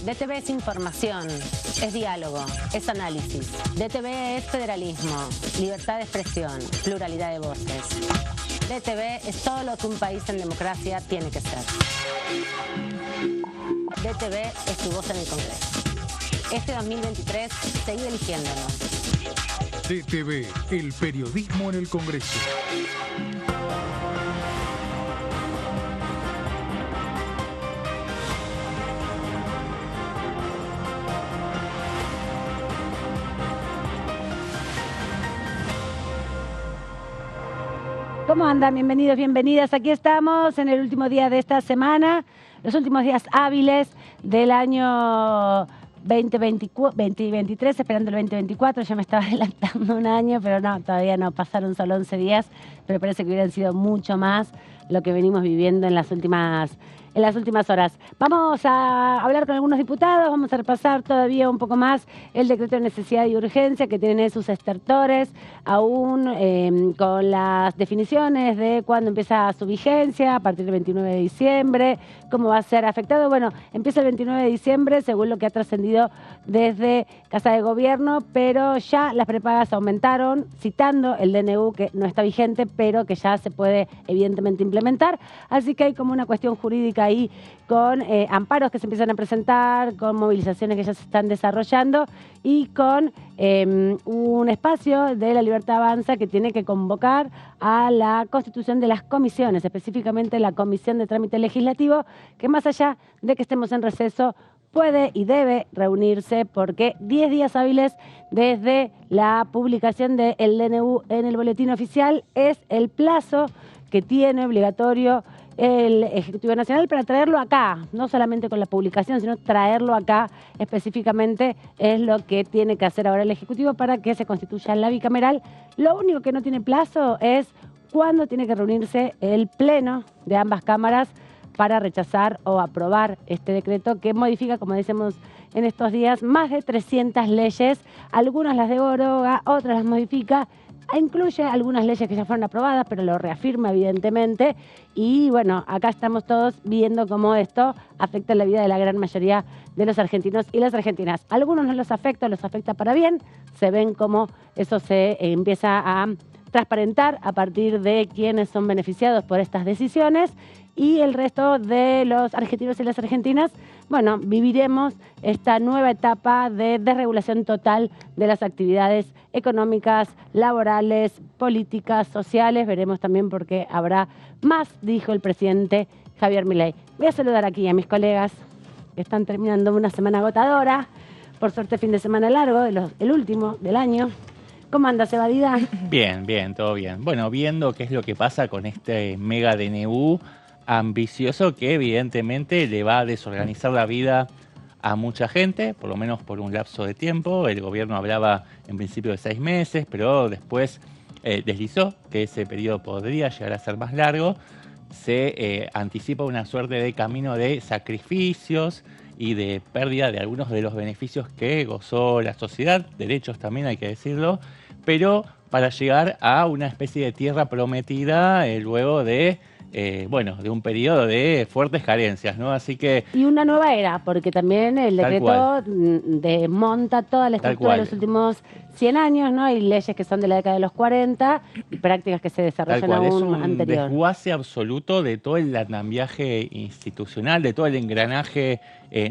DTV es información, es diálogo, es análisis. DTV es federalismo, libertad de expresión, pluralidad de voces. DTV es todo lo que un país en democracia tiene que ser. DTV es tu voz en el Congreso. Este 2023, seguí eligiéndonos. DTV, el periodismo en el Congreso. ¿Cómo andan? Bienvenidos, bienvenidas. Aquí estamos en el último día de esta semana, los últimos días hábiles del año 2023, esperando el 2024. Ya me estaba adelantando un año, pero no, todavía no, pasaron solo 11 días, pero parece que hubieran sido mucho más lo que venimos viviendo en las últimas horas. Vamos a hablar con algunos diputados, vamos a repasar todavía un poco más el decreto de necesidad y urgencia que tiene sus estertores, aún con las definiciones de cuándo empieza su vigencia, a partir del 29 de diciembre, cómo va a ser afectado. Bueno, empieza el 29 de diciembre, según lo que ha trascendido desde Casa de Gobierno, pero ya las prepagas aumentaron, citando el DNU que no está vigente, pero que ya se puede evidentemente implementar. Así que hay como una cuestión jurídica ahí con amparos que se empiezan a presentar, con movilizaciones que ya se están desarrollando y con un espacio de La Libertad Avanza que tiene que convocar a la constitución de las comisiones, específicamente la Comisión de Trámite Legislativo, que más allá de que estemos en receso, puede y debe reunirse porque 10 días hábiles desde la publicación del DNU en el Boletín Oficial es el plazo que tiene obligatorio el Ejecutivo Nacional para traerlo acá, no solamente con la publicación, sino traerlo acá específicamente es lo que tiene que hacer ahora el Ejecutivo para que se constituya la bicameral. Lo único que no tiene plazo es cuándo tiene que reunirse el pleno de ambas cámaras para rechazar o aprobar este decreto que modifica, como decimos en estos días, más de 300 leyes, algunas las deroga, otras las modifica, incluye algunas leyes que ya fueron aprobadas, pero lo reafirma evidentemente. Y bueno, acá estamos todos viendo cómo esto afecta la vida de la gran mayoría de los argentinos y las argentinas. A algunos no los afecta para bien, se ven cómo eso se empieza a transparentar a partir de quienes son beneficiados por estas decisiones. Y el resto de los argentinos y las argentinas, bueno, viviremos esta nueva etapa de desregulación total de las actividades económicas, laborales, políticas, sociales. Veremos también por qué habrá más, dijo el presidente Javier Milei. Voy a saludar aquí a mis colegas que están terminando una semana agotadora. Por suerte, fin de semana largo, el último del año. ¿Cómo anda, Sebadida? Bien, todo bien. Bueno, viendo qué es lo que pasa con este mega DNU ambicioso que evidentemente le va a desorganizar la vida a mucha gente, por lo menos por un lapso de tiempo. El gobierno hablaba en principio de 6 meses, pero después deslizó que ese periodo podría llegar a ser más largo. Se anticipa una suerte de camino de sacrificios y de pérdida de algunos de los beneficios que gozó la sociedad, derechos también hay que decirlo, pero para llegar a una especie de tierra prometida luego de de un periodo de fuertes carencias, ¿no? Así que... Y una nueva era, porque también el decreto desmonta toda la estructura de los últimos 100 años, ¿no? Hay leyes que son de la década de los 40 y prácticas que se desarrollan aún anterior. Es un desguace absoluto de todo el andamiaje institucional, de todo el engranaje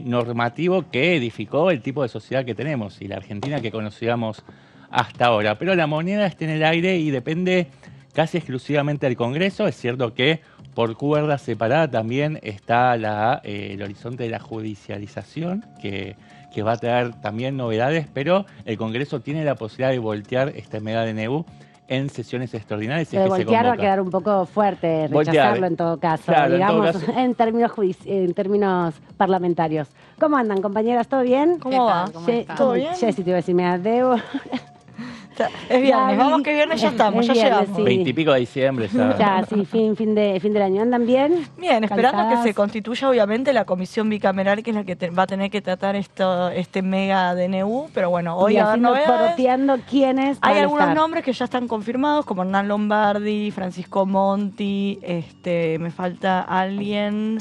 normativo que edificó el tipo de sociedad que tenemos y la Argentina que conocíamos hasta ahora. Pero la moneda está en el aire y depende casi exclusivamente del Congreso. Es cierto que por cuerda separada también está el horizonte de la judicialización, que va a traer también novedades, pero el Congreso tiene la posibilidad de voltear este mega DNU en sesiones extraordinarias. Pero voltear va a quedar un poco fuerte, rechazarlo en todo caso, claro, digamos, en términos parlamentarios. ¿Cómo andan, compañeras? ¿Todo bien? ¿Cómo va? ¿Todo bien? Jessy, te iba a decir, me debo... Es viernes, vamos que viernes ya estamos, ya llegamos. Sí. 20 y pico de diciembre. Ya, sí, fin del año. ¿Andan bien? Bien, esperando que se constituya obviamente la comisión bicameral, que es la que va a tener que tratar este mega DNU, pero bueno, hoy a ver novedades. ¿Quiénes hay algunos nombres que ya están confirmados, como Hernán Lombardi, Francisco Monti, me falta alguien,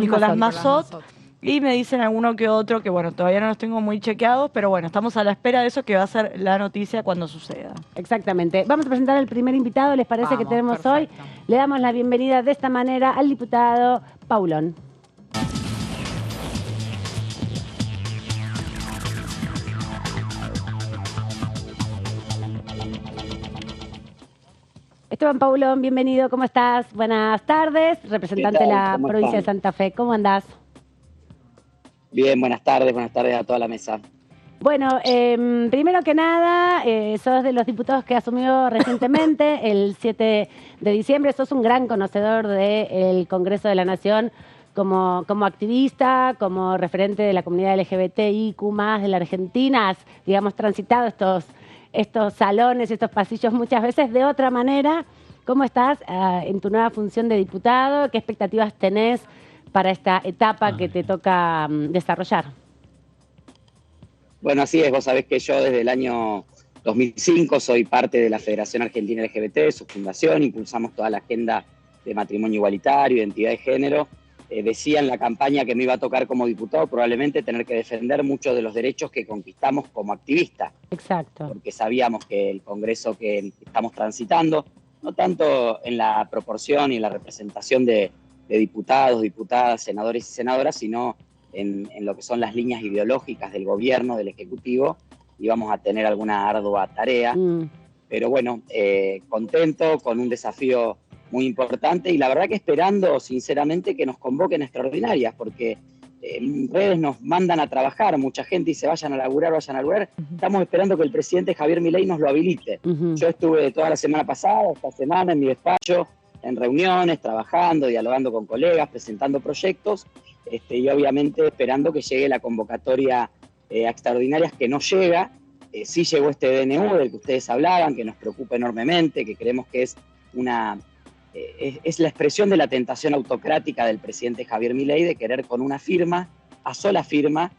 Nicolás Mazzot. Y me dicen alguno que otro que, bueno, todavía no los tengo muy chequeados, pero bueno, estamos a la espera de eso, que va a ser la noticia cuando suceda. Exactamente. Vamos a presentar al primer invitado, ¿les parece que tenemos perfecto. hoy? Le damos la bienvenida de esta manera al diputado Paulón. Esteban Paulón, bienvenido, ¿cómo estás? Buenas tardes, representante de la provincia de Santa Fe, ¿cómo andás? Bien, buenas tardes a toda la mesa. Bueno, primero que nada, sos de los diputados que asumió recientemente, el 7 de diciembre, sos un gran conocedor del Congreso de la Nación como activista, como referente de la comunidad LGBTIQ+, de la Argentina, has, digamos, transitado estos salones, estos pasillos muchas veces de otra manera. ¿Cómo estás en tu nueva función de diputado? ¿Qué expectativas tenés para esta etapa que te toca desarrollar? Bueno, así es, vos sabés que yo desde el año 2005 soy parte de la Federación Argentina LGBT, su fundación, impulsamos toda la agenda de matrimonio igualitario, identidad de género. Decía en la campaña que me iba a tocar como diputado probablemente tener que defender muchos de los derechos que conquistamos como activistas. Exacto. Porque sabíamos que el Congreso que estamos transitando, no tanto en la proporción y en la representación de diputados, diputadas, senadores y senadoras, sino en lo que son las líneas ideológicas del gobierno, del Ejecutivo, íbamos a tener alguna ardua tarea. Pero bueno, contento, con un desafío muy importante y la verdad que esperando sinceramente que nos convoquen extraordinarias, porque en redes nos mandan a trabajar, mucha gente dice vayan a laburar. Estamos esperando que el presidente Javier Milei nos lo habilite. Yo estuve toda la semana pasada, esta semana en mi despacho, en reuniones, trabajando, dialogando con colegas, presentando proyectos, y obviamente esperando que llegue la convocatoria a extraordinarias, que no llega. Sí llegó este DNU del que ustedes hablaban, que nos preocupa enormemente, que creemos que es la expresión de la tentación autocrática del presidente Javier Milei de querer con una firma, a sola firma,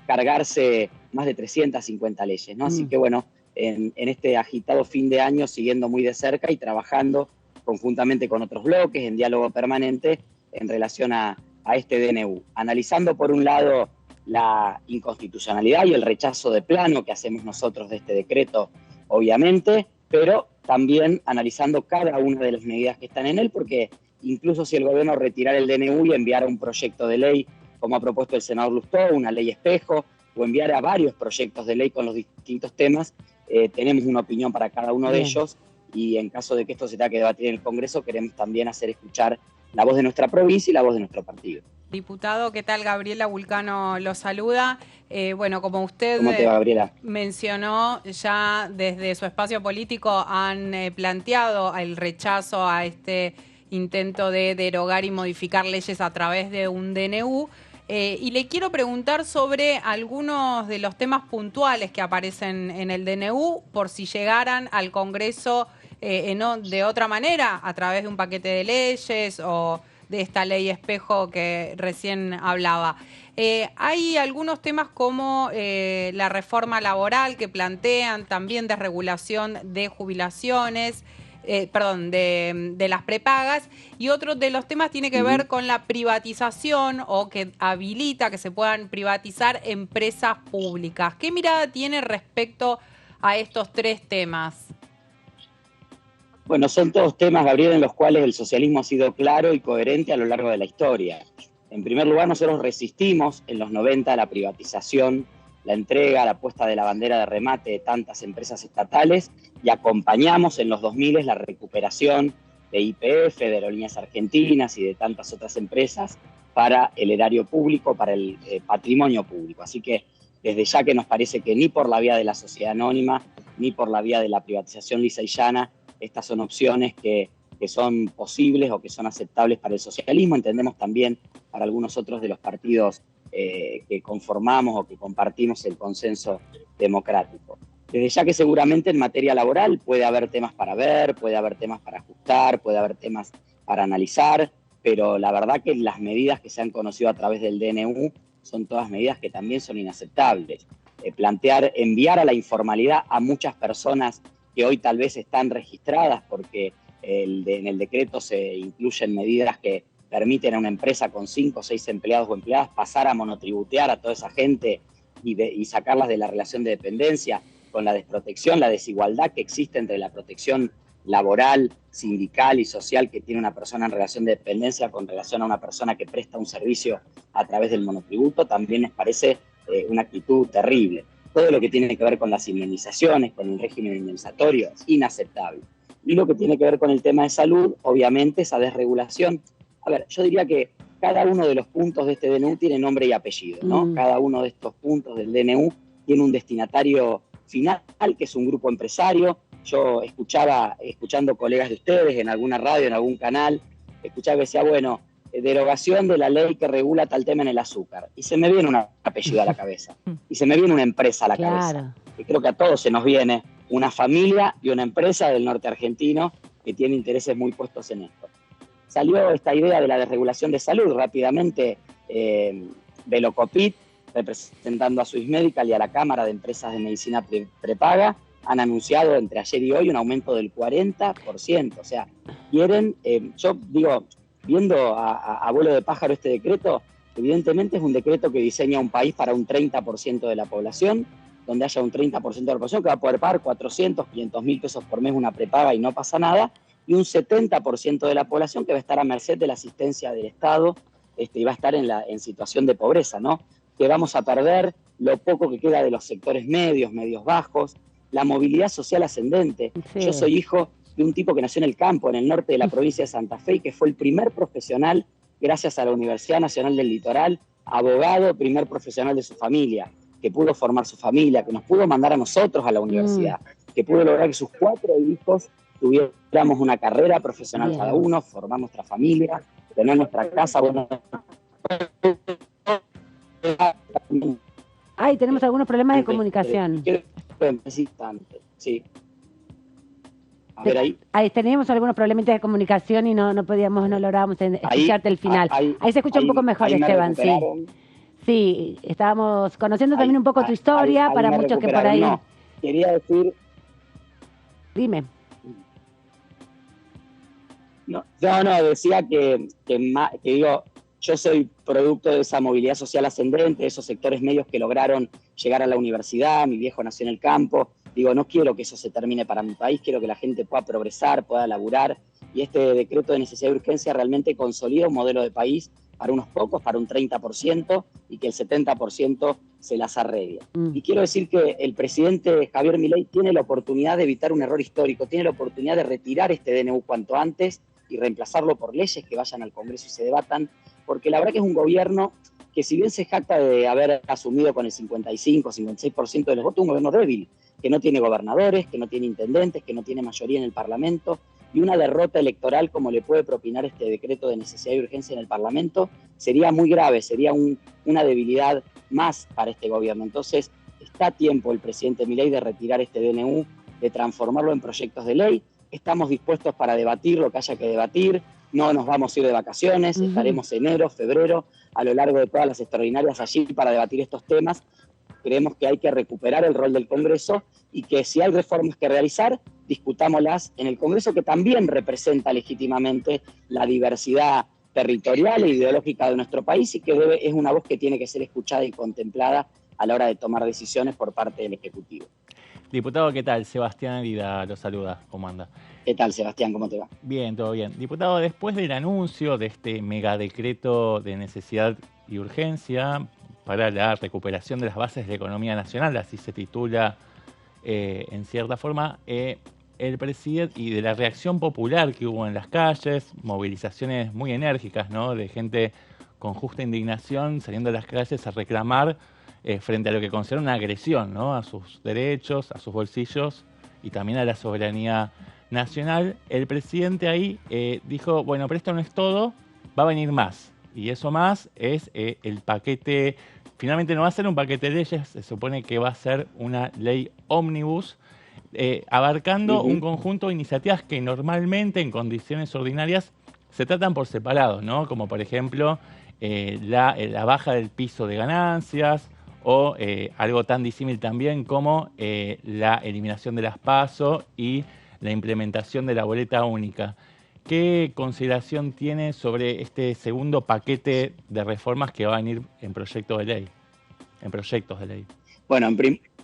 cargarse más de 350 leyes, ¿no? Así que bueno, en este agitado fin de año, siguiendo muy de cerca y trabajando conjuntamente con otros bloques, en diálogo permanente, en relación a este DNU. Analizando por un lado la inconstitucionalidad y el rechazo de plano que hacemos nosotros de este decreto, obviamente, pero también analizando cada una de las medidas que están en él, porque incluso si el gobierno retirara el DNU y enviara un proyecto de ley, como ha propuesto el senador Lustó, una ley espejo, o enviara varios proyectos de ley con los distintos temas, tenemos una opinión para cada uno de ellos, y en caso de que esto se tenga que debatir en el Congreso, queremos también hacer escuchar la voz de nuestra provincia y la voz de nuestro partido. Diputado, ¿qué tal? Gabriela Vulcano lo saluda. Bueno, como usted ¿Cómo te va, Gabriela? mencionó, ya desde su espacio político han planteado el rechazo a este intento de derogar y modificar leyes a través de un DNU. Y le quiero preguntar sobre algunos de los temas puntuales que aparecen en el DNU, por si llegaran al Congreso de otra manera, a través de un paquete de leyes o de esta ley espejo que recién hablaba. Hay algunos temas como la reforma laboral que plantean, también desregulación de jubilaciones, de las prepagas, y otro de los temas tiene que ver con la privatización, o que habilita que se puedan privatizar empresas públicas. ¿Qué mirada tiene respecto a estos tres temas? Bueno, son todos temas, Gabriel, en los cuales el socialismo ha sido claro y coherente a lo largo de la historia. En primer lugar, nosotros resistimos en los 90 a la privatización, la entrega, la puesta de la bandera de remate de tantas empresas estatales, y acompañamos en los 2000 la recuperación de YPF, de Aerolíneas Argentinas y de tantas otras empresas para el erario público, para el patrimonio público. Así que desde ya que nos parece que ni por la vía de la sociedad anónima, ni por la vía de la privatización lisa y llana, estas son opciones que son posibles o que son aceptables para el socialismo. Entendemos también para algunos otros de los partidos que conformamos o que compartimos el consenso democrático. Desde ya que seguramente en materia laboral puede haber temas para ver, puede haber temas para ajustar, puede haber temas para analizar, pero la verdad que las medidas que se han conocido a través del DNU son todas medidas que también son inaceptables. Enviar a la informalidad a muchas personas que hoy tal vez están registradas porque en el decreto se incluyen medidas que permiten a una empresa con 5 o 6 empleados o empleadas pasar a monotributear a toda esa gente y sacarlas de la relación de dependencia, con la desprotección, la desigualdad que existe entre la protección laboral, sindical y social que tiene una persona en relación de dependencia con relación a una persona que presta un servicio a través del monotributo, también les parece una actitud terrible. Todo lo que tiene que ver con las indemnizaciones, con el régimen indemnizatorio, es inaceptable. Y lo que tiene que ver con el tema de salud, obviamente, esa desregulación. A ver, yo diría que cada uno de los puntos de este DNU tiene nombre y apellido, ¿no? Cada uno de estos puntos del DNU tiene un destinatario final, que es un grupo empresario. Yo escuchando colegas de ustedes en alguna radio, en algún canal, escuchaba que decía, bueno, derogación de la ley que regula tal tema en el azúcar. Y se me viene un apellido a la cabeza. Y se me viene una empresa a la cabeza. Y creo que a todos se nos viene una familia y una empresa del norte argentino que tiene intereses muy puestos en esto. Salió esta idea de la desregulación de salud rápidamente. Velocopit, representando a Swiss Medical y a la Cámara de Empresas de Medicina Prepaga, han anunciado entre ayer y hoy un aumento del 40%. O sea, quieren, yo digo, viendo a vuelo de pájaro este decreto, evidentemente es un decreto que diseña un país para un 30% de la población, donde haya un 30% de la población que va a poder pagar 400, 500 mil pesos por mes una prepaga y no pasa nada, y un 70% de la población que va a estar a merced de la asistencia del Estado y va a estar en situación de pobreza, ¿no? Que vamos a perder lo poco que queda de los sectores medios, medios bajos, la movilidad social ascendente. Sí. Yo soy hijo de un tipo que nació en el campo, en el norte de la provincia de Santa Fe, y que fue el primer profesional, gracias a la Universidad Nacional del Litoral, abogado, primer profesional de su familia, que pudo formar su familia, que nos pudo mandar a nosotros a la universidad, que pudo lograr que sus 4 hijos tuviéramos una carrera profesional cada uno, formar nuestra familia, tener nuestra casa. Bueno. Ay, tenemos algunos problemas de comunicación. Sí. A ver ahí. Ahí teníamos algunos problemitas de comunicación y no lográbamos escucharte el final. Ahí se escucha un poco mejor, Esteban, sí. Sí, estábamos conociendo también un poco tu historia, para muchos que por ahí... No, quería decir... Dime. No, decía que digo, yo soy producto de esa movilidad social ascendente, de esos sectores medios que lograron llegar a la universidad, mi viejo nació en el campo. Digo, no quiero que eso se termine para mi país, quiero que la gente pueda progresar, pueda laburar, y este decreto de necesidad y urgencia realmente consolida un modelo de país para unos pocos, para un 30%, y que el 70% se las arregle. Y quiero decir que el presidente Javier Milei tiene la oportunidad de evitar un error histórico, tiene la oportunidad de retirar este DNU cuanto antes y reemplazarlo por leyes que vayan al Congreso y se debatan, porque la verdad que es un gobierno que, si bien se jacta de haber asumido con el 55, 56% de los votos, un gobierno débil, que no tiene gobernadores, que no tiene intendentes, que no tiene mayoría en el Parlamento, y una derrota electoral como le puede propinar este decreto de necesidad y urgencia en el Parlamento sería muy grave, sería una debilidad más para este gobierno. Entonces, está a tiempo el presidente Milei de retirar este DNU, de transformarlo en proyectos de ley. Estamos dispuestos para debatir lo que haya que debatir, no nos vamos a ir de vacaciones, estaremos enero, febrero, a lo largo de todas las extraordinarias allí para debatir estos temas. Creemos que hay que recuperar el rol del Congreso y que si hay reformas que realizar, discutámoslas en el Congreso, que también representa legítimamente la diversidad territorial e ideológica de nuestro país y que es una voz que tiene que ser escuchada y contemplada a la hora de tomar decisiones por parte del Ejecutivo. Diputado, ¿qué tal? Sebastián Arida lo saluda. ¿Cómo anda? ¿Qué tal, Sebastián? ¿Cómo te va? Bien, todo bien. Diputado, después del anuncio de este megadecreto de necesidad y urgencia para la recuperación de las bases de la economía nacional, así se titula en cierta forma, el presidente, y de la reacción popular que hubo en las calles, movilizaciones muy enérgicas, ¿no?, de gente con justa indignación saliendo a las calles a reclamar frente a lo que considera una agresión, ¿no?, a sus derechos, a sus bolsillos y también a la soberanía nacional. El presidente ahí dijo, bueno, pero esto no es todo, va a venir más. Y eso más es el paquete, finalmente no va a ser un paquete de leyes, se supone que va a ser una ley ómnibus, abarcando un conjunto de iniciativas que normalmente en condiciones ordinarias se tratan por separado, ¿no? Como por ejemplo la baja del piso de ganancias o algo tan disímil también como la eliminación de las PASO y la implementación de la boleta única. ¿qué consideración tiene sobre este segundo paquete de reformas que va a venir en proyectos de ley? Bueno,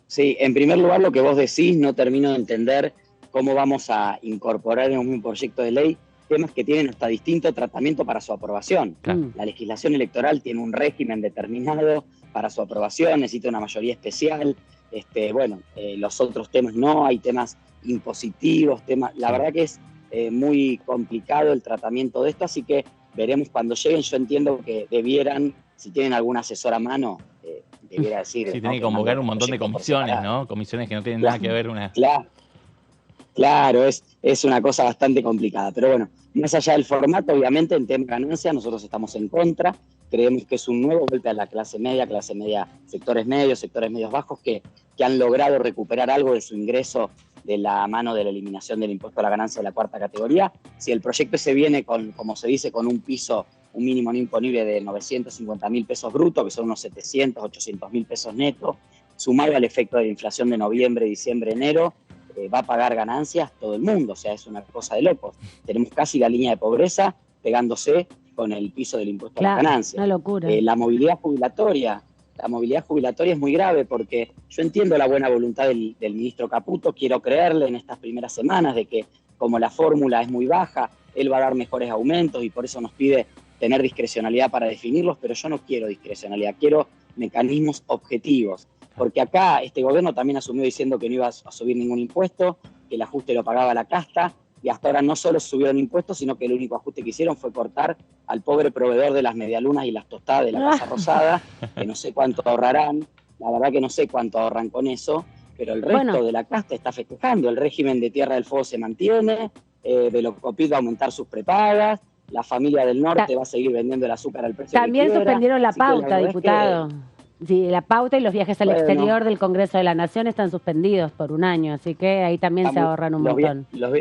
sí, en primer lugar, lo que vos decís, no termino de entender cómo vamos a incorporar en un proyecto de ley temas que tienen hasta distinto tratamiento para su aprobación. La legislación electoral tiene un régimen determinado para su aprobación, necesita una mayoría especial. Los otros temas no, hay temas impositivos, la verdad que es muy complicado el tratamiento de esto, así que veremos cuando lleguen. Yo entiendo que debieran, si tienen algún asesor a mano, debiera decir... Sí, tienen que convocar un montón de comisiones, ¿no? Comisiones que no tienen nada que ver una... Claro, es una cosa bastante complicada, pero bueno, más allá del formato, obviamente en tema ganancia nosotros estamos en contra, creemos que es un nuevo golpe a la clase media, sectores medios bajos que han logrado recuperar algo de su ingreso de la mano de la eliminación del impuesto a la ganancia de la cuarta categoría. Si el proyecto se viene con, como se dice, con un mínimo no imponible de 950.000 pesos brutos, que son unos 700, 800.000 pesos netos, sumado al efecto de la inflación de noviembre, diciembre, enero, va a pagar ganancias todo el mundo, o sea, es una cosa de locos. Tenemos casi la línea de pobreza pegándose con el piso del impuesto a la ganancia. Una locura. La movilidad jubilatoria es muy grave porque yo entiendo la buena voluntad del ministro Caputo, quiero creerle en estas primeras semanas de que como la fórmula es muy baja, él va a dar mejores aumentos y por eso nos pide tener discrecionalidad para definirlos, pero yo no quiero discrecionalidad, quiero mecanismos objetivos. Porque acá este gobierno también asumió diciendo que no iba a subir ningún impuesto, que el ajuste lo pagaba la casta, y hasta ahora no solo subieron impuestos, sino que el único ajuste que hicieron fue cortar al pobre proveedor de las medialunas y las tostadas de la Casa Rosada, que no sé cuánto ahorrarán, la verdad que no sé cuánto ahorran con eso, pero el resto de la casta está festejando, el régimen de Tierra del Fuego se mantiene, Velocopid va a aumentar sus prepagas, la familia del norte va a seguir vendiendo el azúcar al precio También que quiera. Suspendieron la pauta, diputado. Sí, la pauta y los viajes al exterior del Congreso de la Nación están suspendidos por un año, así que ahí también se ahorran un montón. Los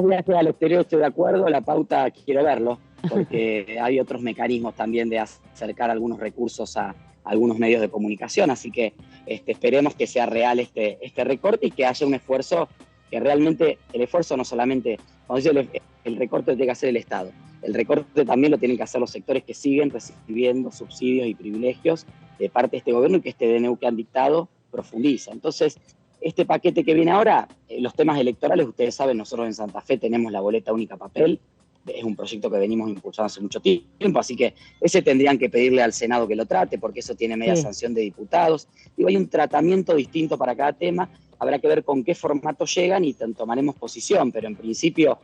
viajes al exterior estoy de acuerdo, la pauta quiero verlo, porque hay otros mecanismos también de acercar algunos recursos a algunos medios de comunicación, así que esperemos que sea real este recorte y que haya un esfuerzo, que realmente el esfuerzo no solamente, cuando dice el recorte lo tiene que hacer el Estado, el recorte también lo tienen que hacer los sectores que siguen recibiendo subsidios y privilegios de parte de este gobierno y que este DNU que han dictado profundiza. Entonces, este paquete que viene ahora, los temas electorales, ustedes saben, nosotros en Santa Fe tenemos la boleta única papel, es un proyecto que venimos impulsando hace mucho tiempo, así que ese tendrían que pedirle al Senado que lo trate, porque eso tiene media sanción de diputados. Digo, hay un tratamiento distinto para cada tema, habrá que ver con qué formato llegan y tomaremos posición, pero en principio,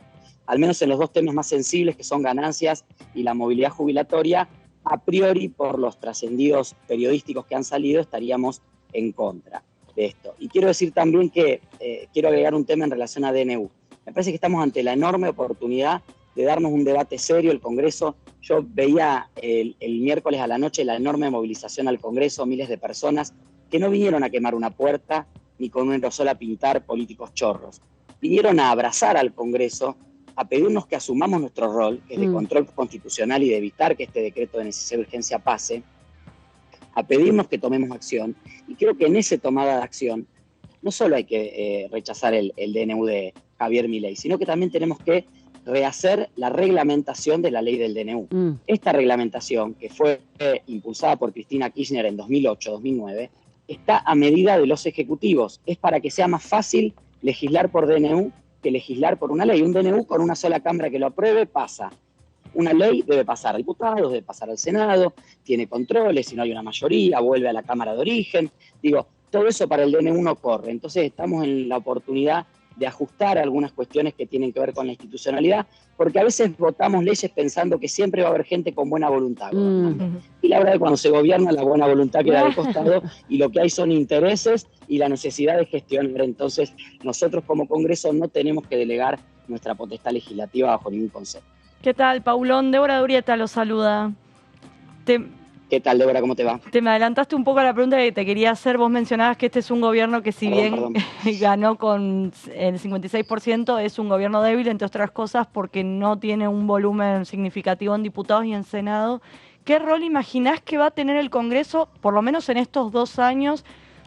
al menos en los dos temas más sensibles, que son ganancias y la movilidad jubilatoria, a priori, por los trascendidos periodísticos que han salido, estaríamos en contra de esto. Y quiero decir también que quiero agregar un tema en relación a DNU. Me parece que estamos ante la enorme oportunidad de darnos un debate serio. El Congreso, yo veía el miércoles a la noche la enorme movilización al Congreso, miles de personas que no vinieron a quemar una puerta ni con un aerosol a pintar políticos chorros. Vinieron a abrazar al Congreso, a pedirnos que asumamos nuestro rol, que es de control constitucional y de evitar que este decreto de necesidad de urgencia pase, a pedirnos que tomemos acción. Y creo que en esa tomada de acción no solo hay que rechazar el DNU de Javier Milei, sino que también tenemos que rehacer la reglamentación de la ley del DNU. Esta reglamentación, que fue impulsada por Cristina Kirchner en 2008-2009, está a medida de los ejecutivos. Es para que sea más fácil legislar por DNU que legislar por una ley. Un DNU con una sola cámara que lo apruebe pasa. Una ley debe pasar a diputados, debe pasar al Senado, tiene controles, si no hay una mayoría, vuelve a la Cámara de Origen. Digo, todo eso para el DNU no corre. Entonces estamos en la oportunidad de ajustar algunas cuestiones que tienen que ver con la institucionalidad, porque a veces votamos leyes pensando que siempre va a haber gente con buena voluntad. Y la verdad es que cuando se gobierna, la buena voluntad queda de costado y lo que hay son intereses y la necesidad de gestionar. Entonces, nosotros como Congreso no tenemos que delegar nuestra potestad legislativa bajo ningún concepto. ¿Qué tal, Paulón? Débora Durieta lo saluda. ¿Qué tal, Débora? ¿Cómo te va? Te me adelantaste un poco a la pregunta que te quería hacer. Vos mencionabas que este es un gobierno que si bien ganó con el 56%, es un gobierno débil, entre otras cosas, porque no tiene un volumen significativo en diputados y en Senado. ¿Qué rol imaginás que va a tener el Congreso, por lo menos en estos 2 años,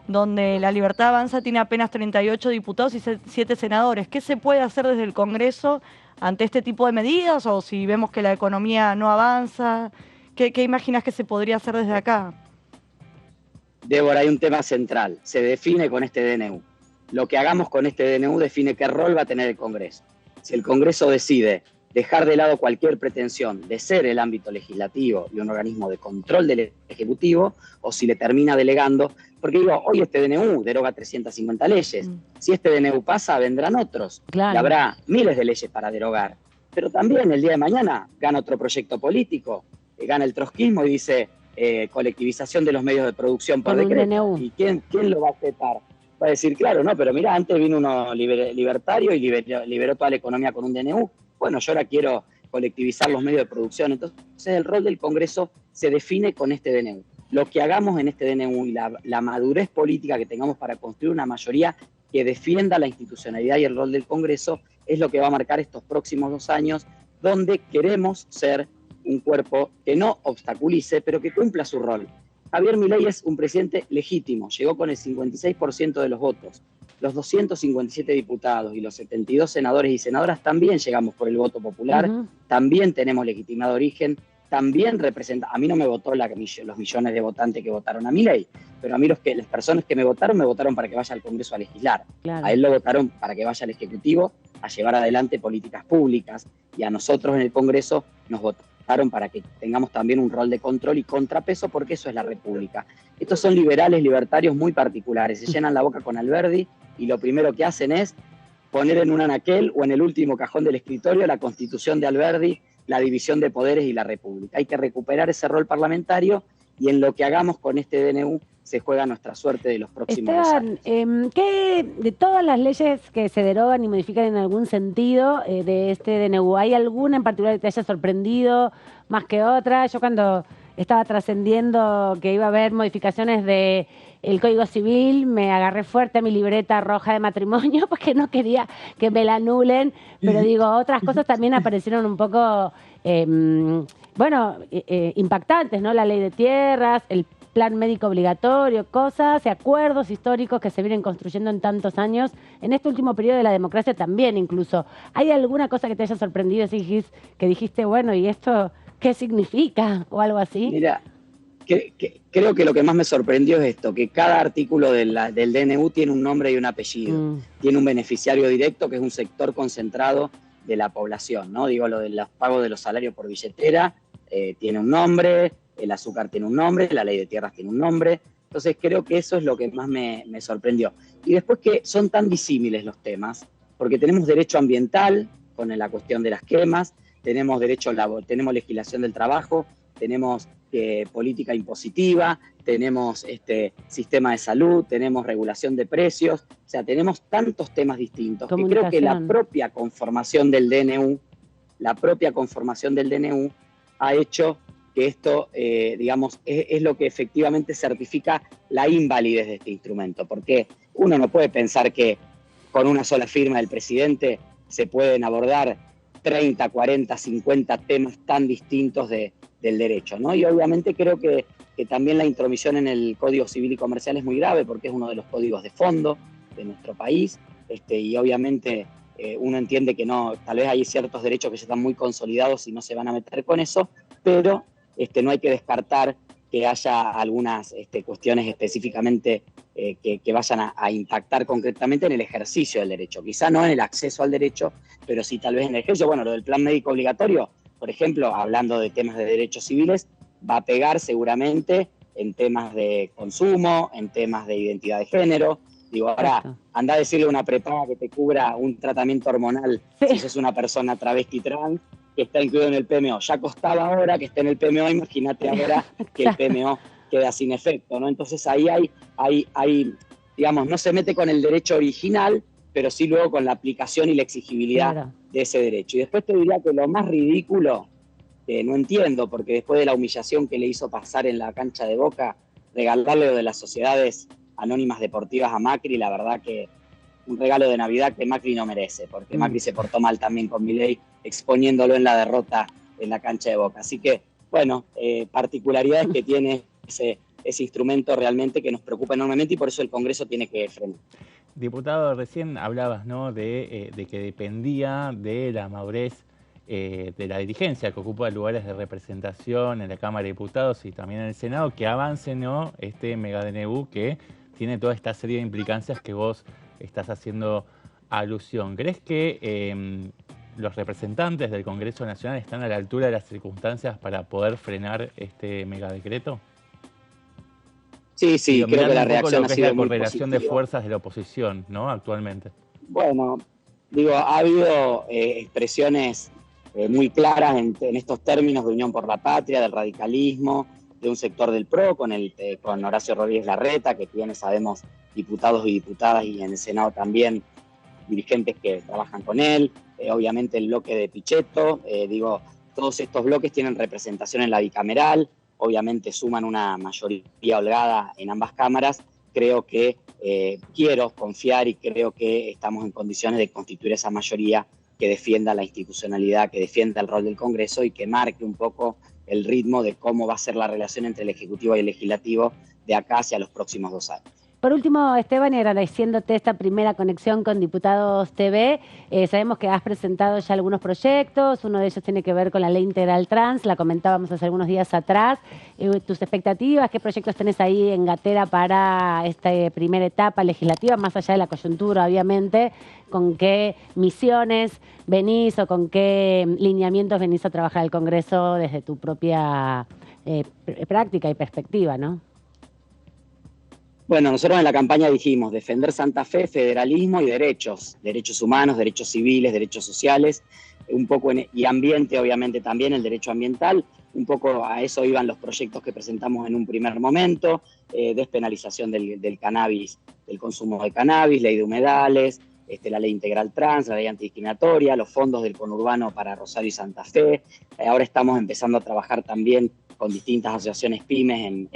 donde La Libertad Avanza tiene apenas 38 diputados y 7 senadores? ¿Qué se puede hacer desde el Congreso ante este tipo de medidas o si vemos que la economía no avanza. ¿Qué imaginas que se podría hacer desde acá? Débora, hay un tema central, se define con este DNU. Lo que hagamos con este DNU define qué rol va a tener el Congreso. Si el Congreso decide dejar de lado cualquier pretensión de ser el ámbito legislativo y un organismo de control del Ejecutivo, o si le termina delegando, porque digo, hoy este DNU deroga 350 leyes. Si este DNU pasa, vendrán otros. Claro. Y habrá miles de leyes para derogar. Pero también el día de mañana gana otro proyecto político, gana el trotskismo y dice colectivización de los medios de producción por Con un decreto. DNU. ¿Y quién lo va a aceptar? Va a decir, claro, no, pero mira, antes vino uno libertario y liberó toda la economía con un DNU. Bueno, yo ahora quiero colectivizar los medios de producción. Entonces, el rol del Congreso se define con este DNU. Lo que hagamos en este DNU y la madurez política que tengamos para construir una mayoría que defienda la institucionalidad y el rol del Congreso es lo que va a marcar estos próximos 2 años, donde queremos ser un cuerpo que no obstaculice, pero que cumpla su rol. Javier Milei es un presidente legítimo, llegó con el 56% de los votos. Los 257 diputados y los 72 senadores y senadoras también llegamos por el voto popular, también tenemos legitimidad de origen, también representa, a mí no me votó los millones de votantes que votaron a Milei, pero a mí las personas que me votaron para que vaya al Congreso a legislar. Claro. A él lo votaron para que vaya al Ejecutivo a llevar adelante políticas públicas, y a nosotros en el Congreso nos votaron para que tengamos también un rol de control y contrapeso, porque eso es la República. Estos son liberales, libertarios muy particulares, se llenan la boca con Alberdi y lo primero que hacen es poner en un anaquel o en el último cajón del escritorio la Constitución de Alberdi, la división de poderes y la República. Hay que recuperar ese rol parlamentario, y en lo que hagamos con este DNU se juega nuestra suerte de los próximos 2 años. ¿Qué de todas las leyes que se derogan y modifican en algún sentido de este DNU, hay alguna en particular que te haya sorprendido más que otra? Yo cuando estaba trascendiendo que iba a haber modificaciones de el Código Civil, me agarré fuerte a mi libreta roja de matrimonio porque no quería que me la anulen, pero digo, otras cosas también aparecieron un poco, impactantes, ¿no? La ley de tierras, el plan médico obligatorio, cosas y acuerdos históricos que se vienen construyendo en tantos años, en este último periodo de la democracia también incluso. ¿Hay alguna cosa que te haya sorprendido, que dijiste, bueno, ¿y esto qué significa? O algo así. Mira, creo que lo que más me sorprendió es esto, que cada artículo del DNU tiene un nombre y un apellido. Tiene un beneficiario directo, que es un sector concentrado de la población, ¿no? Digo, lo de los pagos de los salarios por billetera tiene un nombre, el azúcar tiene un nombre, la ley de tierras tiene un nombre. Entonces creo que eso es lo que más me sorprendió. Y después que son tan disímiles los temas, porque tenemos derecho ambiental con la cuestión de las quemas, tenemos tenemos legislación del trabajo, tenemos política impositiva, tenemos sistema de salud, tenemos regulación de precios, o sea, tenemos tantos temas distintos que creo que la propia conformación del DNU ha hecho que esto, es lo que efectivamente certifica la invalidez de este instrumento, porque uno no puede pensar que con una sola firma del presidente se pueden abordar 30, 40, 50 temas tan distintos del derecho, ¿no? Y obviamente creo que también la intromisión en el Código Civil y Comercial es muy grave, porque es uno de los códigos de fondo de nuestro país, y obviamente uno entiende que no, tal vez hay ciertos derechos que ya están muy consolidados y no se van a meter con eso, pero no hay que descartar que haya algunas cuestiones específicamente que vayan a impactar concretamente en el ejercicio del derecho. Quizá no en el acceso al derecho, pero sí tal vez en el ejercicio. Bueno, lo del plan médico obligatorio, por ejemplo, hablando de temas de derechos civiles, va a pegar seguramente en temas de consumo, en temas de identidad de género. Digo, ahora, anda a decirle a una prepaga que te cubra un tratamiento hormonal si sos una persona travesti trans, que está incluido en el PMO. Ya costaba ahora que esté en el PMO, imagínate ahora que el PMO queda sin efecto, ¿no? Entonces ahí hay, digamos, no se mete con el derecho original, pero sí luego con la aplicación y la exigibilidad de ese derecho. Y después te diría que lo más ridículo, que no entiendo, porque después de la humillación que le hizo pasar en la cancha de Boca, regalarle lo de las sociedades anónimas deportivas a Macri, la verdad que un regalo de Navidad que Macri no merece, porque Macri se portó mal también con Milei, exponiéndolo en la derrota en la cancha de Boca. Así que, bueno, particularidades que tiene ese instrumento realmente que nos preocupa enormemente, y por eso el Congreso tiene que frenar. Diputado, recién hablabas, ¿no?, de que dependía de la madurez de la dirigencia que ocupa lugares de representación en la Cámara de Diputados y también en el Senado, que avance, ¿no?, este mega DNU que tiene toda esta serie de implicancias que vos estás haciendo alusión. ¿Crees que los representantes del Congreso Nacional están a la altura de las circunstancias para poder frenar este megadecreto? Sí, sí, creo que la reacción ha sido la muy correlación de positiva. fuerzas de la oposición, ¿no?, actualmente. Bueno, digo, ha habido expresiones muy claras en estos términos de Unión por la Patria, del radicalismo, de un sector del PRO, con Horacio Rodríguez Larreta, que tiene, sabemos, diputados y diputadas, y en el Senado también dirigentes que trabajan con él, obviamente el bloque de Pichetto, digo, todos estos bloques tienen representación en la bicameral, obviamente suman una mayoría holgada en ambas cámaras. Creo que quiero confiar y creo que estamos en condiciones de constituir esa mayoría que defienda la institucionalidad, que defienda el rol del Congreso y que marque un poco el ritmo de cómo va a ser la relación entre el Ejecutivo y el Legislativo de acá hacia los próximos 2 años. Por último, Esteban, y agradeciéndote esta primera conexión con Diputados TV, sabemos que has presentado ya algunos proyectos, uno de ellos tiene que ver con la Ley Integral Trans, la comentábamos hace algunos días atrás. ¿Tus expectativas, qué proyectos tenés ahí en gatera para esta primera etapa legislativa, más allá de la coyuntura, obviamente? ¿Con qué misiones venís o con qué lineamientos venís a trabajar al Congreso desde tu propia práctica y perspectiva, ¿no? Bueno, nosotros en la campaña dijimos defender Santa Fe, federalismo y derechos humanos, derechos civiles, derechos sociales, un poco y ambiente, obviamente también el derecho ambiental. Un poco a eso iban los proyectos que presentamos en un primer momento, despenalización del cannabis, del consumo de cannabis, ley de humedales, la ley integral trans, la ley antidiscriminatoria, los fondos del conurbano para Rosario y Santa Fe. Ahora estamos empezando a trabajar también con distintas asociaciones pymes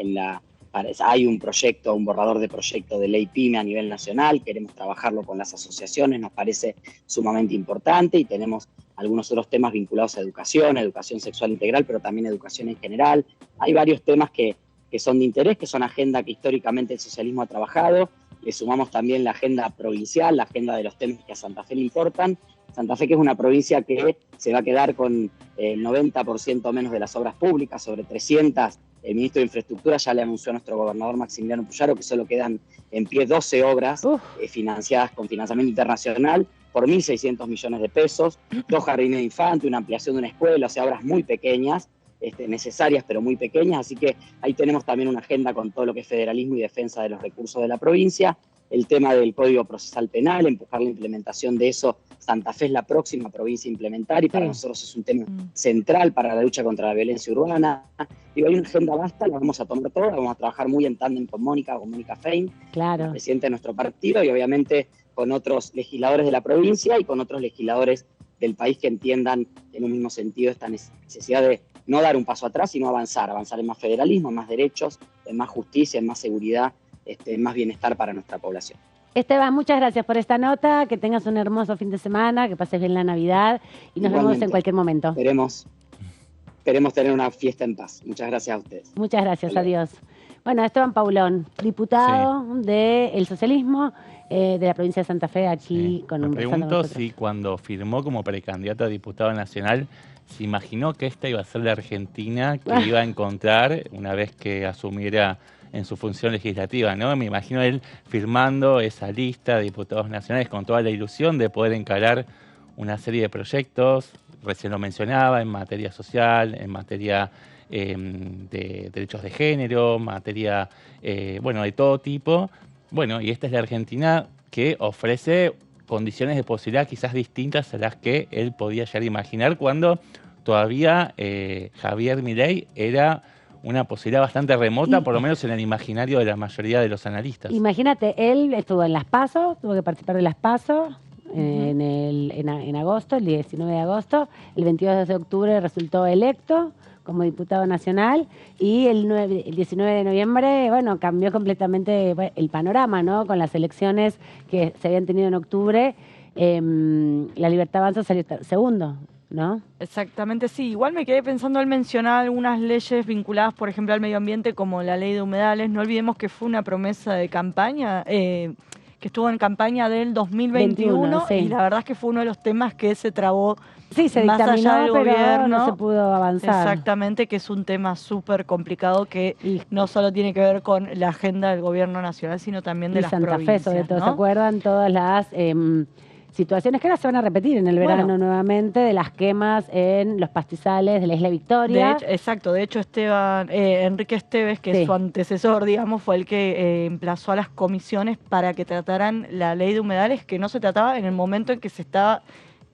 hay un proyecto, un borrador de proyecto de ley PYME a nivel nacional, queremos trabajarlo con las asociaciones, nos parece sumamente importante, y tenemos algunos otros temas vinculados a educación sexual integral, pero también educación en general. Hay varios temas que son de interés, que son agenda que históricamente el socialismo ha trabajado. Le sumamos también la agenda provincial, la agenda de los temas que a Santa Fe le importan. Santa Fe, que es una provincia que se va a quedar con el 90% menos de las obras públicas, sobre 300. El ministro de Infraestructura ya le anunció a nuestro gobernador Maximiliano Puyaro que solo quedan en pie 12 obras financiadas con financiamiento internacional por 1.600 millones de pesos, 2 jardines de infante, una ampliación de una escuela, o sea, obras muy pequeñas, necesarias pero muy pequeñas. Así que ahí tenemos también una agenda con todo lo que es federalismo y defensa de los recursos de la provincia. El tema del Código Procesal Penal, empujar la implementación de eso. Santa Fe es la próxima provincia a implementar y para nosotros es un tema central para la lucha contra la violencia urbana. Digo, hay una agenda vasta, la vamos a tomar toda, vamos a trabajar muy en tándem con Mónica Fein, la presidenta de nuestro partido, y obviamente con otros legisladores de la provincia y con otros legisladores del país que entiendan en un mismo sentido esta necesidad de no dar un paso atrás, sino avanzar en más federalismo, en más derechos, en más justicia, en más seguridad, en más bienestar para nuestra población. Esteban, muchas gracias por esta nota, que tengas un hermoso fin de semana, que pases bien la Navidad y nos vemos en cualquier momento. Esperemos tener una fiesta en paz. Muchas gracias a ustedes. Muchas gracias, adiós. Bueno, Esteban Paulón, diputado del socialismo de la provincia de Santa Fe, aquí con un... Me pregunto si cuando firmó como precandidato a diputado nacional, se imaginó que esta iba a ser la Argentina que iba a encontrar una vez que asumiera en su función legislativa, ¿no? Me imagino él firmando esa lista de diputados nacionales con toda la ilusión de poder encarar una serie de proyectos, recién lo mencionaba, en materia social, en materia de derechos de género, materia, de todo tipo. Bueno, y esta es la Argentina que ofrece condiciones de posibilidad quizás distintas a las que él podía llegar a imaginar cuando todavía Javier Milei era una posibilidad bastante remota, por lo menos en el imaginario de la mayoría de los analistas. Imagínate, él estuvo en las PASO, tuvo que participar de las PASO en agosto, el 19 de agosto, el 22 de octubre resultó electo como diputado nacional y el 19 de noviembre, cambió completamente el panorama, ¿no? Con las elecciones que se habían tenido en octubre, La Libertad Avanza salió segundo, ¿no? Exactamente, sí. Igual me quedé pensando al mencionar algunas leyes vinculadas, por ejemplo, al medio ambiente, como la ley de humedales. No olvidemos que fue una promesa de campaña que estuvo en campaña del 2021 21, sí. y la verdad es que fue uno de los temas que se trabó Sí, se más dictaminó, allá del pero gobierno. no se pudo avanzar. Exactamente, que es un tema súper complicado que Y- no solo tiene que ver con la agenda del gobierno nacional, sino también de Y las Santa provincias. Fe, sobre todo, ¿se ¿no? acuerdan? Todas las situaciones que ahora se van a repetir en el verano Bueno. nuevamente, de las quemas en los pastizales de la Isla De Victoria. hecho, exacto, de hecho Enrique Esteves, que Sí. es su antecesor, digamos, fue el que emplazó a las comisiones para que trataran la ley de humedales, que no se trataba en el momento en que se estaba,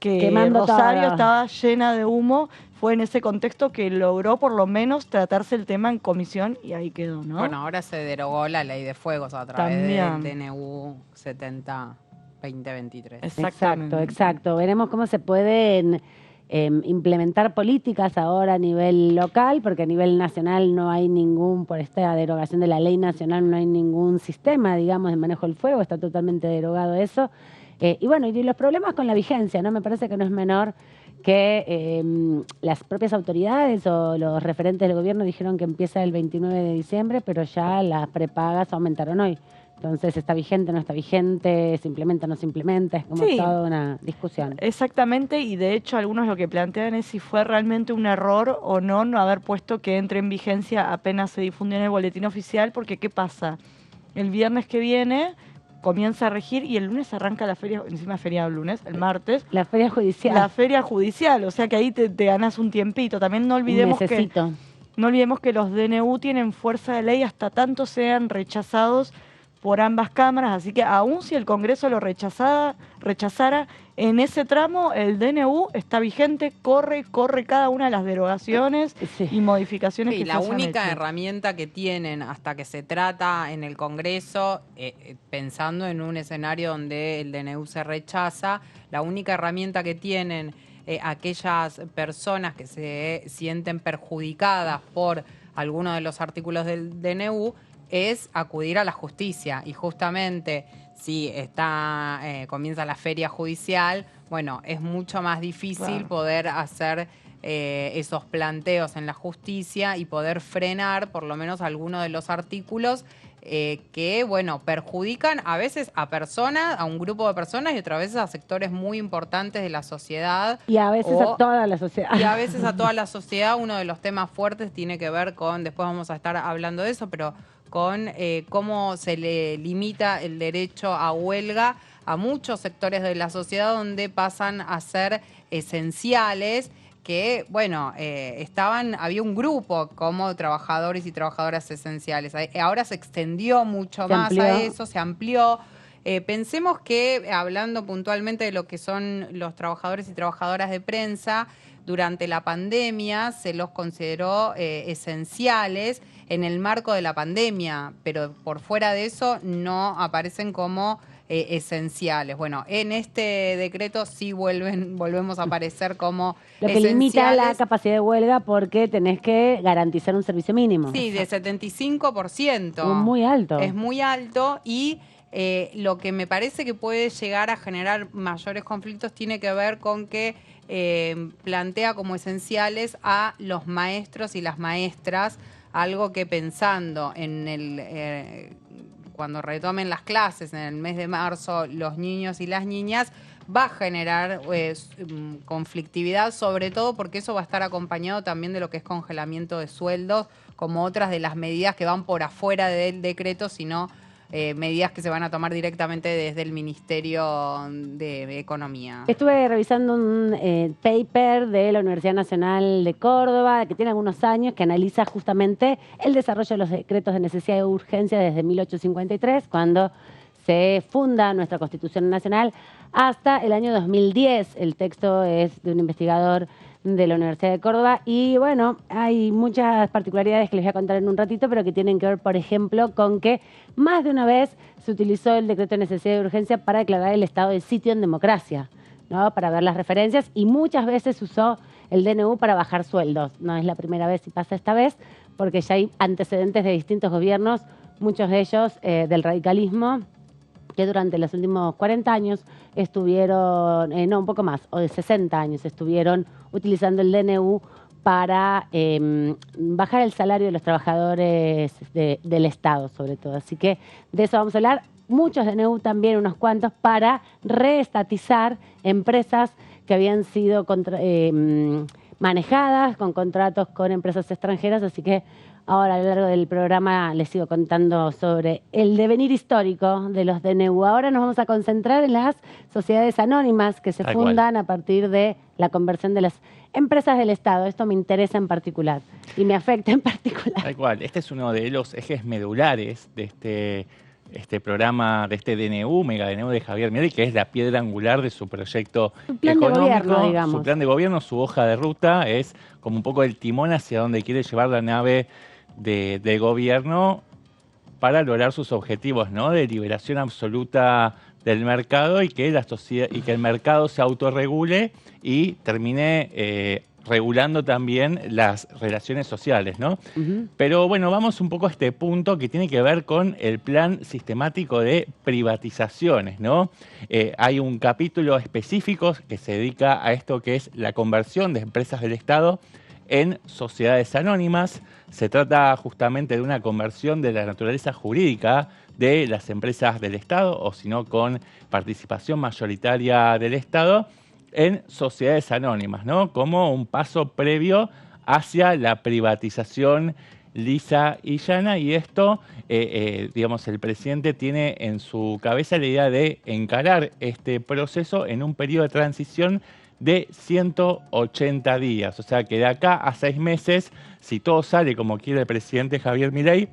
que Quemando Rosario todo. estaba llena de humo. Fue en ese contexto que logró por lo menos tratarse el tema en comisión y ahí quedó, ¿no? Bueno, ahora se derogó la ley de fuegos a través También. del DNU 70-2023. Exacto, exacto. Veremos cómo se pueden implementar políticas ahora a nivel local, porque a nivel nacional no hay ningún, por esta derogación de la ley nacional, no hay ningún sistema, digamos, de manejo del fuego, está totalmente derogado eso. Y bueno, y los problemas con la vigencia, ¿no? Me parece que no es menor que las propias autoridades o los referentes del gobierno dijeron que empieza el 29 de diciembre, pero ya las prepagas aumentaron hoy. Entonces, ¿está vigente, no está vigente? ¿Se implementa, no se implementa? Es como Sí. toda una discusión. Exactamente, y de hecho algunos lo que plantean es si fue realmente un error o no haber puesto que entre en vigencia apenas se difundió en el boletín oficial, porque ¿qué pasa? El viernes que viene comienza a regir y el lunes arranca la feria, encima feriado el lunes, el martes, La feria judicial. la feria judicial, o sea que ahí te ganas un tiempito. También no un olvidemos mesecito. no olvidemos que los DNU tienen fuerza de ley hasta tanto sean rechazados por ambas cámaras, así que aun si el Congreso lo rechazara, en ese tramo el DNU está vigente, corre cada una de las derogaciones Sí. y modificaciones Sí, que la se hayan única hecho. herramienta que tienen hasta que se trata en el Congreso, pensando en un escenario donde el DNU se rechaza, la única herramienta que tienen aquellas personas que se sienten perjudicadas por alguno de los artículos del DNU es acudir a la justicia. Y justamente si comienza la feria judicial, bueno, es mucho más difícil Claro. poder hacer esos planteos en la justicia y poder frenar por lo menos algunos de los artículos que, bueno, perjudican a veces a personas, a un grupo de personas y otras veces a sectores muy importantes de la sociedad. Y a veces o- a toda la sociedad. y a veces a toda la sociedad. Uno de los temas fuertes tiene que ver con, después vamos a estar hablando de eso, pero con cómo se le limita el derecho a huelga a muchos sectores de la sociedad donde pasan a ser esenciales, que, bueno, había un grupo como trabajadores y trabajadoras esenciales. Ahora se extendió mucho Se más amplió. a eso, se amplió. Pensemos que, hablando puntualmente de lo que son los trabajadores y trabajadoras de prensa, durante la pandemia se los consideró esenciales en el marco de la pandemia, pero por fuera de eso no aparecen como esenciales. Bueno, en este decreto sí volvemos a aparecer como Lo que limita la esenciales. capacidad de huelga porque tenés que garantizar un servicio mínimo. Sí, de 75%. Muy alto. Es muy alto y lo que me parece que puede llegar a generar mayores conflictos tiene que ver con que plantea como esenciales a los maestros y las maestras, algo que pensando en cuando retomen las clases en el mes de marzo los niños y las niñas, va a generar conflictividad, sobre todo porque eso va a estar acompañado también de lo que es congelamiento de sueldos, como otras de las medidas que van por afuera del decreto, sino medidas que se van a tomar directamente desde el Ministerio de Economía. Estuve revisando un paper de la Universidad Nacional de Córdoba, que tiene algunos años, que analiza justamente el desarrollo de los decretos de necesidad y urgencia desde 1853, cuando se funda nuestra Constitución Nacional, hasta el año 2010. El texto es de un investigador de la Universidad de Córdoba y bueno, hay muchas particularidades que les voy a contar en un ratito, pero que tienen que ver, por ejemplo, con que más de una vez se utilizó el decreto de necesidad y urgencia para declarar el estado de sitio en democracia, ¿no? Para ver las referencias, y muchas veces se usó el DNU para bajar sueldos. No es la primera vez y pasa esta vez, porque ya hay antecedentes de distintos gobiernos, muchos de ellos del radicalismo, que durante los últimos 40 años estuvieron, no, un poco más, o de 60 años, estuvieron utilizando el DNU para bajar el salario de los trabajadores del Estado, sobre todo. Así que de eso vamos a hablar. muchos DNU también, unos cuantos, para reestatizar empresas que habían sido manejadas con contratos con empresas extranjeras, así que ahora a lo largo del programa les sigo contando sobre el devenir histórico de los DNU. Ahora nos vamos a concentrar en las sociedades anónimas que se fundan a partir de la conversión de las empresas del Estado. Esto me interesa en particular y me afecta en particular. Tal cual. Este es uno de los ejes medulares de este programa, de este DNU, Mega DNU de Javier Milei, que es la piedra angular de su proyecto económico, gobierno, digamos. su plan de gobierno, su hoja de ruta, es como un poco el timón hacia donde quiere llevar la nave de gobierno para lograr sus objetivos, ¿no? De liberación absoluta del mercado y que la sociedad y que el mercado se autorregule y termine regulando también las relaciones sociales, ¿no? Pero bueno, vamos un poco a este punto que tiene que ver con el plan sistemático de privatizaciones, ¿no? Hay un capítulo específico que se dedica a esto que es la conversión de empresas del Estado en sociedades anónimas. Se trata justamente de una conversión de la naturaleza jurídica de las empresas del Estado, o si no, con participación mayoritaria del Estado, en sociedades anónimas, ¿no? Como un paso previo hacia la privatización lisa y llana, y esto, digamos, el presidente tiene en su cabeza la idea de encarar este proceso en un periodo de transición de 180 días. O sea que de acá a 6 meses, si todo sale como quiere el presidente Javier Milei,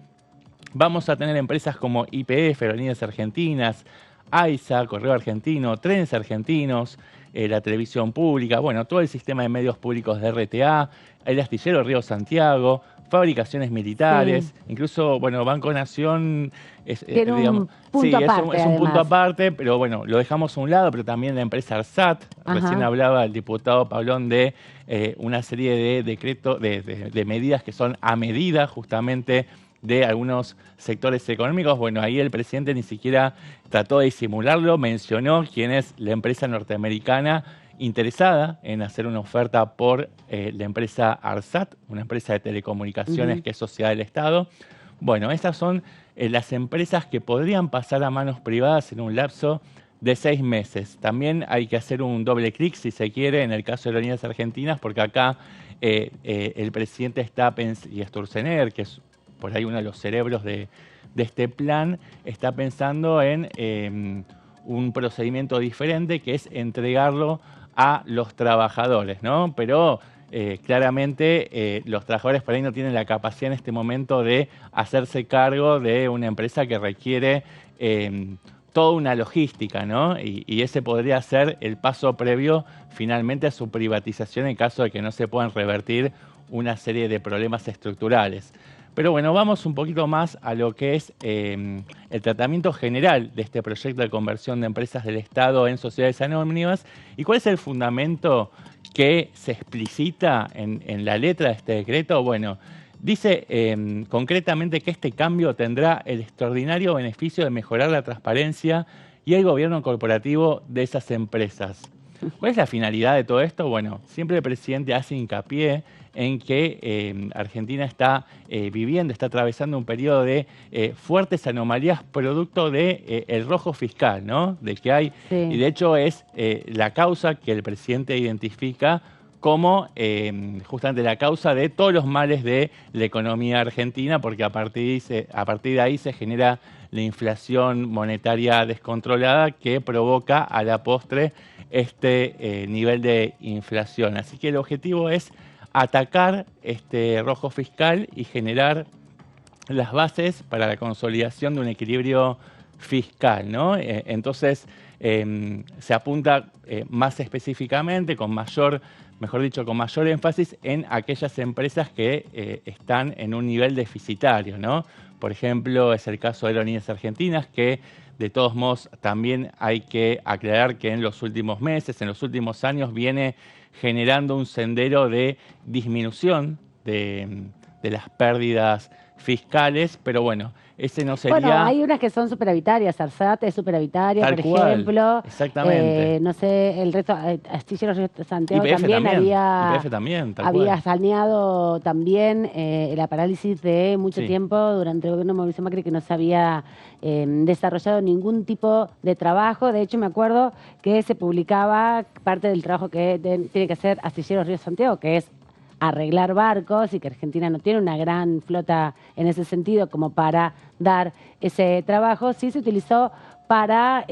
vamos a tener empresas como YPF, Aerolíneas Argentinas, AISA, Correo Argentino, Trenes Argentinos, la televisión pública, bueno, todo el sistema de medios públicos de RTA, el astillero Río Santiago, fabricaciones militares, incluso, bueno, Banco Nación tiene digamos, un punto aparte, es un punto aparte, pero bueno, lo dejamos a un lado, pero también la empresa ARSAT. Recién hablaba el diputado Pablón de una serie de decretos, de medidas que son a medida justamente de algunos sectores económicos. Bueno, ahí el presidente ni siquiera trató de disimularlo, mencionó quién es la empresa norteamericana interesada en hacer una oferta por la empresa ARSAT, una empresa de telecomunicaciones que es sociedad del Estado. Bueno, estas son las empresas que podrían pasar a manos privadas en un lapso de 6 meses. También hay que hacer un doble clic, si se quiere, en el caso de Aerolíneas Argentinas, porque acá el presidente está pensando, y Sturzenegger, que es por ahí uno de los cerebros de este plan, está pensando en un procedimiento diferente, que es entregarlo a los trabajadores, ¿no? Pero claramente los trabajadores por ahí no tienen la capacidad en este momento de hacerse cargo de una empresa que requiere toda una logística, ¿no? Y ese podría ser el paso previo finalmente a su privatización en caso de que no se puedan revertir una serie de problemas estructurales. Pero bueno, vamos un poquito más a lo que es el tratamiento general de este proyecto de conversión de empresas del Estado en sociedades anónimas y cuál es el fundamento que se explicita en la letra de este decreto. Bueno, dice concretamente que este cambio tendrá el extraordinario beneficio de mejorar la transparencia y el gobierno corporativo de esas empresas. ¿Cuál es la finalidad de todo esto? Bueno, siempre el presidente hace hincapié en que Argentina está está atravesando un periodo de fuertes anomalías producto de el rojo fiscal, ¿no? De que hay, y de hecho es la causa que el presidente identifica como justamente la causa de todos los males de la economía argentina, porque a partir de ahí se genera la inflación monetaria descontrolada que provoca a la postre este nivel de inflación. Así que el objetivo es atacar este rojo fiscal y generar las bases para la consolidación de un equilibrio fiscal, ¿no? Entonces se apunta más específicamente, con mayor énfasis en aquellas empresas que están en un nivel deficitario, ¿no? Por ejemplo, es el caso de Aerolíneas Argentinas, que de todos modos también hay que aclarar que en los últimos meses, en los últimos años, viene generando un sendero de disminución de las pérdidas fiscales, pero bueno, ese no sería... Bueno, hay unas que son superavitarias, Arsat es superavitaria, Tal por cual, ejemplo. exactamente. No sé, el resto, Astilleros Río Santiago YPF también había... YPF también, tal Había cual. saneado también la parálisis de mucho Sí. tiempo durante el gobierno de Mauricio Macri, que no se había desarrollado ningún tipo de trabajo. De hecho, me acuerdo que se publicaba parte del trabajo que tiene que hacer Astilleros Río Santiago, que es arreglar barcos, y que Argentina no tiene una gran flota en ese sentido como para dar ese trabajo. Sí se utilizó para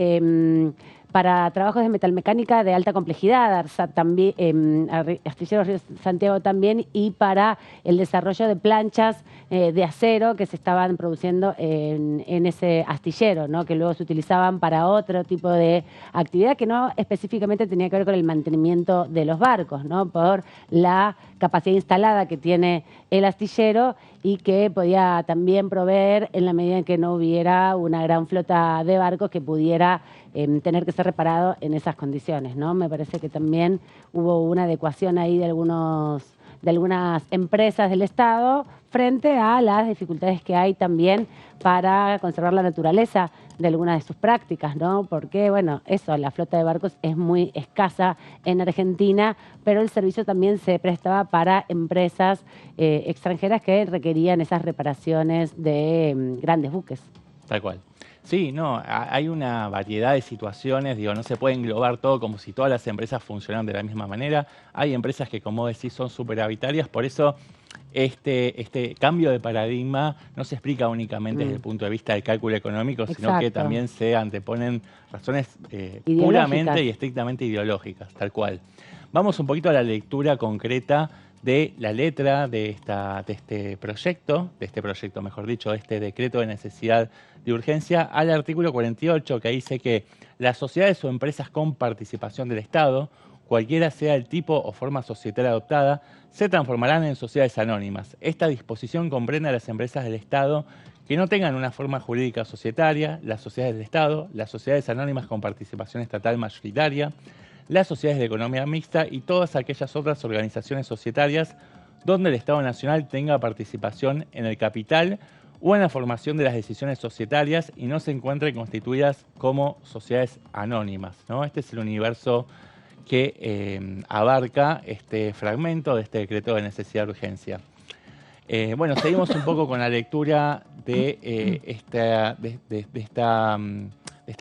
trabajos de metalmecánica de alta complejidad, Arsat también, Astilleros Río Santiago también, y para el desarrollo de planchas de acero que se estaban produciendo en ese astillero, ¿no? Que luego se utilizaban para otro tipo de actividad que no específicamente tenía que ver con el mantenimiento de los barcos, ¿no? Por la capacidad instalada que tiene el astillero y que podía también proveer en la medida en que no hubiera una gran flota de barcos que pudiera tener que ser reparado en esas condiciones, ¿no? Me parece que también hubo una adecuación ahí de algunas empresas del Estado frente a las dificultades que hay también para conservar la naturaleza de algunas de sus prácticas, ¿no? Porque, bueno, eso, la flota de barcos es muy escasa en Argentina, pero el servicio también se prestaba para empresas extranjeras que requerían esas reparaciones de grandes buques. Tal cual. Sí, no, hay una variedad de situaciones, digo, no se puede englobar todo como si todas las empresas funcionaran de la misma manera. Hay empresas que, como decís, son superavitarias, por eso este cambio de paradigma no se explica únicamente desde el punto de vista del cálculo económico, sino que Exacto. también se anteponen razones Ideológicas. puramente y estrictamente ideológicas, tal cual. Vamos un poquito a la lectura concreta de la letra de este proyecto, mejor dicho, de este decreto de necesidad de urgencia, al artículo 48, que dice que las sociedades o empresas con participación del Estado, cualquiera sea el tipo o forma societaria adoptada, se transformarán en sociedades anónimas. Esta disposición comprende a las empresas del Estado que no tengan una forma jurídica societaria, las sociedades del Estado, las sociedades anónimas con participación estatal mayoritaria, las sociedades de economía mixta y todas aquellas otras organizaciones societarias donde el Estado Nacional tenga participación en el capital o en la formación de las decisiones societarias y no se encuentren constituidas como sociedades anónimas, ¿no? Este es el universo que abarca este fragmento de este decreto de necesidad de urgencia. Bueno, seguimos un poco con la lectura de este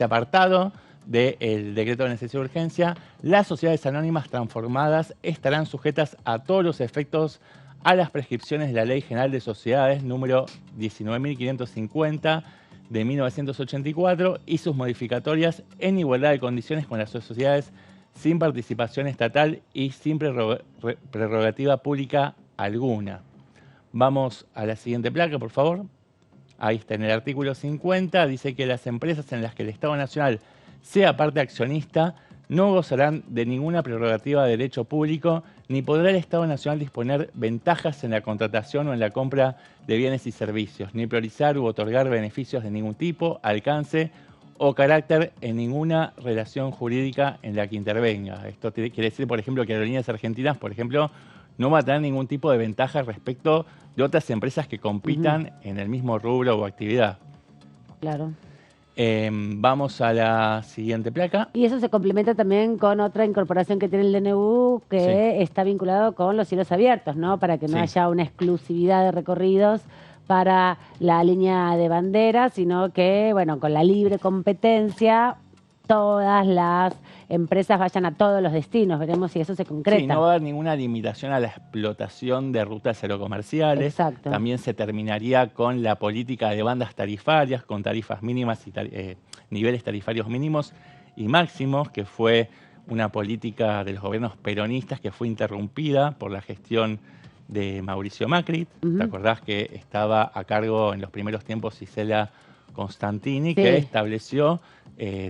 apartado del decreto de necesidad de urgencia. Las sociedades anónimas transformadas estarán sujetas a todos los efectos a las prescripciones de la Ley General de Sociedades número 19.550 de 1984 y sus modificatorias en igualdad de condiciones con las sociedades sin participación estatal y sin prerrogativa pública alguna. Vamos a la siguiente placa, por favor. Ahí está, en el artículo 50, dice que las empresas en las que el Estado Nacional sea parte accionista no gozarán de ninguna prerrogativa de derecho público, ni podrá el Estado Nacional disponer ventajas en la contratación o en la compra de bienes y servicios, ni priorizar u otorgar beneficios de ningún tipo, alcance o carácter en ninguna relación jurídica en la que intervenga. Esto quiere decir, por ejemplo, que Aerolíneas Argentinas, por ejemplo, no va a tener ningún tipo de ventaja respecto de otras empresas que compitan en el mismo rubro o actividad. Claro. Vamos a la siguiente placa. Y eso se complementa también con otra incorporación que tiene el DNU que está vinculado con los cielos abiertos, ¿no? Para que no haya una exclusividad de recorridos para la línea de bandera, sino que, bueno, con la libre competencia, todas las empresas vayan a todos los destinos. Veremos si eso se concreta. Sí, no va a haber ninguna limitación a la explotación de rutas aerocomerciales. Exacto. También se terminaría con la política de bandas tarifarias, con tarifas mínimas y niveles tarifarios mínimos y máximos, que fue una política de los gobiernos peronistas que fue interrumpida por la gestión de Mauricio Macri. ¿Te acordás que estaba a cargo en los primeros tiempos Isela Constantini, que estableció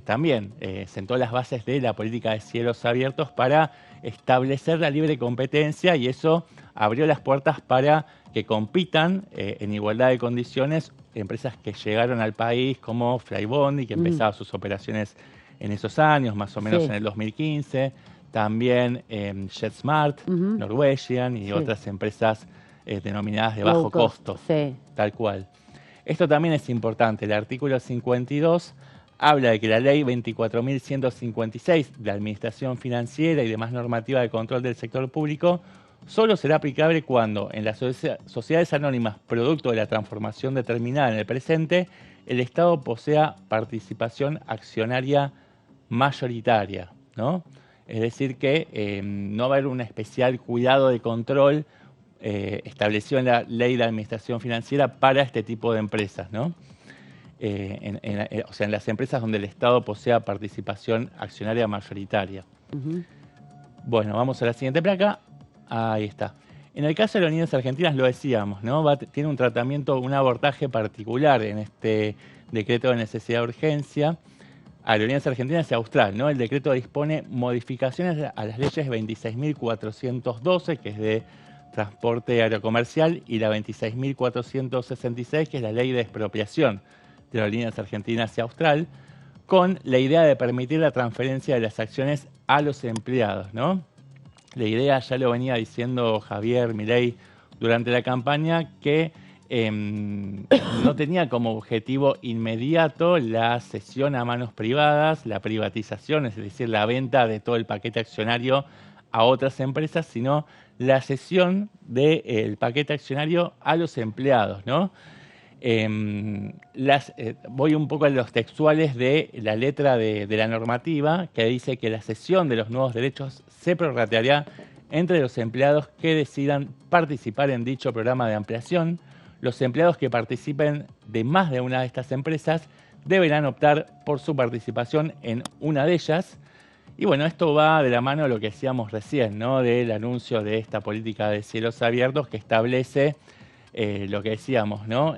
también, sentó las bases de la política de cielos abiertos para establecer la libre competencia, y eso abrió las puertas para que compitan en igualdad de condiciones empresas que llegaron al país como Flybondi, que empezaba sus operaciones en esos años, más o menos en el 2015, también JetSmart, Norwegian y otras empresas denominadas de Low bajo cost, costo, sí. tal cual. Esto también es importante. El artículo 52 habla de que la ley 24.156 de Administración Financiera y demás normativa de control del sector público solo será aplicable cuando en las sociedades anónimas, producto de la transformación determinada en el presente, el Estado posea participación accionaria mayoritaria, ¿no? Es decir, que no va a haber un especial cuidado de control establecido en la Ley de Administración Financiera para este tipo de empresas, ¿no? O sea, en las empresas donde el Estado posea participación accionaria mayoritaria. Bueno, vamos a la siguiente placa. Ahí está. En el caso de Aerolíneas Argentinas, lo decíamos, ¿no? Tiene un tratamiento, un abordaje particular en este decreto de necesidad de urgencia. Aerolíneas Argentinas y Austral, ¿no? El decreto dispone modificaciones a las leyes 26.412, que es de transporte aerocomercial, y la 26.466, que es la ley de expropiación de Aerolíneas Argentinas y Austral, con la idea de permitir la transferencia de las acciones a los empleados, ¿no? La idea, ya lo venía diciendo Javier Milei durante la campaña, que no tenía como objetivo inmediato la cesión a manos privadas, la privatización, es decir, la venta de todo el paquete accionario a otras empresas, sino la cesión del paquete accionario a los empleados, ¿no? Voy un poco a los textuales de la letra de la normativa, que dice que la cesión de los nuevos derechos se prorrateará entre los empleados que decidan participar en dicho programa de ampliación. Los empleados que participen de más de una de estas empresas deberán optar por su participación en una de ellas. Y bueno, esto va de la mano de lo que decíamos recién, ¿no? Del anuncio de esta política de cielos abiertos que establece lo que decíamos, ¿no?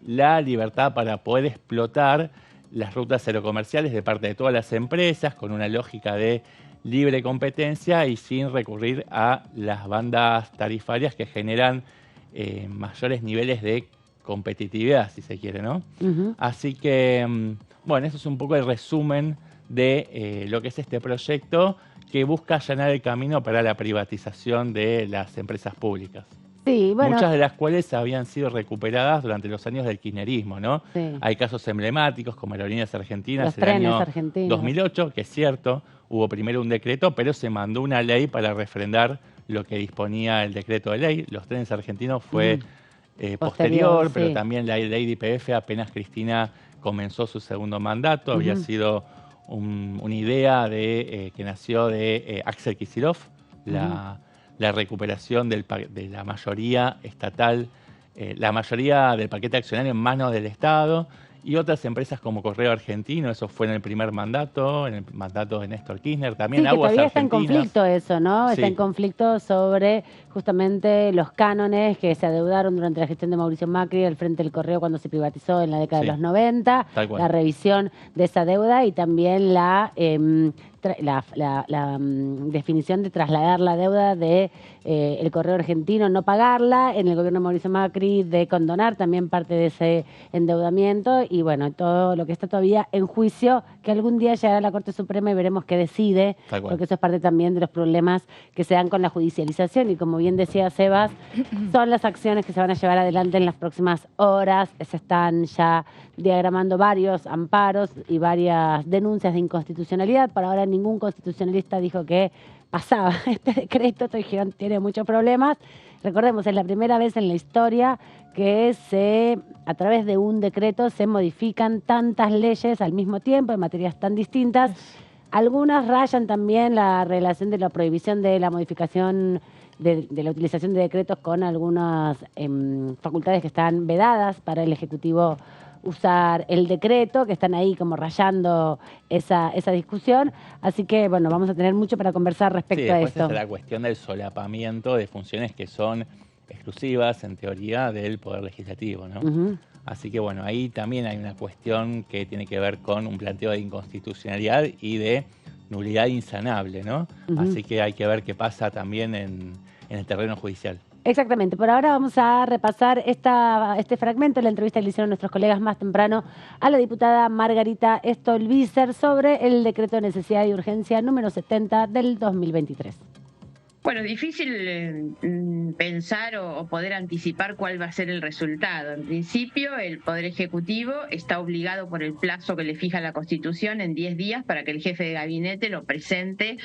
La libertad para poder explotar las rutas aerocomerciales de parte de todas las empresas con una lógica de libre competencia y sin recurrir a las bandas tarifarias que generan mayores niveles de competitividad, si se quiere, ¿no? Así que, bueno, eso es un poco el resumen de lo que es este proyecto que busca allanar el camino para la privatización de las empresas públicas. Sí, bueno. Muchas de las cuales habían sido recuperadas durante los años del kirchnerismo, ¿no? Sí. Hay casos emblemáticos como Aerolíneas Argentinas, Los el trenes año argentinos. 2008, que es cierto, hubo primero un decreto, pero se mandó una ley para refrendar lo que disponía el decreto de ley. Los trenes argentinos fue posterior, pero sí. también la ley de YPF, apenas Cristina comenzó su segundo mandato, había sido una idea que nació de Axel Kicillof, la recuperación de la mayoría estatal, la mayoría del paquete accionario en manos del Estado, y otras empresas como Correo Argentino, eso fue en el primer mandato, en el mandato de Néstor Kirchner, también Sí, que Aguas todavía está en Argentinas. conflicto eso, ¿no? Sí. Está en conflicto sobre justamente los cánones que se adeudaron durante la gestión de Mauricio Macri al frente del Correo cuando se privatizó en la década de Sí. los 90, Tal cual. la revisión de esa deuda y también la definición de trasladar la deuda de el Correo Argentino, no pagarla, en el gobierno de Mauricio Macri de condonar también parte de ese endeudamiento y bueno, todo lo que está todavía en juicio, que algún día llegará a la Corte Suprema y veremos qué decide, Tal cual. porque eso es parte también de los problemas que se dan con la judicialización y como bien decía Sebas, son las acciones que se van a llevar adelante en las próximas horas, se están ya diagramando varios amparos y varias denuncias de inconstitucionalidad. Por ahora ningún constitucionalista dijo que pasaba este decreto, esto dijeron tiene muchos problemas. Recordemos, es la primera vez en la historia que a través de un decreto se modifican tantas leyes al mismo tiempo en materias tan distintas. Algunas rayan también la relación de la prohibición de la modificación de la utilización de decretos con algunas facultades que están vedadas para el Ejecutivo usar el decreto, que están ahí como rayando esa discusión. Así que, bueno, vamos a tener mucho para conversar respecto a después esto. está la cuestión del solapamiento de funciones que son exclusivas, en teoría, del Poder Legislativo, ¿no? Así que, bueno, ahí también hay una cuestión que tiene que ver con un planteo de inconstitucionalidad y de nulidad insanable, ¿no? Así que hay que ver qué pasa también en el terreno judicial. Exactamente. Por ahora vamos a repasar este fragmento de la entrevista que le hicieron nuestros colegas más temprano a la diputada Margarita Stolbizer sobre el decreto de necesidad y urgencia número 70 del 2023. Bueno, difícil pensar o poder anticipar cuál va a ser el resultado. En principio, el Poder Ejecutivo está obligado por el plazo que le fija la Constitución en 10 días para que el jefe de gabinete lo presente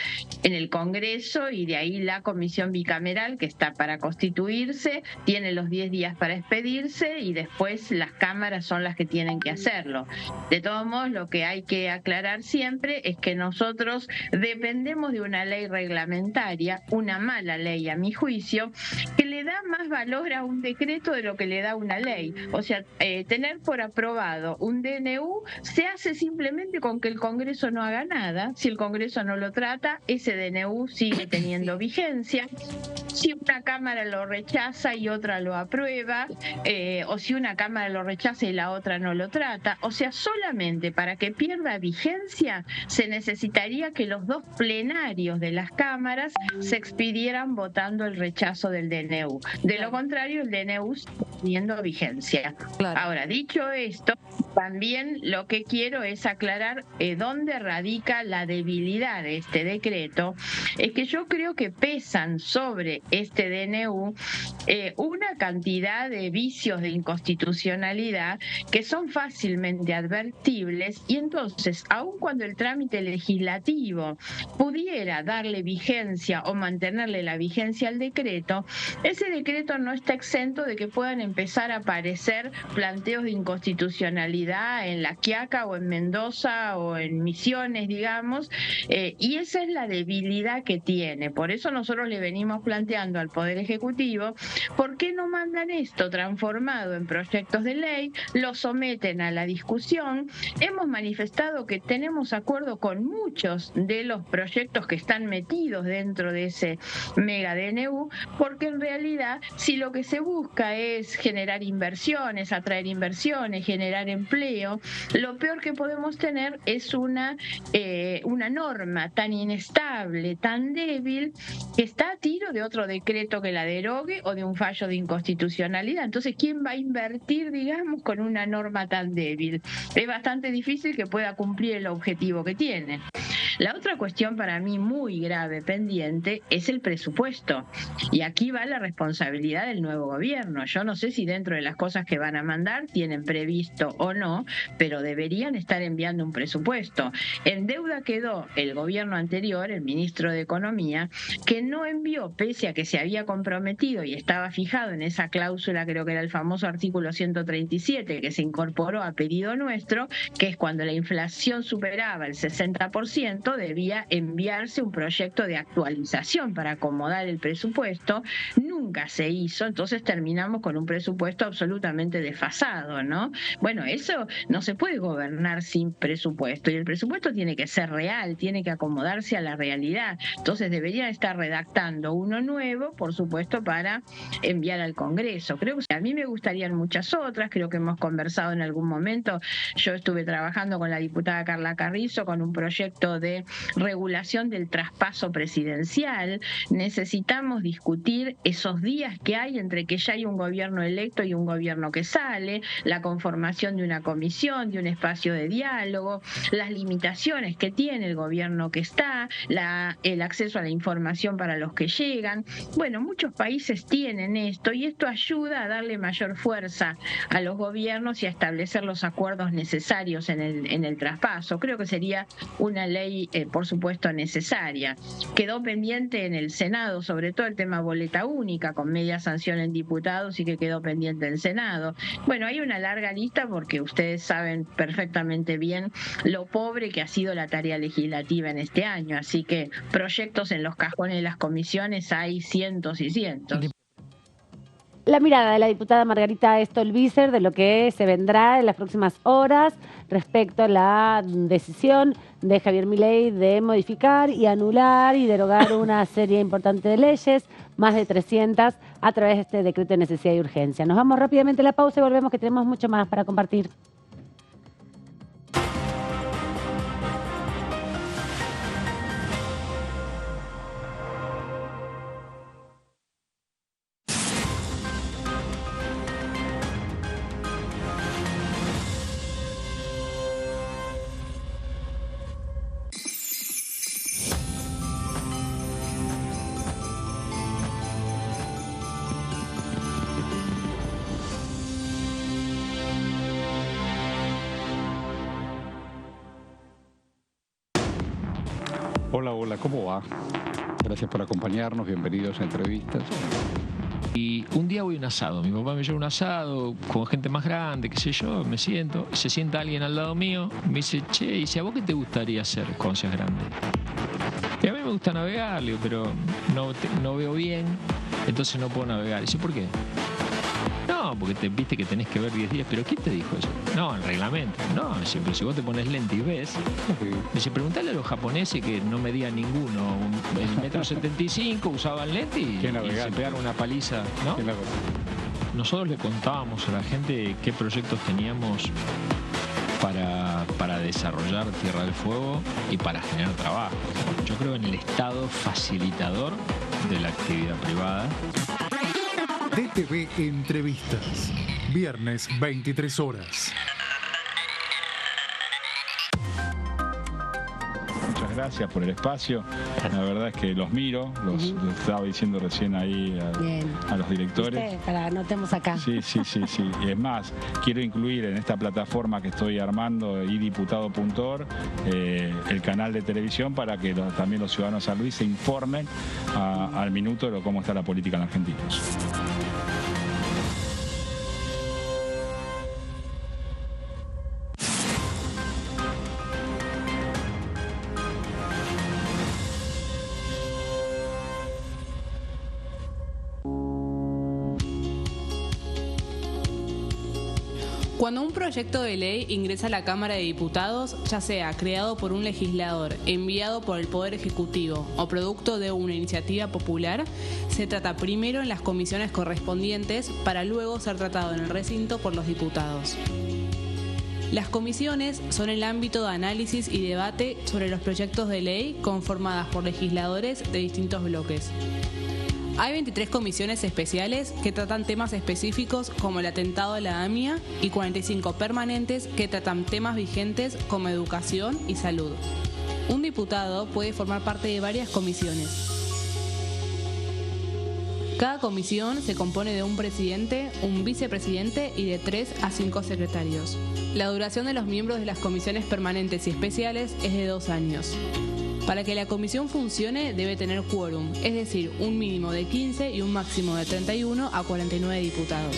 en el Congreso, y de ahí la comisión bicameral, que está para constituirse, tiene los 10 días para expedirse, y después las cámaras son las que tienen que hacerlo. De todos modos, lo que hay que aclarar siempre es que nosotros dependemos de una ley reglamentaria, una mala ley a mi juicio, que le da más valor a un decreto de lo que le da una ley. O sea, tener por aprobado un DNU se hace simplemente con que el Congreso no haga nada. Si el Congreso no lo trata, ese DNU sigue teniendo vigencia. Si una Cámara lo rechaza y otra lo aprueba, o si una Cámara lo rechaza y la otra no lo trata, o sea, solamente para que pierda vigencia se necesitaría que los dos plenarios de las cámaras se expidieran votando el rechazo del DNU. De lo contrario, el DNU sigue teniendo vigencia. Claro. Ahora, dicho esto, también lo que quiero es aclarar dónde radica la debilidad de este decreto. Es que yo creo que pesan sobre este DNU una cantidad de vicios de inconstitucionalidad que son fácilmente advertibles, y entonces, aun cuando el trámite legislativo pudiera darle vigencia o mantenerle la vigencia al decreto, ese decreto no está exento de que puedan empezar a aparecer planteos de inconstitucionalidad en La Quiaca o en Mendoza o en Misiones, digamos, y esa es la debilidad que tiene. Por eso nosotros le venimos planteando al Poder Ejecutivo, ¿por qué no mandan esto transformado en proyectos de ley, lo someten a la discusión? Hemos manifestado que tenemos acuerdo con muchos de los proyectos que están metidos dentro de ese mega DNU, porque en realidad, si lo que se busca es generar inversiones, atraer inversiones, generar empleo, lo peor que podemos tener es una norma tan inestable, tan débil, que está a tiro de otro decreto que la derogue o de un fallo de inconstitucionalidad. Entonces, ¿quién va a invertir, digamos, con una norma tan débil? Es bastante difícil que pueda cumplir el objetivo que tiene. La otra cuestión para mí muy grave pendiente es el presupuesto, y aquí va la responsabilidad del nuevo gobierno. Yo no sé si dentro de las cosas que van a mandar tienen previsto o no, pero deberían estar enviando un presupuesto. En deuda quedó el gobierno anterior, el ministro de Economía, que no envió, pese a que se había comprometido y estaba fijado en esa cláusula, creo que era el famoso artículo 137, que se incorporó a pedido nuestro, que es cuando la inflación superaba el 60%, debía enviarse un proyecto de actualización para acomodar el presupuesto. Nunca se hizo, entonces terminamos con un presupuesto absolutamente desfasado, ¿no? Bueno, eso no se puede gobernar sin presupuesto, y el presupuesto tiene que ser real, tiene que acomodarse a la realidad. Entonces deberían estar redactando uno nuevo, por supuesto, para enviar al Congreso. Creo que a mí me gustarían muchas otras, creo que hemos conversado en algún momento. Yo estuve trabajando con la diputada Carla Carrizo con un proyecto de regulación del traspaso presidencial. Necesitamos discutir esos días que hay entre que ya hay un gobierno electo y un gobierno que sale, la conformación de una comisión, de un espacio de diálogo, las limitaciones que tiene el gobierno que está, el acceso a la información para los que llegan. Bueno, muchos países tienen esto, y esto ayuda a darle mayor fuerza a los gobiernos y a establecer los acuerdos necesarios en el traspaso. Creo que sería una ley por supuesto necesaria. Quedó pendiente en el Senado, sobre todo el tema boleta única, con media sanción en diputados, y que quedó pendiente en el Senado. Bueno, hay una larga lista, porque ustedes saben perfectamente bien lo pobre que ha sido la tarea legislativa en este año, así que proyectos en los cajones de las comisiones hay cientos y cientos. La mirada de la diputada Margarita Stolbizer de lo que se vendrá en las próximas horas respecto a la decisión de Javier Milei de modificar y anular y derogar una serie importante de leyes, más de 300, a través de este decreto de necesidad y urgencia. Nos vamos rápidamente a la pausa y volvemos, que tenemos mucho más para compartir. Hola, hola, ¿cómo va? Gracias por acompañarnos, bienvenidos a Entrevistas. Y un día voy a un asado, mi papá me lleva a un asado con gente más grande, qué sé yo, me siento, se sienta alguien al lado mío, me dice, che, ¿y si a vos qué te gustaría hacer cuando seas grande? Y a mí me gusta navegar, le digo, pero no veo bien, entonces no puedo navegar. Y dice, ¿por qué? No, porque viste que tenés que ver 10 días. ¿Pero quién te dijo eso? No, el reglamento. No, pero si vos te pones lente y ves. Dice, preguntale a los japoneses que no medían ninguno. El 1,75 m usaban lente y se pegaron una paliza, ¿no? Nosotros le contábamos a la gente qué proyectos teníamos para desarrollar Tierra del Fuego y para generar trabajo. Yo creo en el Estado facilitador de la actividad privada. DTV Entrevistas, viernes 23 horas. Muchas gracias por el espacio. La verdad es que los miro, los estaba diciendo recién ahí a los directores. ¿Viste? Para anotemos acá. Sí. Y es más, quiero incluir en esta plataforma que estoy armando, idiputado.org, el canal de televisión para que también los ciudadanos de San Luis se informen al minuto de cómo está la política en Argentina. Cuando un proyecto de ley ingresa a la Cámara de Diputados, ya sea creado por un legislador, enviado por el Poder Ejecutivo o producto de una iniciativa popular, se trata primero en las comisiones correspondientes para luego ser tratado en el recinto por los diputados. Las comisiones son el ámbito de análisis y debate sobre los proyectos de ley conformadas por legisladores de distintos bloques. Hay 23 comisiones especiales que tratan temas específicos como el atentado de la AMIA y 45 permanentes que tratan temas vigentes como educación y salud. Un diputado puede formar parte de varias comisiones. Cada comisión se compone de un presidente, un vicepresidente y de 3 a 5 secretarios. La duración de los miembros de las comisiones permanentes y especiales es de 2 años. Para que la comisión funcione debe tener quórum, es decir, un mínimo de 15 y un máximo de 31 a 49 diputados.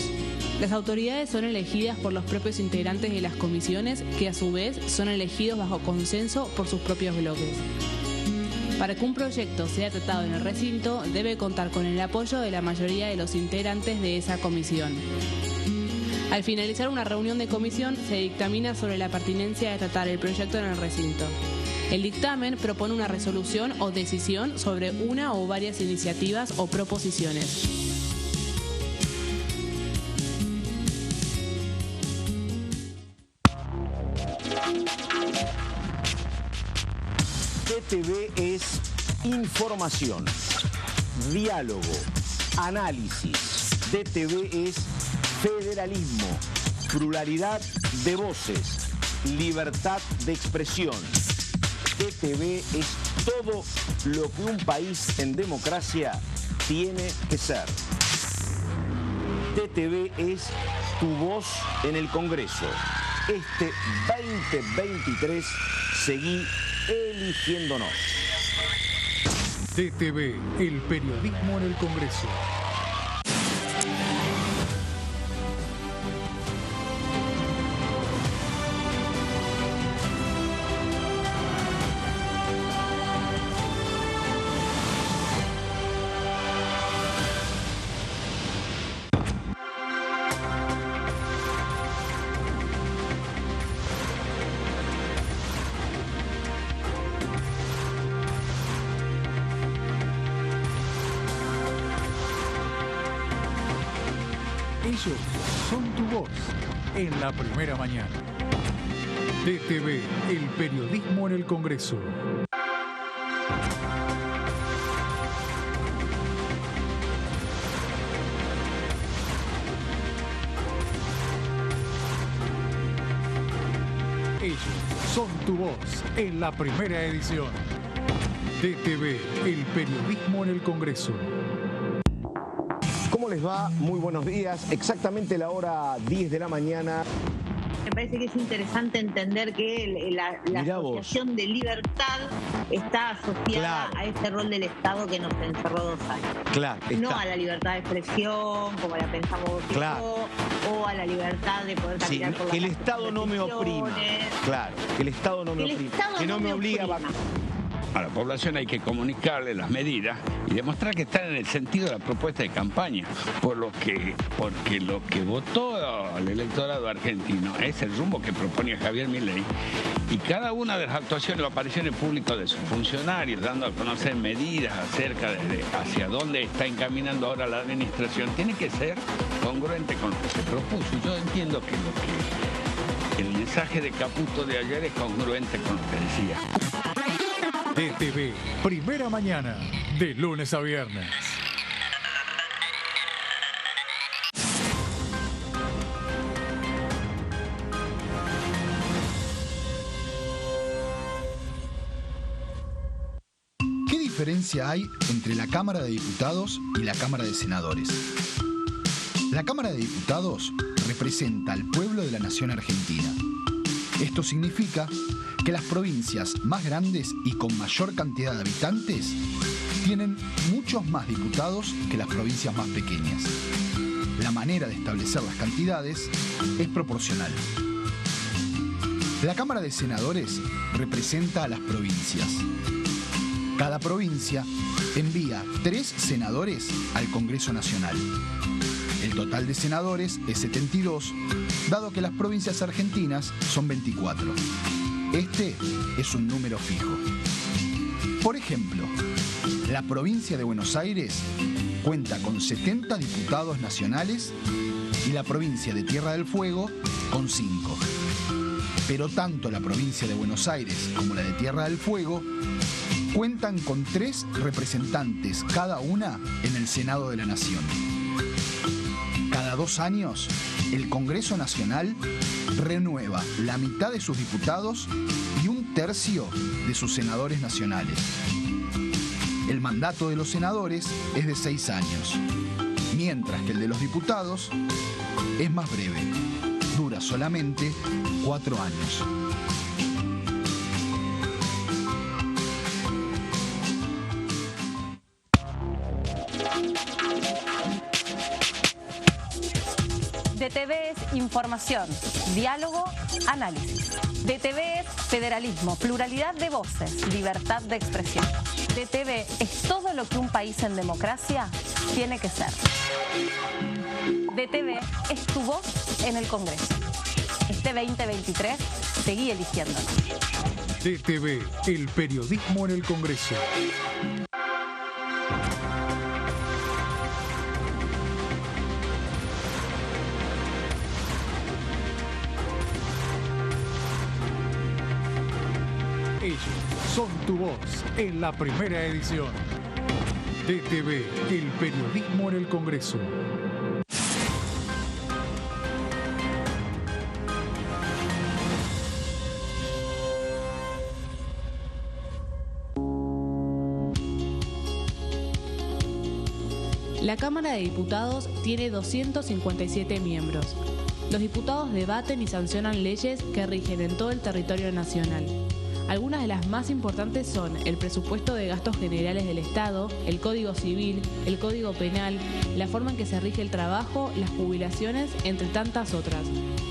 Las autoridades son elegidas por los propios integrantes de las comisiones, que a su vez son elegidos bajo consenso por sus propios bloques. Para que un proyecto sea tratado en el recinto, debe contar con el apoyo de la mayoría de los integrantes de esa comisión. Al finalizar una reunión de comisión, se dictamina sobre la pertinencia de tratar el proyecto en el recinto. El dictamen propone una resolución o decisión sobre una o varias iniciativas o proposiciones. DTV es información, diálogo, análisis. DTV es federalismo, pluralidad de voces, libertad de expresión. DTV es todo lo que un país en democracia tiene que ser. DTV es tu voz en el Congreso. Este 2023 seguí eligiéndonos. DTV, el periodismo en el Congreso. Ellos son tu voz en la primera mañana. DTV, el periodismo en el Congreso. Ellos son tu voz en la primera edición. DTV, el periodismo en el Congreso. ¿Cómo les va? Muy buenos días. Exactamente la hora 10 de la mañana. parece que es interesante entender que la asociación de libertad está asociada a ese rol del Estado que nos encerró 2 años. No a la libertad de expresión, como la pensamos o a la libertad de poder caminar por la calle. Que el Estado no me oprima. Claro, que el Estado no me oprima. Que no me obliga a... A la población hay que comunicarle las medidas y demostrar que están en el sentido de la propuesta de campaña, porque lo que votó el electorado argentino es el rumbo que proponía Javier Milei, y cada una de las actuaciones o apariciones públicas de sus funcionarios, dando a conocer medidas acerca de hacia dónde está encaminando ahora la administración, tiene que ser congruente con lo que se propuso. Y yo entiendo que el mensaje de Caputo de ayer es congruente con lo que decía. DTV, primera mañana, de lunes a viernes. ¿Qué diferencia hay entre la Cámara de Diputados y la Cámara de Senadores? La Cámara de Diputados representa al pueblo de la nación argentina. Esto significa que las provincias más grandes y con mayor cantidad de habitantes tienen muchos más diputados que las provincias más pequeñas. La manera de establecer las cantidades es proporcional. La Cámara de Senadores representa a las provincias. Cada provincia envía 3 senadores al Congreso Nacional. El total de senadores es 72, dado que las provincias argentinas son 24. Este es un número fijo. Por ejemplo, la provincia de Buenos Aires cuenta con 70 diputados nacionales y la provincia de Tierra del Fuego con 5. Pero tanto la provincia de Buenos Aires como la de Tierra del Fuego cuentan con 3 representantes cada una en el Senado de la Nación. Cada 2 años, el Congreso Nacional renueva la mitad de sus diputados y 1/3 de sus senadores nacionales. El mandato de los senadores es de 6 años, mientras que el de los diputados es más breve, dura solamente 4 años. DTV es información, diálogo, análisis. DTV es federalismo, pluralidad de voces, libertad de expresión. DTV es todo lo que un país en democracia tiene que ser. DTV es tu voz en el Congreso. Este 2023, seguí eligiéndonos. DTV, el periodismo en el Congreso. Ellos son tu voz en la primera edición. DTV, el periodismo en el Congreso. La Cámara de Diputados tiene 257 miembros. Los diputados debaten y sancionan leyes que rigen en todo el territorio nacional. Algunas de las más importantes son el presupuesto de gastos generales del Estado, el Código Civil, el Código Penal, la forma en que se rige el trabajo, las jubilaciones, entre tantas otras.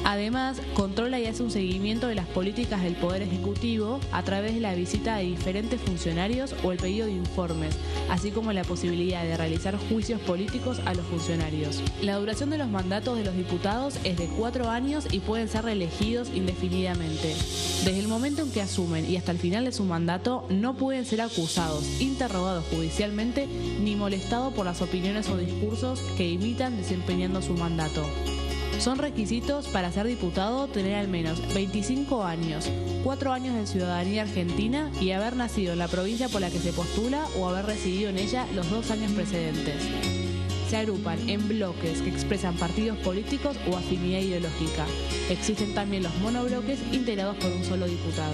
Además, controla y hace un seguimiento de las políticas del Poder Ejecutivo a través de la visita de diferentes funcionarios o el pedido de informes, así como la posibilidad de realizar juicios políticos a los funcionarios. La duración de los mandatos de los diputados es de 4 años y pueden ser reelegidos indefinidamente. Desde el momento en que asumen y hasta el final de su mandato, no pueden ser acusados, interrogados judicialmente, ni molestados por las opiniones o discursos que imitan desempeñando su mandato. Son requisitos para ser diputado tener al menos 25 años, 4 años de ciudadanía argentina y haber nacido en la provincia por la que se postula o haber residido en ella los 2 años precedentes. Se agrupan en bloques que expresan partidos políticos o afinidad ideológica. Existen también los monobloques integrados por un solo diputado.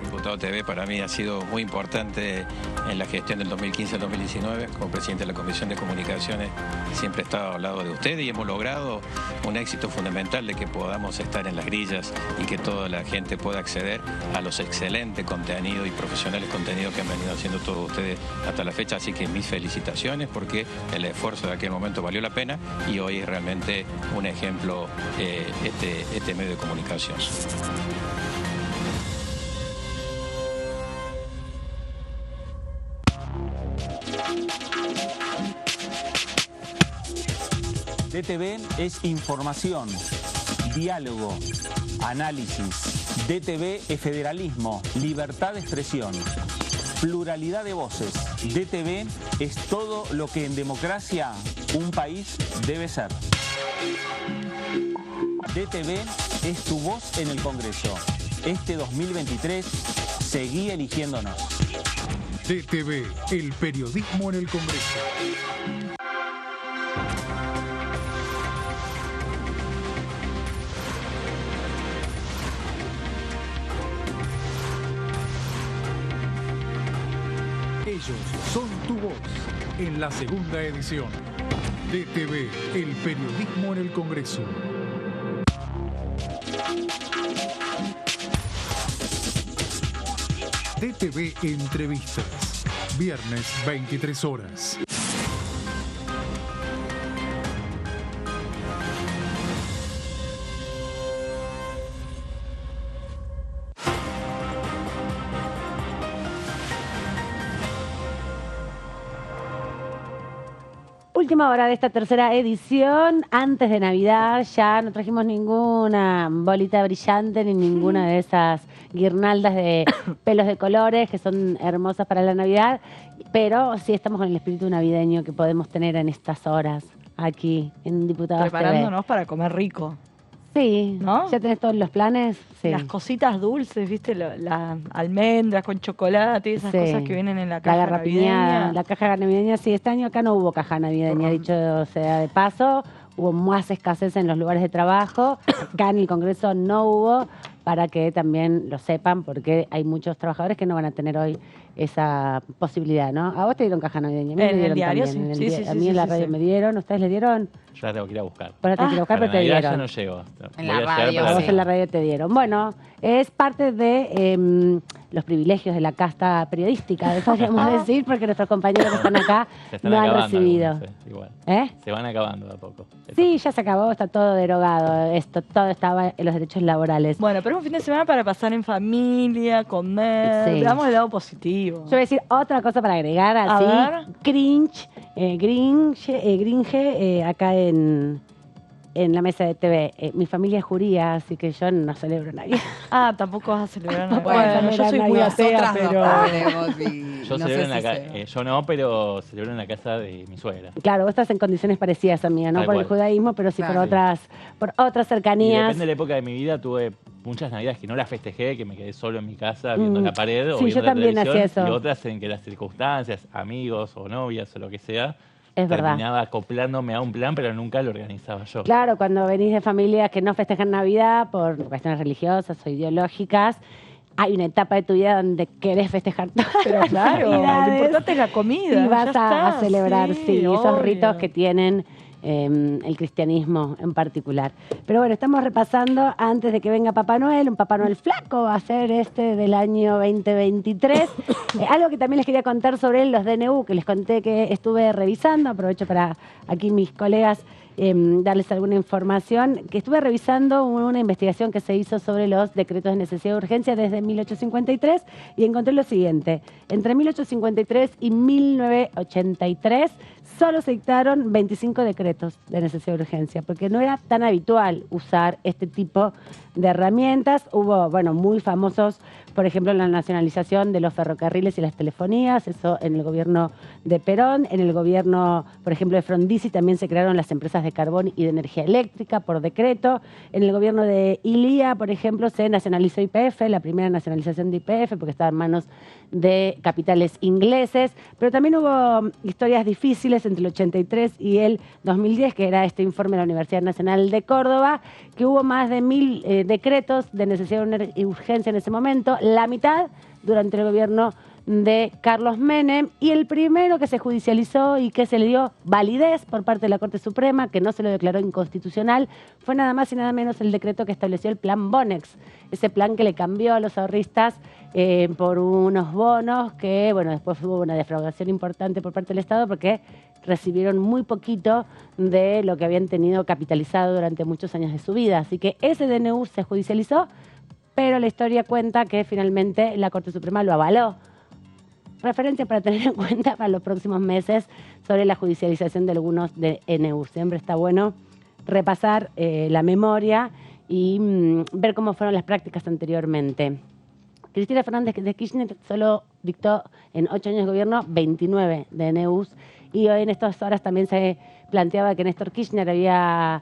Diputado TV para mí ha sido muy importante en la gestión del 2015 al 2019, como presidente de la Comisión de Comunicaciones, siempre he estado al lado de ustedes y hemos logrado un éxito fundamental de que podamos estar en las grillas y que toda la gente pueda acceder a los excelentes contenidos y profesionales contenidos que han venido haciendo todos ustedes hasta la fecha. Así que mis felicitaciones, porque el esfuerzo de aquel momento valió la pena y hoy es realmente un ejemplo este medio de comunicación. DTV es información, diálogo, análisis. DTV es federalismo, libertad de expresión, pluralidad de voces. DTV es todo lo que en democracia un país debe ser. DTV es tu voz en el Congreso. Este 2023, seguí eligiéndonos. DTV, el periodismo en el Congreso. Ellos son tu voz en la segunda edición. DTV, el periodismo en el Congreso. DTV Entrevistas, viernes 23 horas. Última hora de esta tercera edición, antes de Navidad. Ya no trajimos ninguna bolita brillante ni ninguna de esas guirnaldas de pelos de colores que son hermosas para la Navidad, pero sí estamos con el espíritu navideño que podemos tener en estas horas aquí en Diputados Preparándonos TV. para comer rico. Sí, ¿no? ¿Ya tenés todos los planes? Sí. Las cositas dulces, ¿viste? Las almendras con chocolate y esas Sí. cosas que vienen en la caja La garrapiñada, navideña. la caja navideña, sí, este año acá no hubo caja navideña, dicho sea de paso, hubo más escasez en los lugares de trabajo, acá en el Congreso no hubo, para que también lo sepan, porque hay muchos trabajadores que no van a tener hoy esa posibilidad, ¿no? A vos te dieron caja navideña, a mí me En el dieron diario, también, sí. Sí, a sí, mí sí, en la sí, radio sí. me dieron, ¿ustedes le dieron? Ya la tengo que ir a buscar. Vos la tenés que ir a buscar, Para pero te Navidad dieron. ya no llego. En Voy la a llegar radio, para- Vos en la radio te dieron. Bueno, es parte de los privilegios de la casta periodística, podríamos decir, porque nuestros compañeros que están acá Se están no han acabando recibido. algunos, igual. ¿Eh? Se van acabando de a poco. Sí, ya se acabó, está todo derogado, esto todo estaba en los derechos laborales. Bueno, pero es un fin de semana para pasar en familia, comer. Sí. Veamos el lado positivo. Yo voy a decir otra cosa para agregar, A así, ver. Gringe, acá en la mesa de TV. Mi familia es judía, así que yo no celebro Navidad. Ah, tampoco vas a celebrar nada. Bueno, Bueno, yo soy muy atea, pero... Yo celebro en la yo no, pero celebro en la casa de mi suegra. Claro, vos estás en condiciones parecidas a mí, no Tal por el cual. judaísmo, pero sí Claro. por otras Y cercanías. depende de la época de mi vida, tuve muchas navidades que no las festejé, que me quedé solo en mi casa viendo la pared o Sí, viendo yo la también televisión, hacía eso. y otras en que las circunstancias, amigos o novias o lo que sea, Es verdad. terminaba acoplándome a un plan, pero nunca lo organizaba yo. Claro, cuando venís de familias que no festejan Navidad por cuestiones religiosas o ideológicas, hay una etapa de tu vida donde querés festejar todas Pero las claro, Navidades lo importante es la comida. y vas ya a está, celebrar, sí, esos obvio. ritos que tienen el cristianismo en particular. Pero bueno, estamos repasando antes de que venga Papá Noel, un Papá Noel flaco va a ser este del año 2023. Algo que también les quería contar sobre los DNU, que les conté que estuve revisando, aprovecho para aquí mis colegas darles alguna información, que estuve revisando una investigación que se hizo sobre los decretos de necesidad y urgencia desde 1853 y encontré lo siguiente. Entre 1853 y 1983 solo se dictaron 25 decretos de necesidad y urgencia, porque no era tan habitual usar este tipo de herramientas. Hubo, bueno, muy famosos, por ejemplo, la nacionalización de los ferrocarriles y las telefonías, eso en el gobierno de Perón. En el gobierno, por ejemplo, de Frondizi también se crearon las empresas de carbón y de energía eléctrica por decreto. En el gobierno de Ilía, por ejemplo, se nacionalizó YPF, la primera nacionalización de YPF, porque estaba en manos de capitales ingleses. Pero también hubo historias difíciles entre el 83 y el 2010, que era este informe de la Universidad Nacional de Córdoba, que hubo más de 1000 decretos de necesidad y urgencia en ese momento, la mitad durante el gobierno de Carlos Menem, y el primero que se judicializó y que se le dio validez por parte de la Corte Suprema, que no se lo declaró inconstitucional, fue nada más y nada menos el decreto que estableció el plan Bonex, ese plan que le cambió a los ahorristas por unos bonos que, bueno, después hubo una defraudación importante por parte del Estado porque recibieron muy poquito de lo que habían tenido capitalizado durante muchos años de su vida. Así que ese DNU se judicializó, pero la historia cuenta que finalmente la Corte Suprema lo avaló. Referencia para tener en cuenta para los próximos meses sobre la judicialización de algunos DNU. Siempre está bueno repasar la memoria y ver cómo fueron las prácticas anteriormente. Cristina Fernández de Kirchner solo dictó en 8 años de gobierno 29 DNUs, y hoy en estas horas también se planteaba que Néstor Kirchner había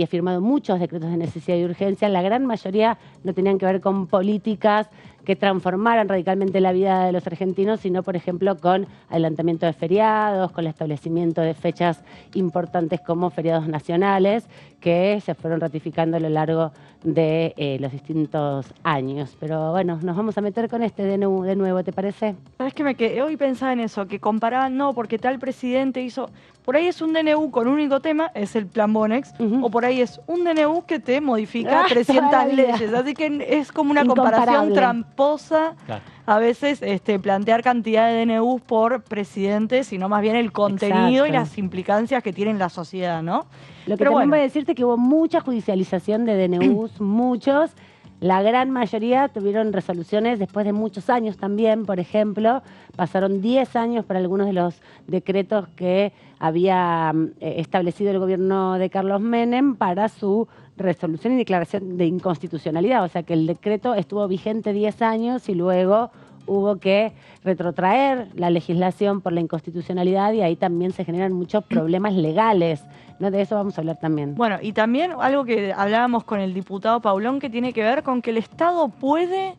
firmado muchos decretos de necesidad y urgencia. La gran mayoría no tenían que ver con políticas que transformaran radicalmente la vida de los argentinos, sino, por ejemplo, con adelantamiento de feriados, con el establecimiento de fechas importantes como feriados nacionales, que se fueron ratificando a lo largo de los distintos años. Pero bueno, nos vamos a meter con este DNU de nuevo, ¿te parece? ¿Sabes qué? Hoy pensaba en eso, que comparaban, no, porque tal presidente hizo... Por ahí es un DNU con un único tema, es el plan Bonex, o por ahí es un DNU que te modifica 300 leyes. Así que es como una comparación tramposa. Claro. A veces plantear cantidad de DNUs por presidente, sino más bien el contenido y las implicancias que tiene en la sociedad, ¿no? Lo que también voy a decirte que hubo mucha judicialización de DNUs, muchos. La gran mayoría tuvieron resoluciones después de muchos años también. Por ejemplo, pasaron 10 años para algunos de los decretos que había establecido el gobierno de Carlos Menem para su resolución y declaración de inconstitucionalidad. O sea que el decreto estuvo vigente 10 años y luego hubo que retrotraer la legislación por la inconstitucionalidad, y ahí también se generan muchos problemas legales, ¿no? De eso vamos a hablar también. Bueno, y también algo que hablábamos con el diputado Paulón, que tiene que ver con que el Estado puede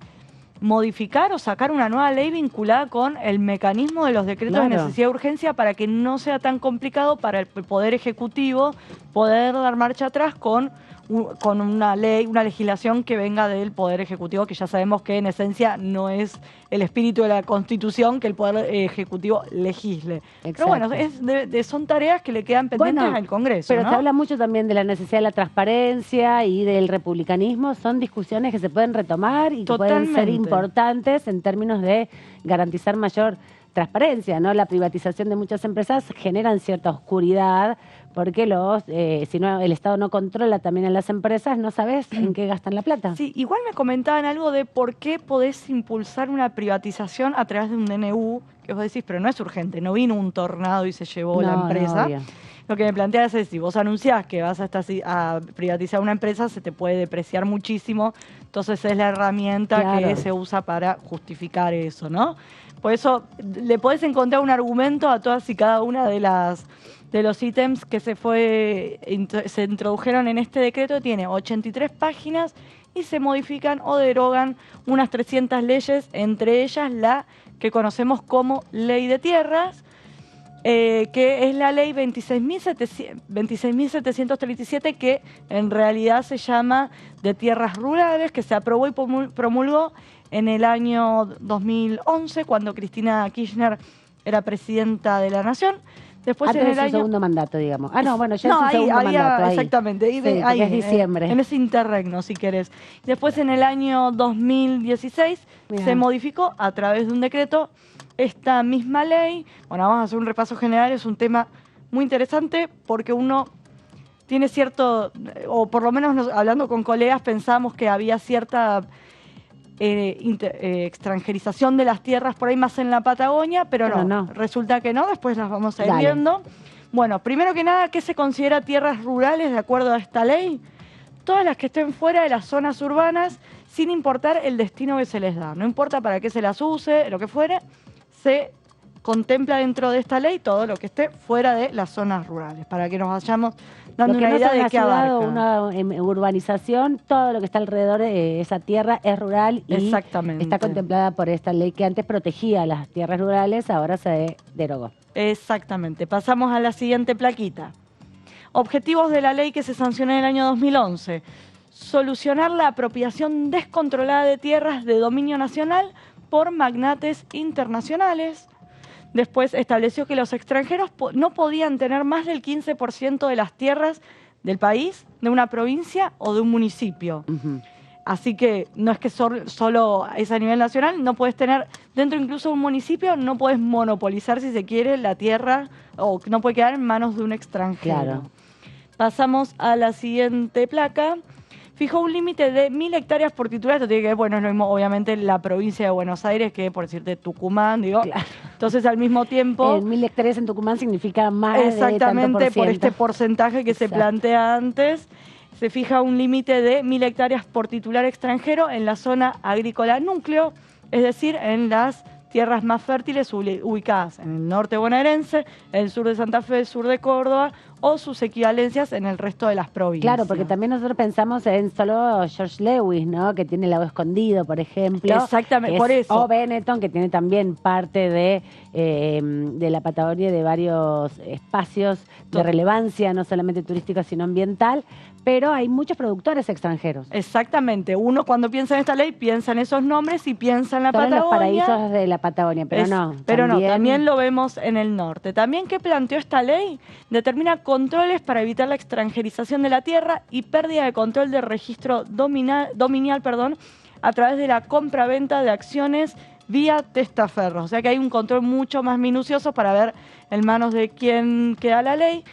modificar o sacar una nueva ley vinculada con el mecanismo de los decretos de necesidad de urgencia, para que no sea tan complicado para el Poder Ejecutivo poder dar marcha atrás con una ley, una legislación que venga del Poder Ejecutivo, que ya sabemos que en esencia no es el espíritu de la Constitución que el Poder Ejecutivo legisle. Exacto. Pero bueno, son tareas que le quedan pendientes al Congreso, pero ¿no? Se habla mucho también de la necesidad de la transparencia y del republicanismo. Son discusiones que se pueden retomar y que pueden ser importantes en términos de garantizar mayor transparencia, ¿no? La privatización de muchas empresas generan cierta oscuridad, porque si no, el Estado no controla también a las empresas, no sabes en qué gastan la plata. Sí, igual me comentaban algo de por qué podés impulsar una privatización a través de un DNU, que vos decís, pero no es urgente, no vino un tornado y se llevó la empresa. No, lo que me planteas es, si vos anunciás que vas a privatizar una empresa, se te puede depreciar muchísimo, entonces es la herramienta que se usa para justificar eso, ¿no? Por eso le podés encontrar un argumento a todas y cada una de los ítems que se introdujeron en este decreto. Tiene 83 páginas y se modifican o derogan unas 300 leyes, entre ellas la que conocemos como Ley de Tierras, que es la ley 26.737, que en realidad se llama de tierras rurales, que se aprobó y promulgó en el año 2011, cuando Cristina Kirchner era presidenta de la Nación. Después en el año... segundo mandato, digamos. Ya es su segundo mandato. Ahí. Exactamente. Ahí es diciembre. En ese interregno, si querés. Después en el año 2016 se modificó a través de un decreto esta misma ley. Bueno, vamos a hacer un repaso general. Es un tema muy interesante porque uno tiene cierto, o por lo menos hablando con colegas, pensamos que había cierta extranjerización de las tierras por ahí más en la Patagonia, pero no. Resulta que no, después las vamos a ir viendo. Bueno, primero que nada, ¿qué se considera tierras rurales de acuerdo a esta ley? Todas las que estén fuera de las zonas urbanas, sin importar el destino que se les da. No importa para qué se las use, lo que fuere, se contempla dentro de esta ley todo lo que esté fuera de las zonas rurales, para que nos vayamos dando una idea de qué abarca. Una urbanización, todo lo que está alrededor de esa tierra es rural y está contemplada por esta ley que antes protegía las tierras rurales, ahora se derogó. Exactamente. Pasamos a la siguiente plaquita. Objetivos de la ley que se sancionó en el año 2011. Solucionar la apropiación descontrolada de tierras de dominio nacional por magnates internacionales. Después estableció que los extranjeros no podían tener más del 15% de las tierras del país, de una provincia o de un municipio. Así que no es que solo es a nivel nacional, no puedes tener, dentro incluso de un municipio, no puedes monopolizar, si se quiere, la tierra, o no puede quedar en manos de un extranjero. Claro. Pasamos a la siguiente placa. Fijó un límite de 1.000 hectáreas por titular. Esto tiene que ver, bueno, es lo mismo, obviamente, la provincia de Buenos Aires que, por decirte, Tucumán, digo. Claro. Entonces, al mismo tiempo... 1.000 hectáreas en Tucumán significa más exactamente, de tanto por este porcentaje que se plantea antes. Se fija un límite de 1.000 hectáreas por titular extranjero en la zona agrícola núcleo, es decir, en las tierras más fértiles ubicadas en el norte bonaerense, el sur de Santa Fe, el sur de Córdoba, o sus equivalencias en el resto de las provincias. Claro, porque también nosotros pensamos en solo George Lewis, ¿no? Que tiene el lago escondido, por ejemplo. Exactamente, por eso. O Benetton, que tiene también parte de la Patagonia, de varios espacios de relevancia, no solamente turística, sino ambiental. Pero hay muchos productores extranjeros. Exactamente. Uno cuando piensa en esta ley piensa en esos nombres y piensa en la Patagonia. Los paraísos de la Patagonia, pero no. Pero también lo vemos en el norte. También, ¿qué planteó esta ley? Determina controles para evitar la extranjerización de la tierra y pérdida de control del registro dominial, a través de la compra-venta de acciones vía testaferros. O sea que hay un control mucho más minucioso para ver en manos de quién queda la ley.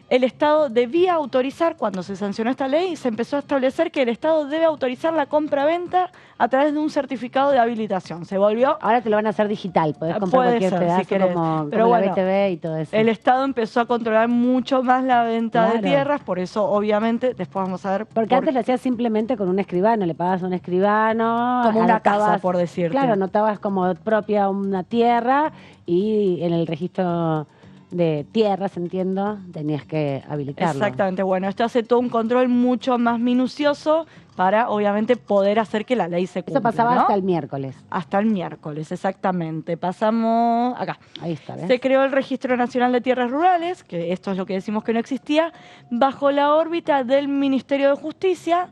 El Estado debía autorizar, cuando se sancionó esta ley, se empezó a establecer que el Estado debe autorizar la compra-venta a través de un certificado de habilitación. Se volvió... Ahora te lo van a hacer digital, podés comprar cualquier pedazo, si como la BTV y todo eso. El Estado empezó a controlar mucho más la venta de tierras, por eso, obviamente, después vamos a ver... Porque antes lo hacías simplemente con un escribano, le pagabas a un escribano... Como una casa, por decirte. Claro, anotabas como propia una tierra y en el registro de tierras, entiendo, tenías que habilitarlo. Exactamente, bueno, esto hace todo un control mucho más minucioso para, obviamente, poder hacer que la ley se cumpla. Eso pasaba, ¿no? Hasta el miércoles. Hasta el miércoles, exactamente. Pasamos acá. Ahí está, ¿ves? Se creó el Registro Nacional de Tierras Rurales, que esto es lo que decimos que no existía, bajo la órbita del Ministerio de Justicia,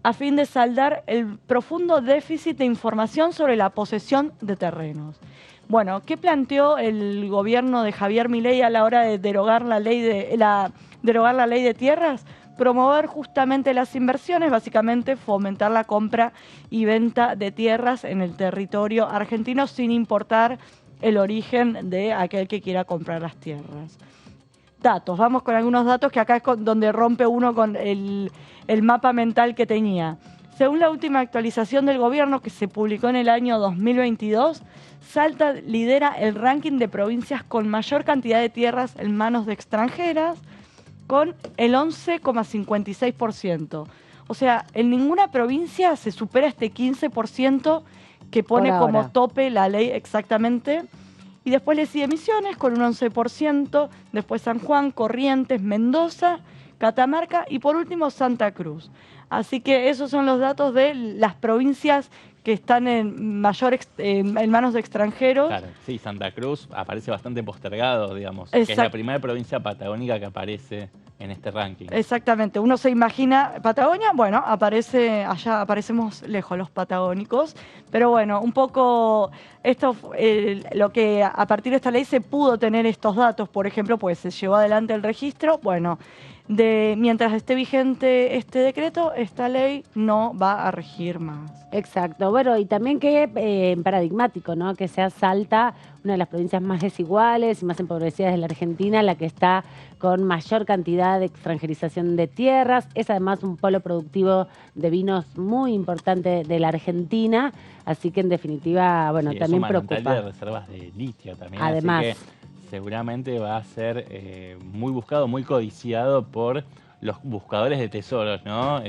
a fin de saldar el profundo déficit de información sobre la posesión de terrenos. Bueno, ¿qué planteó el gobierno de Javier Milei a la hora de derogar la ley de tierras? Promover justamente las inversiones, básicamente fomentar la compra y venta de tierras en el territorio argentino sin importar el origen de aquel que quiera comprar las tierras. Datos, vamos con algunos datos que acá es donde rompe uno con el mapa mental que tenía. Según la última actualización del gobierno que se publicó en el año 2022, Salta lidera el ranking de provincias con mayor cantidad de tierras en manos de extranjeras, con el 11,56%. O sea, en ninguna provincia se supera este 15% que pone como tope la ley exactamente. Y después le sigue Misiones con un 11%, después San Juan, Corrientes, Mendoza, Catamarca y por último Santa Cruz. Así que esos son los datos de las provincias que están en manos de extranjeros. Claro, sí, Santa Cruz aparece bastante postergado, digamos, que es la primera provincia patagónica que aparece en este ranking. Exactamente, uno se imagina Patagonia, bueno, aparece allá, aparecemos lejos los patagónicos, pero bueno, un poco esto, lo que a partir de esta ley se pudo tener estos datos, por ejemplo, pues se llevó adelante el registro, bueno, mientras esté vigente este decreto, esta ley no va a regir más. Exacto, bueno, y también que paradigmático, ¿no? Que sea Salta, una de las provincias más desiguales y más empobrecidas de la Argentina, la que está con mayor cantidad de extranjerización de tierras, es además un polo productivo de vinos muy importante de la Argentina, así que en definitiva, bueno, sí, también preocupa. Es un manantial de reservas de litio también, además, así que seguramente va a ser muy buscado, muy codiciado por los buscadores de tesoros, ¿no?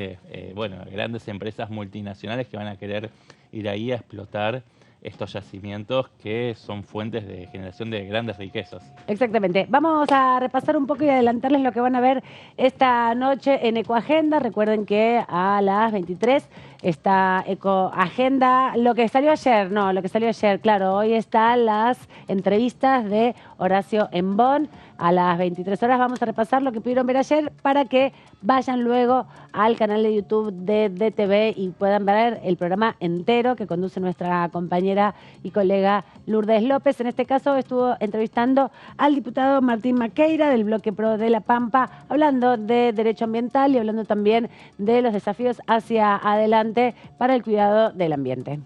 Bueno, grandes empresas multinacionales que van a querer ir ahí a explotar estos yacimientos que son fuentes de generación de grandes riquezas. Exactamente. Vamos a repasar un poco y adelantarles lo que van a ver esta noche en Ecoagenda. Recuerden que a las 23 está Ecoagenda, lo que salió ayer, claro, hoy están las entrevistas de Horacio Embón. A las 23 horas vamos a repasar lo que pudieron ver ayer para que vayan luego al canal de YouTube de DTV y puedan ver el programa entero que conduce nuestra compañera y colega Lourdes López. En este caso estuvo entrevistando al diputado Martín Maqueira del Bloque Pro de La Pampa, hablando de derecho ambiental y hablando también de los desafíos hacia adelante para el cuidado del ambiente.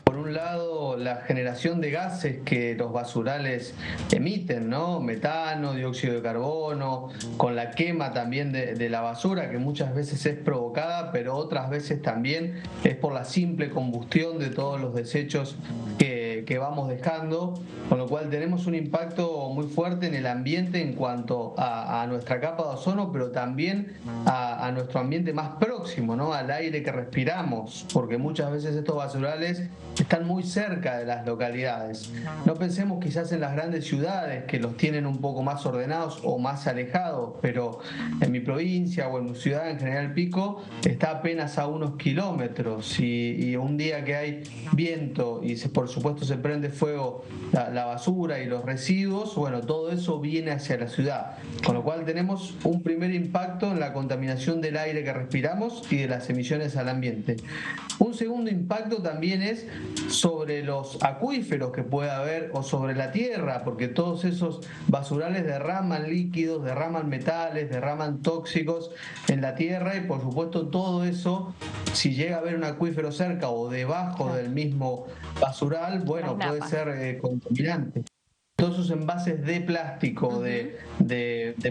Por un lado, la generación de gases que los basurales emiten, ¿no? Metano, dióxido de carbono, con la quema también de la basura, que muchas veces es provocada, pero otras veces también es por la simple combustión de todos los desechos que vamos dejando, con lo cual tenemos un impacto muy fuerte en el ambiente en cuanto a nuestra capa de ozono, pero también a nuestro ambiente más próximo, ¿no? Al aire que respiramos, porque muchas veces estos basurales están muy cerca de las localidades. No pensemos quizás en las grandes ciudades que los tienen un poco más ordenados o más alejados, pero en mi provincia o en mi ciudad en General Pico está apenas a unos kilómetros y un día que hay viento y por supuesto se prende fuego la basura y los residuos, bueno, todo eso viene hacia la ciudad, con lo cual tenemos un primer impacto en la contaminación del aire que respiramos y de las emisiones al ambiente. Un segundo impacto también es sobre los acuíferos que puede haber o sobre la tierra, porque todos esos basurales derraman líquidos, derraman metales, derraman tóxicos en la tierra y por supuesto todo eso, si llega a haber un acuífero cerca o debajo del mismo basural, bueno, puede ser contaminante. Todos esos envases de plástico,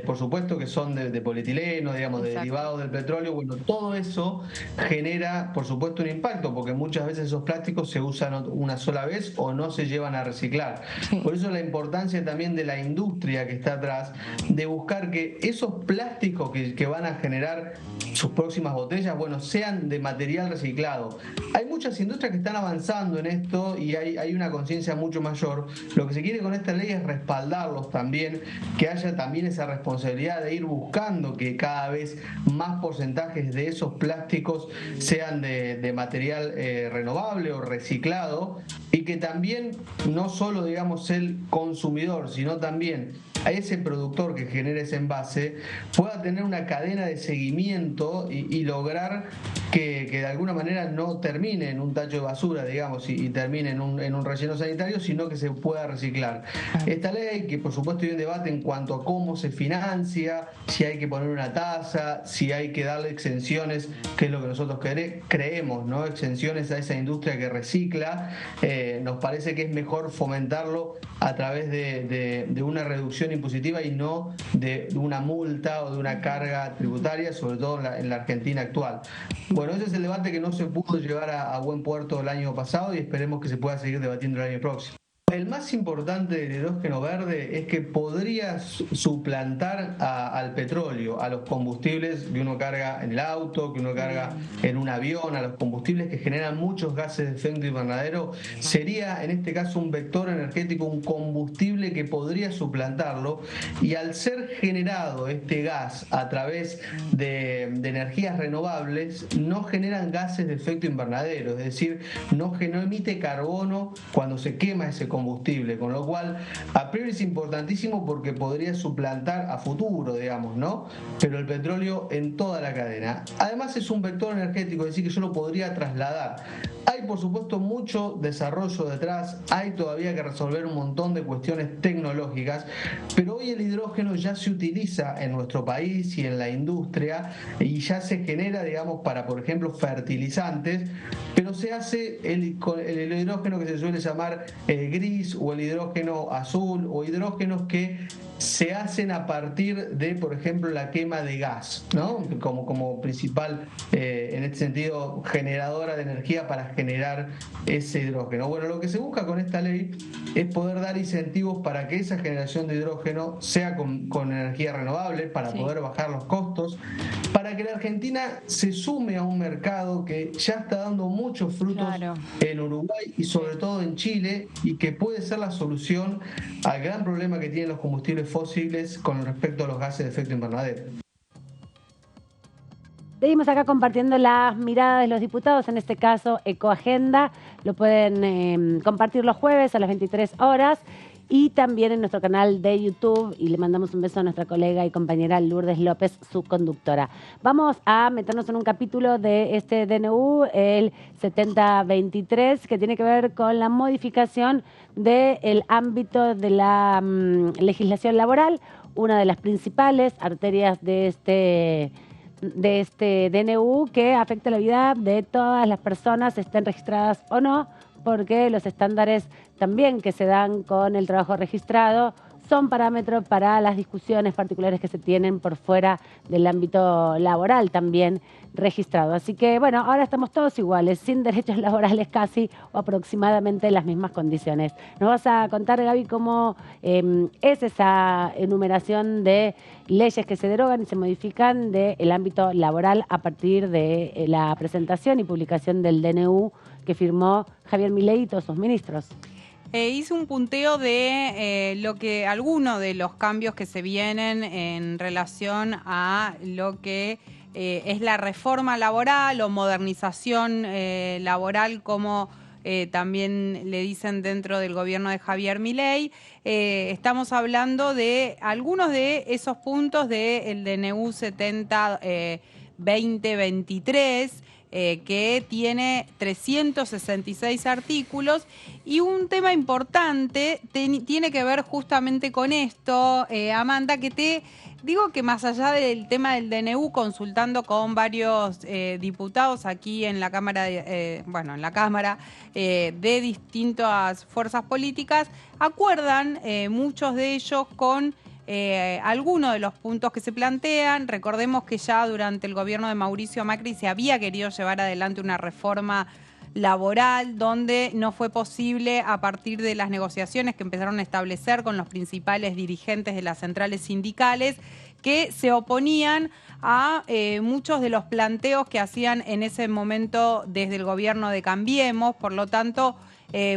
por supuesto que son de polietileno, digamos, de derivados del petróleo, bueno, todo eso genera, por supuesto, un impacto, porque muchas veces esos plásticos se usan una sola vez o no se llevan a reciclar. Por eso la importancia también de la industria que está atrás, de buscar que esos plásticos que van a generar sus próximas botellas, bueno, sean de material reciclado. Hay muchas industrias que están avanzando en esto y hay una conciencia mucho mayor. Lo que se quiere con esta ley es respaldarlos también, que haya también esa responsabilidad de ir buscando que cada vez más porcentajes de esos plásticos sean de material renovable o reciclado, y que también no solo, digamos, el consumidor, sino también a ese productor que genera ese envase pueda tener una cadena de seguimiento y lograr que de alguna manera no termine en un tacho de basura, digamos, y termine en un relleno sanitario, sino que se pueda reciclar. Esta ley, que por supuesto hay un debate en cuanto a cómo se financia, si hay que poner una tasa, si hay que darle exenciones, que es lo que nosotros creemos, ¿no? Exenciones a esa industria que recicla, nos parece que es mejor fomentarlo a través de una reducción impositiva y no de una multa o de una carga tributaria, sobre todo en la Argentina actual. Bueno, ese es el debate que no se pudo llevar a buen puerto el año pasado y esperemos que se pueda seguir debatiendo el año próximo. El más importante del hidrógeno verde es que podría suplantar al petróleo, a los combustibles que uno carga en el auto, que uno carga en un avión, a los combustibles que generan muchos gases de efecto invernadero. Sería en este caso un vector energético, un combustible que podría suplantarlo, y al ser generado este gas a través de energías renovables no generan gases de efecto invernadero, es decir, no emite carbono cuando se quema ese combustible, con lo cual a priori es importantísimo porque podría suplantar a futuro, digamos, ¿no? Pero el petróleo en toda la cadena. Además es un vector energético, es decir, que yo lo podría trasladar. Hay por supuesto mucho desarrollo detrás, hay todavía que resolver un montón de cuestiones tecnológicas, pero hoy el hidrógeno ya se utiliza en nuestro país y en la industria y ya se genera, digamos, para por ejemplo fertilizantes, pero se hace el hidrógeno que se suele llamar gris o el hidrógeno azul, o hidrógenos que se hacen a partir de, por ejemplo, la quema de gas, ¿no? Como principal, en este sentido, generadora de energía para generar ese hidrógeno. Bueno, lo que se busca con esta ley es poder dar incentivos para que esa generación de hidrógeno sea con energía renovable, para poder bajar los costos, para que la Argentina se sume a un mercado que ya está dando muchos frutos en Uruguay y sobre todo en Chile, y que puede ser la solución al gran problema que tienen los combustibles fósiles con respecto a los gases de efecto invernadero. Seguimos acá compartiendo las miradas de los diputados, en este caso Ecoagenda. Lo pueden compartir los jueves a las 23 horas y también en nuestro canal de YouTube. Y le mandamos un beso a nuestra colega y compañera Lourdes López, su conductora. Vamos a meternos en un capítulo de este DNU, el 7023, que tiene que ver con la modificación del ámbito de la legislación laboral. Una de las principales arterias de este DNU que afecta la vida de todas las personas, estén registradas o no, porque los estándares también que se dan con el trabajo registrado son parámetros para las discusiones particulares que se tienen por fuera del ámbito laboral también registrado. Así que, bueno, ahora estamos todos iguales, sin derechos laborales casi o aproximadamente en las mismas condiciones. Nos vas a contar, Gaby, cómo es esa enumeración de leyes que se derogan y se modifican del ámbito laboral a partir de la presentación y publicación del DNU que firmó Javier Milei y todos sus ministros. Hice un punteo de algunos de los cambios que se vienen en relación a lo que es la reforma laboral o modernización laboral, como también le dicen dentro del gobierno de Javier Milei. Estamos hablando de algunos de esos puntos del DNU 70-2023, que tiene 366 artículos, y un tema importante tiene que ver justamente con esto, Amanda, que te digo que más allá del tema del DNU, consultando con varios diputados aquí en la Cámara, de distintas fuerzas políticas, acuerdan muchos de ellos con algunos de los puntos que se plantean. Recordemos que ya durante el gobierno de Mauricio Macri se había querido llevar adelante una reforma laboral donde no fue posible a partir de las negociaciones que empezaron a establecer con los principales dirigentes de las centrales sindicales, que se oponían a muchos de los planteos que hacían en ese momento desde el gobierno de Cambiemos. Por lo tanto,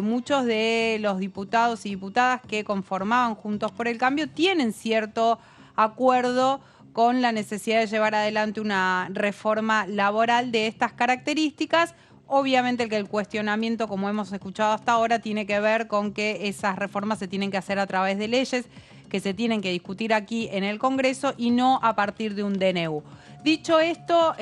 muchos de los diputados y diputadas que conformaban Juntos por el Cambio tienen cierto acuerdo con la necesidad de llevar adelante una reforma laboral de estas características. Obviamente el cuestionamiento, como hemos escuchado hasta ahora, tiene que ver con que esas reformas se tienen que hacer a través de leyes que se tienen que discutir aquí en el Congreso y no a partir de un DNU. Dicho esto,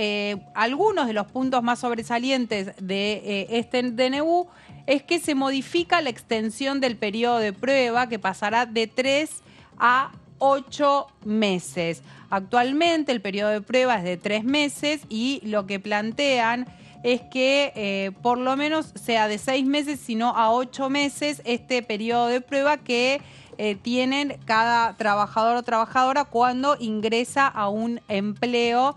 algunos de los puntos más sobresalientes de este DNU es que se modifica la extensión del periodo de prueba, que pasará de 3 a 8 meses. Actualmente el periodo de prueba es de 3 meses y lo que plantean es que por lo menos sea de 6 meses, sino a 8 meses este periodo de prueba que tienen cada trabajador o trabajadora cuando ingresa a un empleo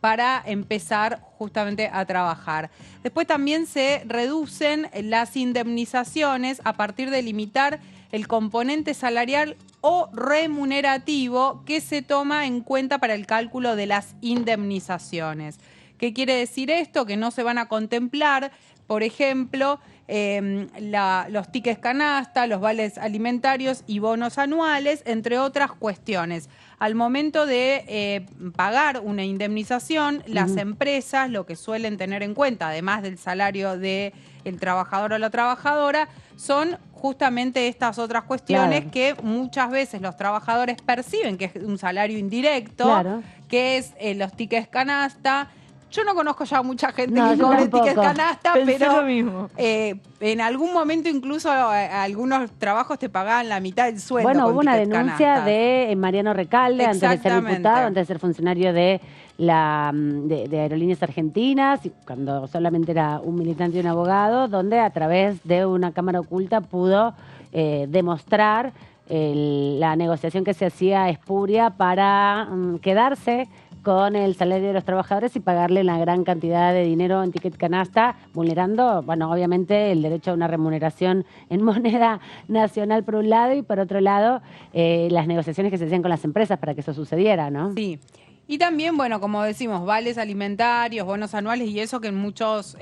para empezar justamente a trabajar. Después también se reducen las indemnizaciones a partir de limitar el componente salarial o remunerativo que se toma en cuenta para el cálculo de las indemnizaciones. ¿Qué quiere decir esto? Que no se van a contemplar, por ejemplo, los tickets canasta, los vales alimentarios y bonos anuales, entre otras cuestiones. Al momento de pagar una indemnización, las empresas lo que suelen tener en cuenta, además del salario del trabajador o la trabajadora, son justamente estas otras cuestiones, claro, que muchas veces los trabajadores perciben que es un salario indirecto, claro, que es los tickets canasta. Yo no conozco ya mucha gente que cobre tickets canasta, pero en algún momento incluso algunos trabajos te pagaban la mitad del sueldo. Bueno, hubo una denuncia de Mariano Recalde, antes de ser diputado, antes de ser funcionario de Aerolíneas Argentinas, cuando solamente era un militante y un abogado, donde a través de una cámara oculta pudo demostrar la negociación que se hacía espuria para quedarse con el salario de los trabajadores y pagarle una gran cantidad de dinero en ticket canasta, vulnerando, bueno, obviamente el derecho a una remuneración en moneda nacional por un lado y por otro lado las negociaciones que se hacían con las empresas para que eso sucediera, ¿no? Sí. Y también, bueno, como decimos, vales alimentarios, bonos anuales y eso que en muchas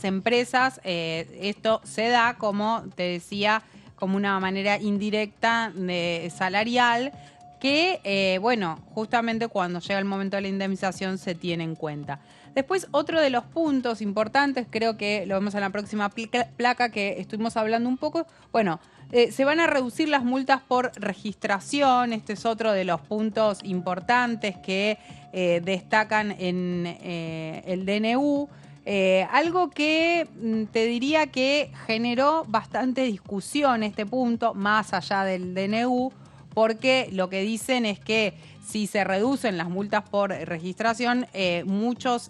empresas esto se da, como te decía, como una manera indirecta salarial, que, bueno, justamente cuando llega el momento de la indemnización se tiene en cuenta. Después, otro de los puntos importantes, creo que lo vemos en la próxima placa que estuvimos hablando un poco, bueno, se van a reducir las multas por registración. Este es otro de los puntos importantes que destacan en el DNU. Algo que te diría que generó bastante discusión este punto, más allá del DNU, porque lo que dicen es que si se reducen las multas por registración, muchas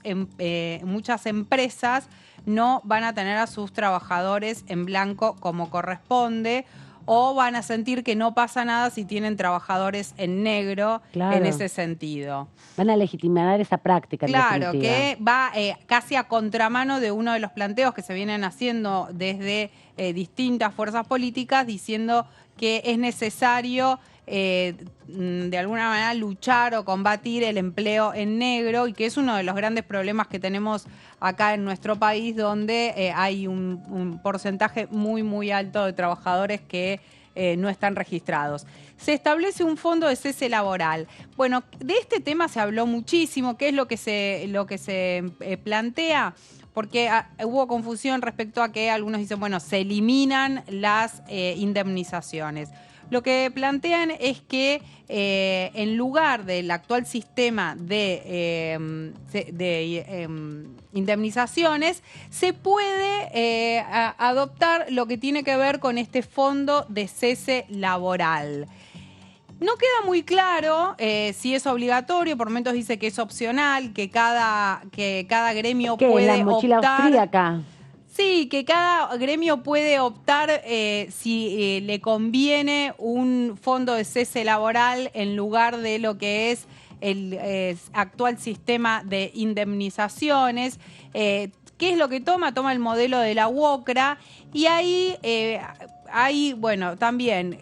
empresas no van a tener a sus trabajadores en blanco como corresponde, o van a sentir que no pasa nada si tienen trabajadores en negro, claro, en ese sentido. Van a legitimar esa práctica. Claro, que va casi a contramano de uno de los planteos que se vienen haciendo desde distintas fuerzas políticas, diciendo que es necesario de alguna manera luchar o combatir el empleo en negro, y que es uno de los grandes problemas que tenemos acá en nuestro país, donde hay un porcentaje muy alto de trabajadores que no están registrados. Se establece un fondo de cese laboral. Bueno, de este tema se habló muchísimo. ¿Qué es lo que se plantea? Porque hubo confusión respecto a que algunos dicen, bueno, se eliminan las indemnizaciones. Lo que plantean es que en lugar del actual sistema de indemnizaciones, se puede adoptar lo que tiene que ver con este fondo de cese laboral. No queda muy claro si es obligatorio, por momentos dice que es opcional, que cada gremio puede la mochila optar. austríaca. Sí, que cada gremio puede optar si le conviene un fondo de cese laboral en lugar de lo que es el actual sistema de indemnizaciones. ¿Qué es lo que toma? Toma el modelo de la UOCRA, y ahí hay, bueno, también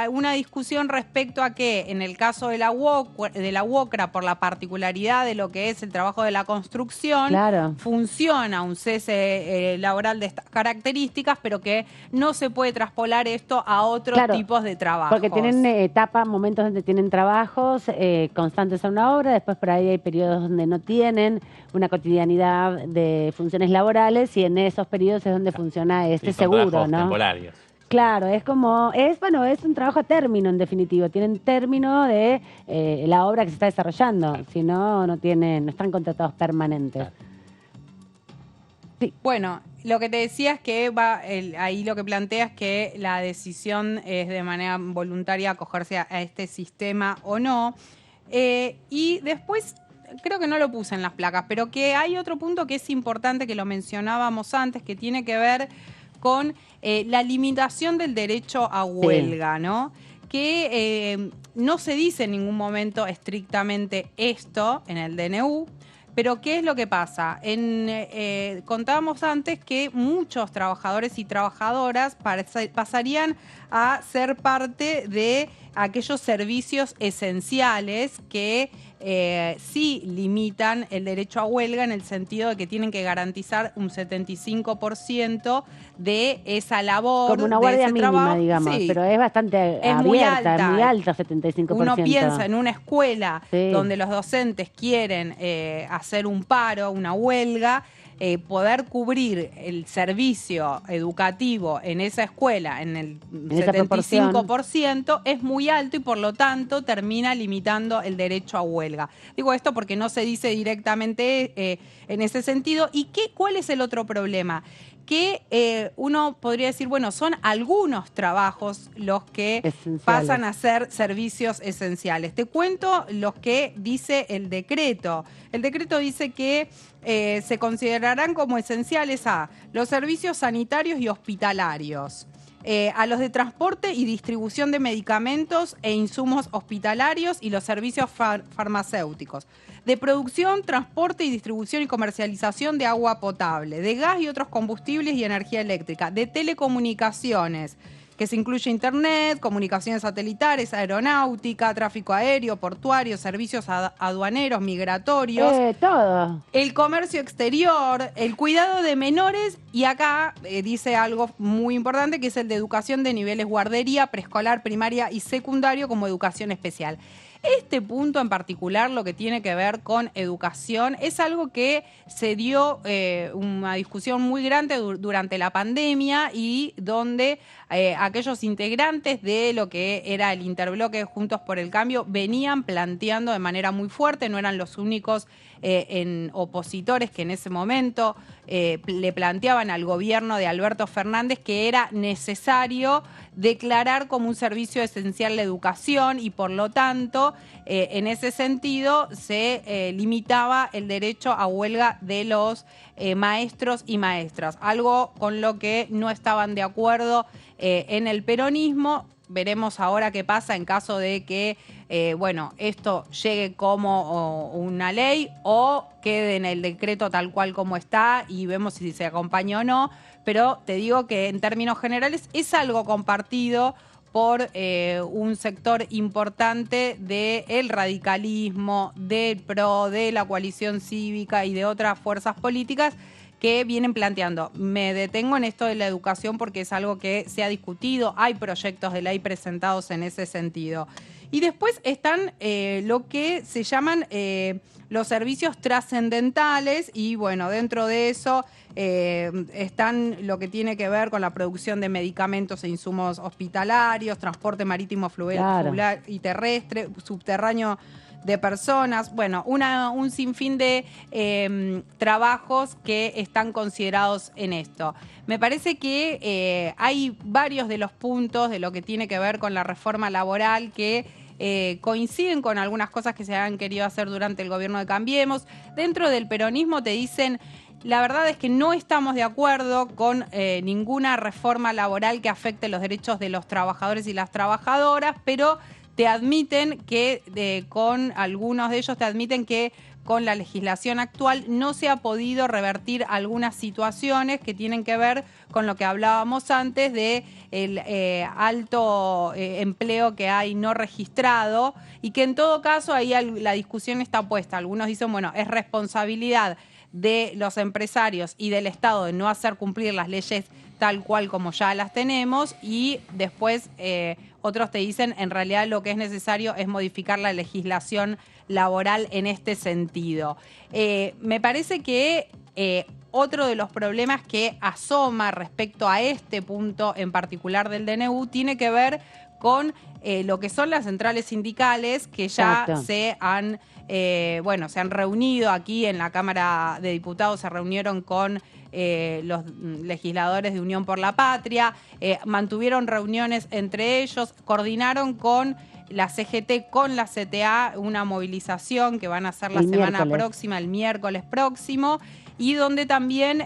una discusión respecto a que en el caso de la UOCRA, por la particularidad de lo que es el trabajo de la construcción, claro, funciona un cese laboral de estas características, pero que no se puede traspolar esto a otros tipos de trabajos. Porque tienen momentos donde tienen trabajos constantes en una obra, después por ahí hay periodos donde no tienen una cotidianidad de funciones laborales, y en esos periodos es donde funciona este seguro, ¿no? Temporarios. Claro, es un trabajo a término, en definitivo. Tienen término de la obra que se está desarrollando. Claro. Si no, no están contratados permanentes. Claro. Sí. Bueno, lo que te decía es que ahí lo que plantea es que la decisión es de manera voluntaria acogerse a este sistema o no. Y después, creo que no lo puse en las placas, pero que hay otro punto que es importante, que lo mencionábamos antes, que tiene que ver con la limitación del derecho a huelga, sí, ¿no? Que no se dice en ningún momento estrictamente esto en el DNU, pero ¿qué es lo que pasa? Contábamos antes que muchos trabajadores y trabajadoras pasarían a ser parte de aquellos servicios esenciales que sí limitan el derecho a huelga, en el sentido de que tienen que garantizar un 75% de esa labor. Como una guardia mínima, trabajo, digamos, sí, pero es bastante es muy alta, 75%. Uno piensa en una escuela, sí, donde los docentes quieren hacer un paro, una huelga, poder cubrir el servicio educativo en esa escuela en el 75% es muy alto, y por lo tanto termina limitando el derecho a huelga. Digo esto porque no se dice directamente en ese sentido. ¿Y cuál es el otro problema? Que uno podría decir, bueno, son algunos trabajos los que pasan a ser servicios esenciales. Te cuento los que dice el decreto. El decreto dice que se considerarán como esenciales a los servicios sanitarios y hospitalarios, a los de transporte y distribución de medicamentos e insumos hospitalarios y los servicios farmacéuticos, de producción, transporte y distribución y comercialización de agua potable, de gas y otros combustibles y energía eléctrica, de telecomunicaciones, que se incluye internet, comunicaciones satelitares, aeronáutica, tráfico aéreo, portuario, servicios aduaneros, migratorios. Todo. El comercio exterior, el cuidado de menores y acá dice algo muy importante que es el de educación de niveles guardería, preescolar, primaria y secundario como educación especial. Este punto en particular, lo que tiene que ver con educación, es algo que se dio una discusión muy grande durante la pandemia y donde aquellos integrantes de lo que era el interbloque Juntos por el Cambio venían planteando de manera muy fuerte, no eran los únicos opositores que en ese momento le planteaban al gobierno de Alberto Fernández que era necesario declarar como un servicio esencial la educación y por lo tanto en ese sentido se limitaba el derecho a huelga de los maestros y maestras, algo con lo que no estaban de acuerdo en el peronismo. Veremos ahora qué pasa en caso de que esto llegue como una ley o quede en el decreto tal cual como está y vemos si se acompaña o no. Pero te digo que en términos generales es algo compartido por un sector importante del radicalismo, del PRO, de la coalición cívica y de otras fuerzas políticas que vienen planteando. Me detengo en esto de la educación porque es algo que se ha discutido, hay proyectos de ley presentados en ese sentido. Y después están lo que se llaman los servicios trascendentales y bueno, dentro de eso están lo que tiene que ver con la producción de medicamentos e insumos hospitalarios, transporte marítimo, fluvial y terrestre, subterráneo de personas, bueno, un sinfín de trabajos que están considerados en esto. Me parece que hay varios de los puntos de lo que tiene que ver con la reforma laboral que coinciden con algunas cosas que se han querido hacer durante el gobierno de Cambiemos. Dentro del peronismo te dicen, la verdad es que no estamos de acuerdo con ninguna reforma laboral que afecte los derechos de los trabajadores y las trabajadoras, pero te admiten que, con algunos de ellos te admiten que con la legislación actual no se ha podido revertir algunas situaciones que tienen que ver con lo que hablábamos antes de el alto empleo que hay no registrado y que en todo caso ahí la discusión está puesta. Algunos dicen, bueno, es responsabilidad de los empresarios y del Estado de no hacer cumplir las leyes tal cual como ya las tenemos y después otros te dicen en realidad lo que es necesario es modificar la legislación laboral en este sentido. Me parece que otro de los problemas que asoma respecto a este punto en particular del DNU tiene que ver con lo que son las centrales sindicales que ya se han reunido aquí en la Cámara de Diputados, se reunieron con los legisladores de Unión por la Patria, mantuvieron reuniones entre ellos, coordinaron con la CGT, con la CTA, una movilización que van a hacer la semana próxima, el miércoles próximo, y donde también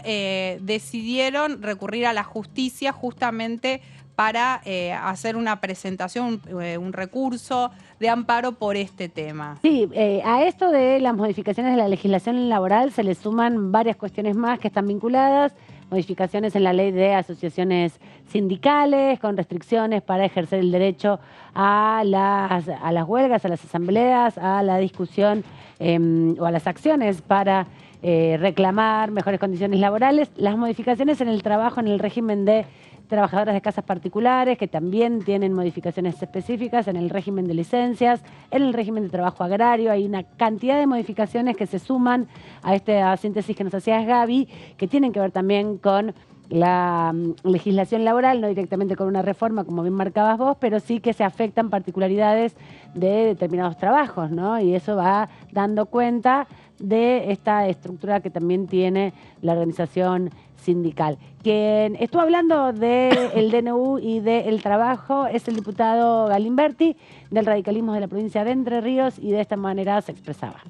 decidieron recurrir a la justicia justamente para hacer una presentación, un recurso de amparo por este tema. Sí, a esto de las modificaciones de la legislación laboral se le suman varias cuestiones más que están vinculadas, modificaciones en la ley de asociaciones sindicales, con restricciones para ejercer el derecho a las huelgas, a las asambleas, a la discusión o a las acciones para reclamar mejores condiciones laborales, las modificaciones en el trabajo, en el régimen de trabajadoras de casas particulares, que también tienen modificaciones específicas en el régimen de licencias, en el régimen de trabajo agrario. Hay una cantidad de modificaciones que se suman a esta síntesis que nos hacía Gaby, que tienen que ver también con la legislación laboral, no directamente con una reforma, como bien marcabas vos, pero sí que se afectan particularidades de determinados trabajos, ¿no? Y eso va dando cuenta de esta estructura que también tiene la organización sindical. Quien estuvo hablando del DNU y del trabajo es el diputado Galimberti, del radicalismo de la provincia de Entre Ríos, y de esta manera se expresaba.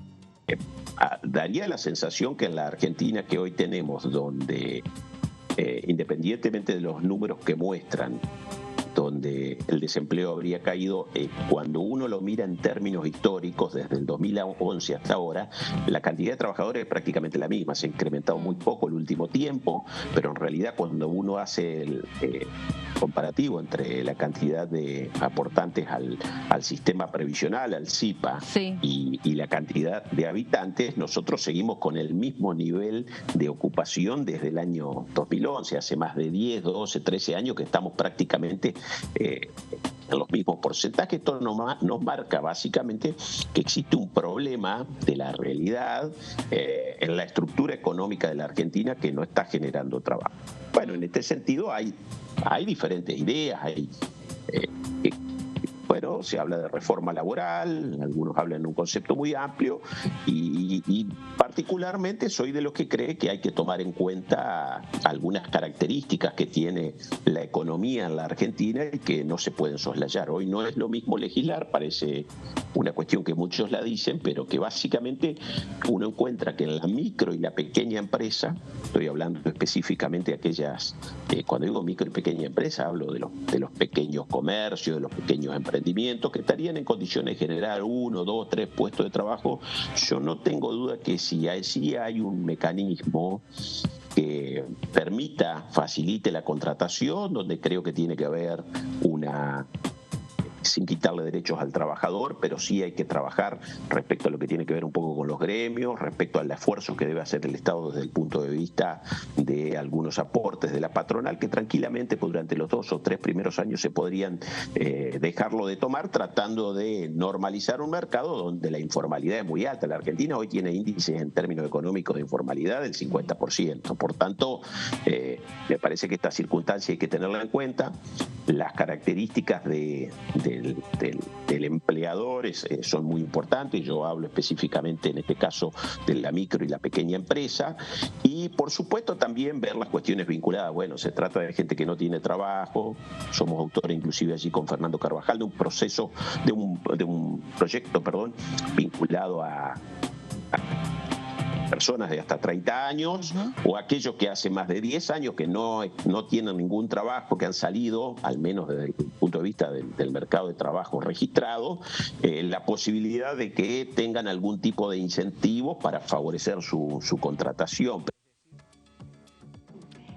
Daría la sensación que en la Argentina que hoy tenemos, donde independientemente de los números que muestran, donde el desempleo habría caído. Cuando uno lo mira en términos históricos, desde el 2011 hasta ahora, la cantidad de trabajadores es prácticamente la misma, se ha incrementado muy poco el último tiempo, pero en realidad cuando uno hace el comparativo entre la cantidad de aportantes al sistema previsional, al SIPA, y la cantidad de habitantes, nosotros seguimos con el mismo nivel de ocupación desde el año 2011, hace más de 10, 12, 13 años que estamos prácticamente en los mismos porcentajes. Esto nos marca básicamente que existe un problema de la realidad en la estructura económica de la Argentina que no está generando trabajo. Bueno, en este sentido hay diferentes ideas, bueno, se habla de reforma laboral, algunos hablan de un concepto muy amplio y particularmente soy de los que cree que hay que tomar en cuenta algunas características que tiene la economía en la Argentina y que no se pueden soslayar. Hoy no es lo mismo legislar, parece una cuestión que muchos la dicen, pero que básicamente uno encuentra que en la micro y la pequeña empresa, estoy hablando específicamente de aquellas, cuando digo micro y pequeña empresa, hablo de los pequeños comercios, de los pequeños emprendimientos que estarían en condiciones de generar 1, 2, 3 puestos de trabajo. Yo no tengo duda que si hay un mecanismo que facilite la contratación, donde creo que tiene que haber sin quitarle derechos al trabajador, pero sí hay que trabajar respecto a lo que tiene que ver un poco con los gremios, respecto al esfuerzo que debe hacer el Estado desde el punto de vista de algunos aportes de la patronal, que tranquilamente durante los 2 o 3 primeros años se podrían dejarlo de tomar, tratando de normalizar un mercado donde la informalidad es muy alta. La Argentina hoy tiene índices en términos económicos de informalidad del 50%. Por tanto, me parece que esta circunstancia hay que tenerla en cuenta. Las características del empleador son muy importantes. Yo hablo específicamente en este caso de la micro y la pequeña empresa, y por supuesto también ver las cuestiones vinculadas. Bueno, se trata de gente que no tiene trabajo. Somos autores inclusive allí con Fernando Carvajal de un proceso, de un proyecto vinculado a personas de hasta 30 años, o aquellos que hace más de 10 años que no tienen ningún trabajo, que han salido, al menos desde el punto de vista del mercado de trabajo registrado, la posibilidad de que tengan algún tipo de incentivo para favorecer su contratación.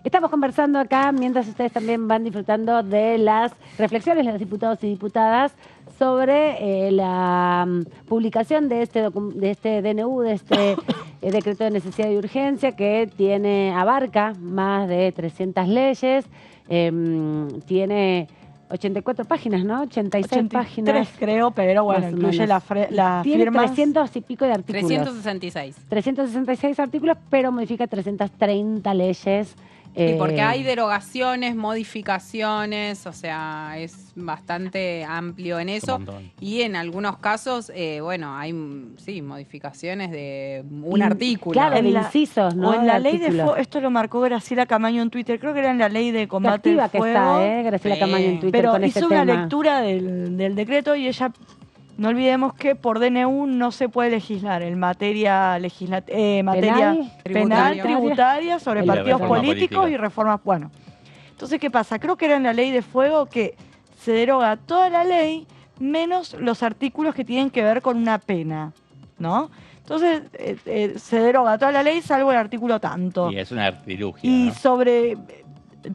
Estamos conversando acá mientras ustedes también van disfrutando de las reflexiones de los diputados y diputadas sobre la publicación de este DNU, de este decreto de necesidad y urgencia, que abarca más de 300 leyes, tiene 84 páginas, ¿no? 86 páginas. Creo, pero bueno, incluye las tiene firmas. 300 y pico de artículos. 366. 366 artículos, pero modifica 330 leyes. Y porque hay derogaciones, modificaciones, o sea, es bastante amplio en eso. Y en algunos casos, hay modificaciones de un artículo. Claro, de incisos, ¿no? O en la ley de fuego, esto lo marcó Graciela Camaño en Twitter, creo que era en la ley de combate al fuego. Que está, Graciela Camaño en Twitter pero con ese hizo tema. una lectura del decreto y ella... No olvidemos que por DNU no se puede legislar en materia penal, tributaria, sobre partidos políticos y reformas. Bueno, entonces, ¿qué pasa? Creo que era en la ley de fuego que se deroga toda la ley, menos los artículos que tienen que ver con una pena, ¿no? Entonces, se deroga toda la ley salvo el artículo tanto. Y es una artilugia, Y ¿no? sobre...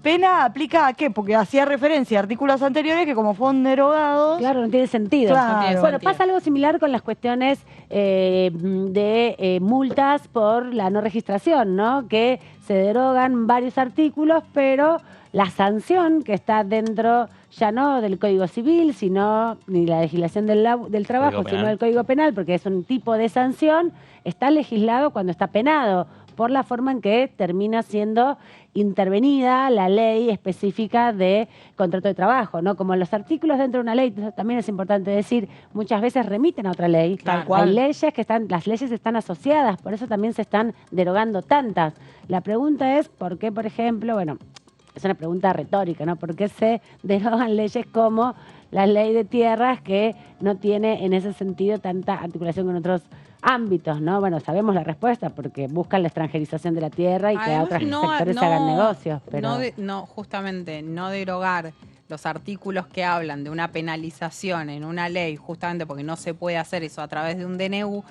¿Pena aplica a qué? Porque hacía referencia a artículos anteriores que como fueron derogados... Claro, no tiene sentido. Claro. Bueno, pasa algo similar con las cuestiones de multas por la no registración, ¿no? Que se derogan varios artículos, pero la sanción que está dentro ya no del Código Civil, sino ni la legislación del trabajo, sino del Código Penal, porque es un tipo de sanción, está legislado cuando está penado, por la forma en que termina siendo intervenida la ley específica de contrato de trabajo, ¿no? Como los artículos dentro de una ley, también es importante decir, muchas veces remiten a otra ley. Tal cual. Hay leyes las leyes están asociadas, por eso también se están derogando tantas. La pregunta es, ¿por qué, por ejemplo, es una pregunta retórica, ¿no? ¿Por qué se derogan leyes como la ley de tierras, que no tiene en ese sentido tanta articulación con otros ámbitos, ¿no? Bueno, sabemos la respuesta, porque buscan la extranjerización de la tierra y que a otros sectores se hagan negocios. Pero... justamente, no derogar los artículos que hablan de una penalización en una ley, justamente porque no se puede hacer eso a través de un DNU,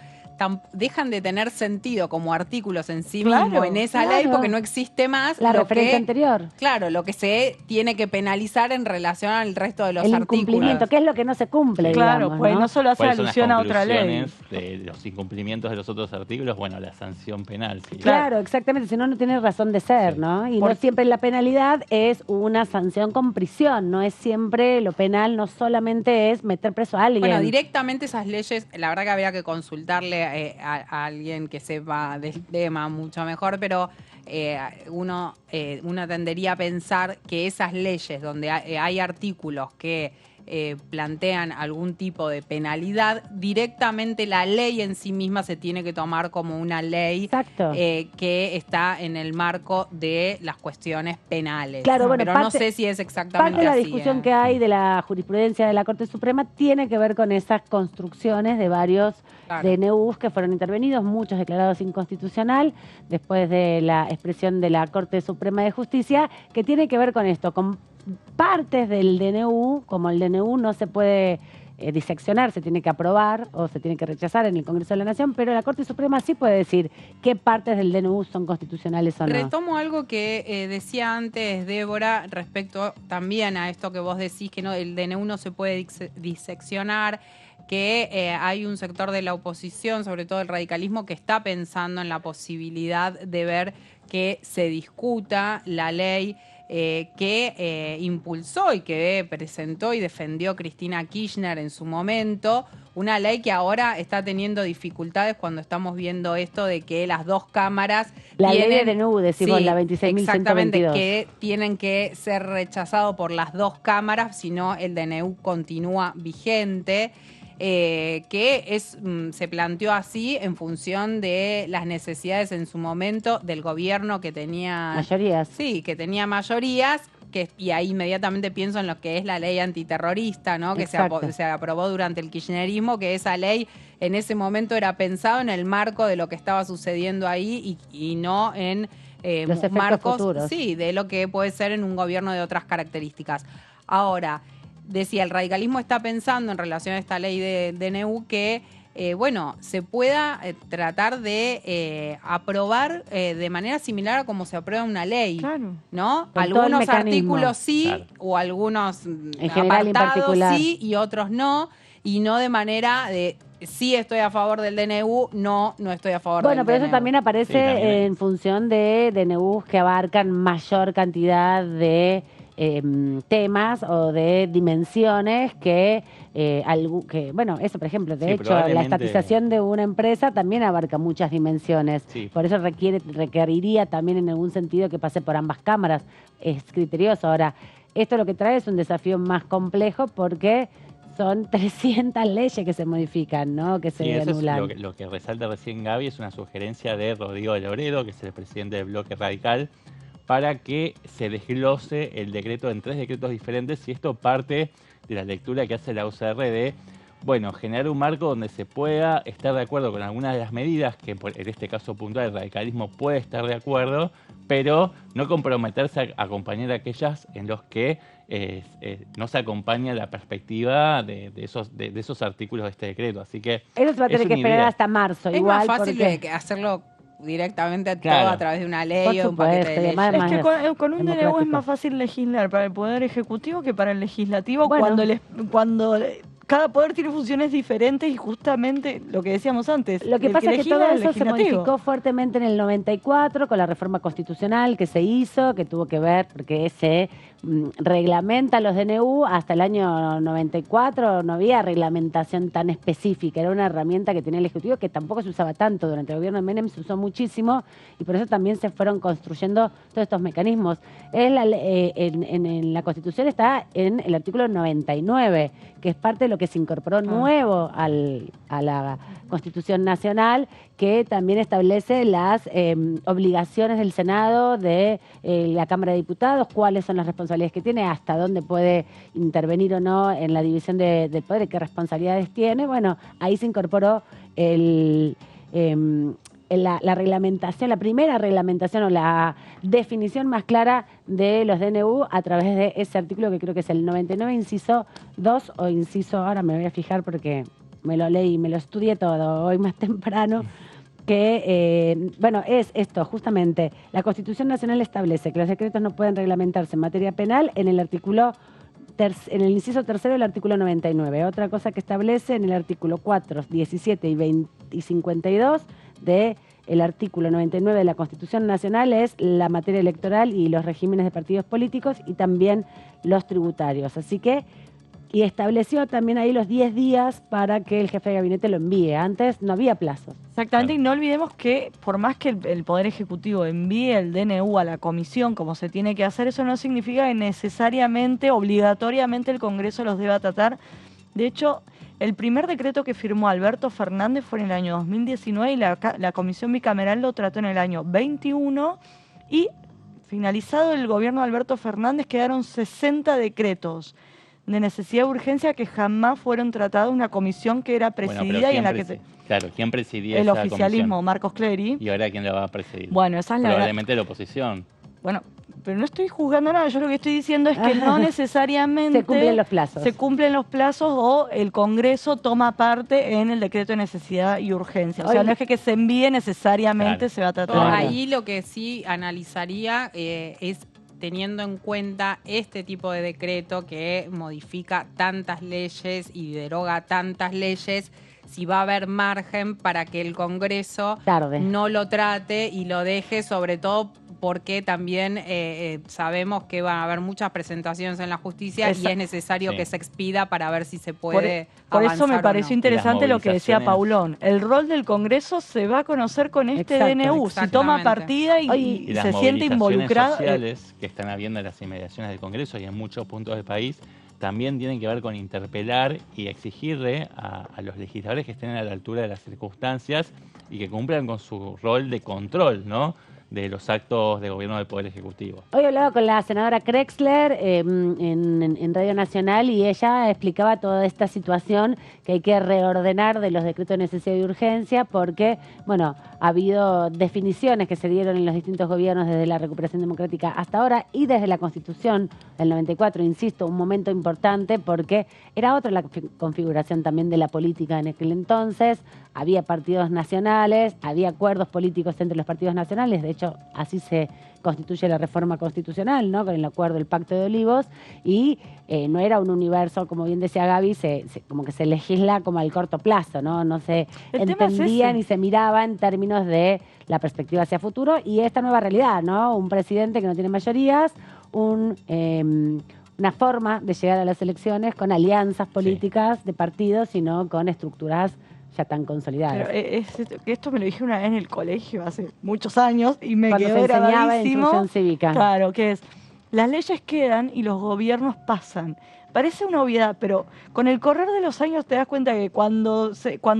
dejan de tener sentido como artículos en sí mismos en esa ley, porque no existe más la referencia anterior. Claro, lo que se tiene que penalizar en relación al resto de los el artículos. Incumplimiento, que es lo que no se cumple, claro, digamos, pues no solo hace alusión a otra ley. De los incumplimientos de los otros artículos, bueno, la sanción penal. Sí. Claro, exactamente, si no, no tiene razón de ser, ¿no? Y no siempre la penalidad es una sanción con prisión, no es siempre lo penal, no solamente es meter preso a alguien. Bueno, directamente esas leyes, la verdad que habría que consultarle a alguien que sepa del tema mucho mejor, pero uno tendería a pensar que esas leyes donde hay artículos que plantean algún tipo de penalidad, directamente la ley en sí misma se tiene que tomar como una ley que está en el marco de las cuestiones penales. Claro, bueno, pero no sé si es exactamente parte de la así. Discusión que hay de la jurisprudencia de la Corte Suprema tiene que ver con esas construcciones de varios DNUs que fueron intervenidos, muchos declarados inconstitucional, después de la expresión de la Corte Suprema de Justicia, que tiene que ver con esto, con partes del DNU, como el DNU no se puede diseccionar, se tiene que aprobar o se tiene que rechazar en el Congreso de la Nación, pero la Corte Suprema sí puede decir qué partes del DNU son constitucionales o no. Retomo algo que decía antes Débora respecto también a esto que vos decís, que no, el DNU no se puede diseccionar, que hay un sector de la oposición, sobre todo el radicalismo, que está pensando en la posibilidad de ver que se discuta la ley que impulsó y que presentó y defendió Cristina Kirchner en su momento, una ley que ahora está teniendo dificultades cuando estamos viendo esto de que las dos cámaras la ley de DNU, decimos, la 26.122. Exactamente, que tienen que ser rechazados por las dos cámaras, si no el DNU continúa vigente. Se planteó así en función de las necesidades en su momento del gobierno que tenía mayorías. Sí, que tenía mayorías, y ahí inmediatamente pienso en lo que es la ley antiterrorista, ¿no? Que se aprobó durante el kirchnerismo, que esa ley en ese momento era pensado en el marco de lo que estaba sucediendo ahí y no en los marcos futuros. Sí, de lo que puede ser en un gobierno de otras características. Ahora, decía, el radicalismo está pensando en relación a esta ley de DNU que, se pueda tratar de aprobar de manera similar a como se aprueba una ley, ¿no? Con algunos artículos sí, o algunos en general, apartados sí, y otros no, y no de manera de sí estoy a favor del DNU, no estoy a favor del DNU. Bueno, pero eso también aparece en función de DNUs que abarcan mayor cantidad de temas o de dimensiones que eso, por ejemplo, de hecho, la estatización de una empresa también abarca muchas dimensiones. Por eso requeriría también en algún sentido que pase por ambas cámaras. Es criterioso. Ahora, esto lo que trae es un desafío más complejo porque son 300 leyes que se modifican, ¿no? Que se anulan. Es lo que resalta recién Gaby es una sugerencia de Rodrigo de Loredo, que es el presidente del Bloque Radical, para que se desglose el decreto en 3 decretos diferentes, y esto parte de la lectura que hace la UCR de, generar un marco donde se pueda estar de acuerdo con algunas de las medidas, que en este caso puntual el radicalismo puede estar de acuerdo, pero no comprometerse a acompañar aquellas en los que no se acompaña la perspectiva de esos artículos de este decreto. Así que eso se va a tener que esperar hasta marzo. Es igual, más fácil de hacerlo directamente todo a través de una ley o un paquete de leyes. Es que con un DNU es más fácil legislar para el Poder Ejecutivo que para el Legislativo, cuando cada poder tiene funciones diferentes y justamente lo que decíamos antes. Lo que pasa es que todo eso se modificó fuertemente en el 94 con la reforma constitucional que se hizo, que tuvo que ver porque se reglamenta los DNU. Hasta el año 94 no había reglamentación tan específica, era una herramienta que tenía el Ejecutivo que tampoco se usaba tanto. Durante el gobierno de Menem se usó muchísimo y por eso también se fueron construyendo todos estos mecanismos. En la Constitución está en el artículo 99, que es parte de lo que se incorporó nuevo a la Constitución Nacional, que también establece las obligaciones del Senado, de la Cámara de Diputados, cuáles son las responsabilidades que tiene, hasta dónde puede intervenir o no en la división del poder, qué responsabilidades tiene. Bueno, ahí se incorporó la reglamentación, la primera reglamentación o la definición más clara de los DNU a través de ese artículo que creo que es el 99, inciso 2 o inciso, ahora me voy a fijar porque me lo leí, me lo estudié todo hoy más temprano, que, bueno, es esto, justamente, la Constitución Nacional establece que los decretos no pueden reglamentarse en materia penal en el artículo en el inciso tercero del artículo 99. Otra cosa que establece en el artículo 4, 17 y 52 del artículo 99 de la Constitución Nacional es la materia electoral y los regímenes de partidos políticos y también los tributarios. Así que, y estableció también ahí los 10 días para que el jefe de gabinete lo envíe. Antes no había plazos. Exactamente, y no olvidemos que por más que el Poder Ejecutivo envíe el DNU a la comisión como se tiene que hacer, eso no significa que necesariamente, obligatoriamente el Congreso los deba tratar. De hecho, el primer decreto que firmó Alberto Fernández fue en el año 2019 y la comisión bicameral lo trató en el año 21 y finalizado el gobierno de Alberto Fernández quedaron 60 decretos de necesidad de urgencia que jamás fueron tratados en una comisión que era presidida y en la que... Claro, ¿quién presidía el esa oficialismo, comisión? Marcos Clery. ¿Y ahora quién la va a presidir? Bueno, esa es probablemente la oposición. Bueno, pero no estoy juzgando nada, yo lo que estoy diciendo es que no necesariamente se cumplen los plazos. Se cumplen los plazos o el Congreso toma parte en el decreto de necesidad y urgencia. O sea, no es que se envíe necesariamente, se va a tratar. Ahí lo que sí analizaría es teniendo en cuenta este tipo de decreto que modifica tantas leyes y deroga tantas leyes, si va a haber margen para que el Congreso no lo trate y lo deje, sobre todo porque también sabemos que van a haber muchas presentaciones en la justicia y es necesario que se expida para ver si se puede por eso me pareció no. interesante lo que decía Paulón. El rol del Congreso se va a conocer con este DNU. Si toma partida y se siente involucrado. Las movilizaciones sociales que están habiendo en las inmediaciones del Congreso y en muchos puntos del país también tienen que ver con interpelar y exigirle a los legisladores que estén a la altura de las circunstancias y que cumplan con su rol de control, ¿no?, de los actos de gobierno del Poder Ejecutivo. Hoy hablaba con la senadora Krexler en Radio Nacional y ella explicaba toda esta situación que hay que reordenar de los decretos de necesidad y urgencia porque, bueno, ha habido definiciones que se dieron en los distintos gobiernos desde la recuperación democrática hasta ahora y desde la Constitución del 94, insisto, un momento importante porque era otra la configuración también de la política en aquel entonces, había partidos nacionales, había acuerdos políticos entre los partidos nacionales, de hecho así se constituye la reforma constitucional, ¿no?, con el acuerdo del Pacto de Olivos, y no era un universo, como bien decía Gaby, como que se legisla como al corto plazo, no se entendía ni se miraba en términos de la perspectiva hacia futuro, y esta nueva realidad, ¿no?, un presidente que no tiene mayorías, una forma de llegar a las elecciones con alianzas políticas de partidos, sino con estructuras ya tan consolidadas. Pero esto me lo dije una vez en el colegio hace muchos años y me cuando quedó se enseñaba grabadísimo. instrucción cívica. Claro, que es, las leyes quedan y los gobiernos pasan. Parece una obviedad, pero con el correr de los años te das cuenta que cuando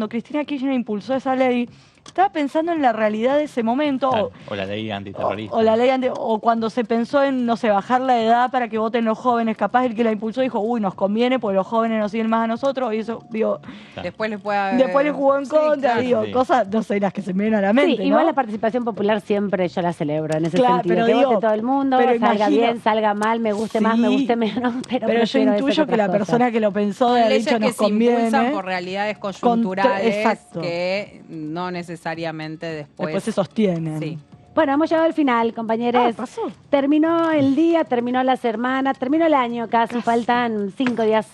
Cristina Kirchner impulsó esa ley, estaba pensando en la realidad de ese momento. Claro, o la ley antiterrorista. O cuando se pensó en, no sé, bajar la edad para que voten los jóvenes. Capaz el que la impulsó dijo, uy, nos conviene porque los jóvenes nos siguen más a nosotros. Y eso, digo, después le jugó en contra. Digo, cosas, no sé, las que se me vienen a la mente. Sí, igual la participación popular siempre yo la celebro en ese sentido. Pero que digo, vote todo el mundo, salga bien, salga mal, me guste más, me guste menos. Pero yo intuyo que la persona que lo pensó de haber dicho nos conviene. Que se impulsan por realidades coyunturales que no necesariamente después se sostienen. Sí. Bueno, hemos llegado al final, compañeros. Terminó el día, terminó la semana, terminó el año casi. Faltan 5 días,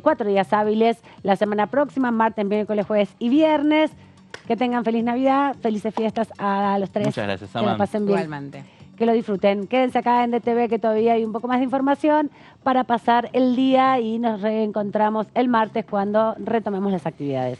4 días hábiles. La semana próxima, martes, miércoles, jueves y viernes. Que tengan feliz Navidad, felices fiestas a los tres. Muchas gracias, que lo pasen bien. Igualmente. Que lo disfruten. Quédense acá en DTV, que todavía hay un poco más de información para pasar el día y nos reencontramos el martes cuando retomemos las actividades.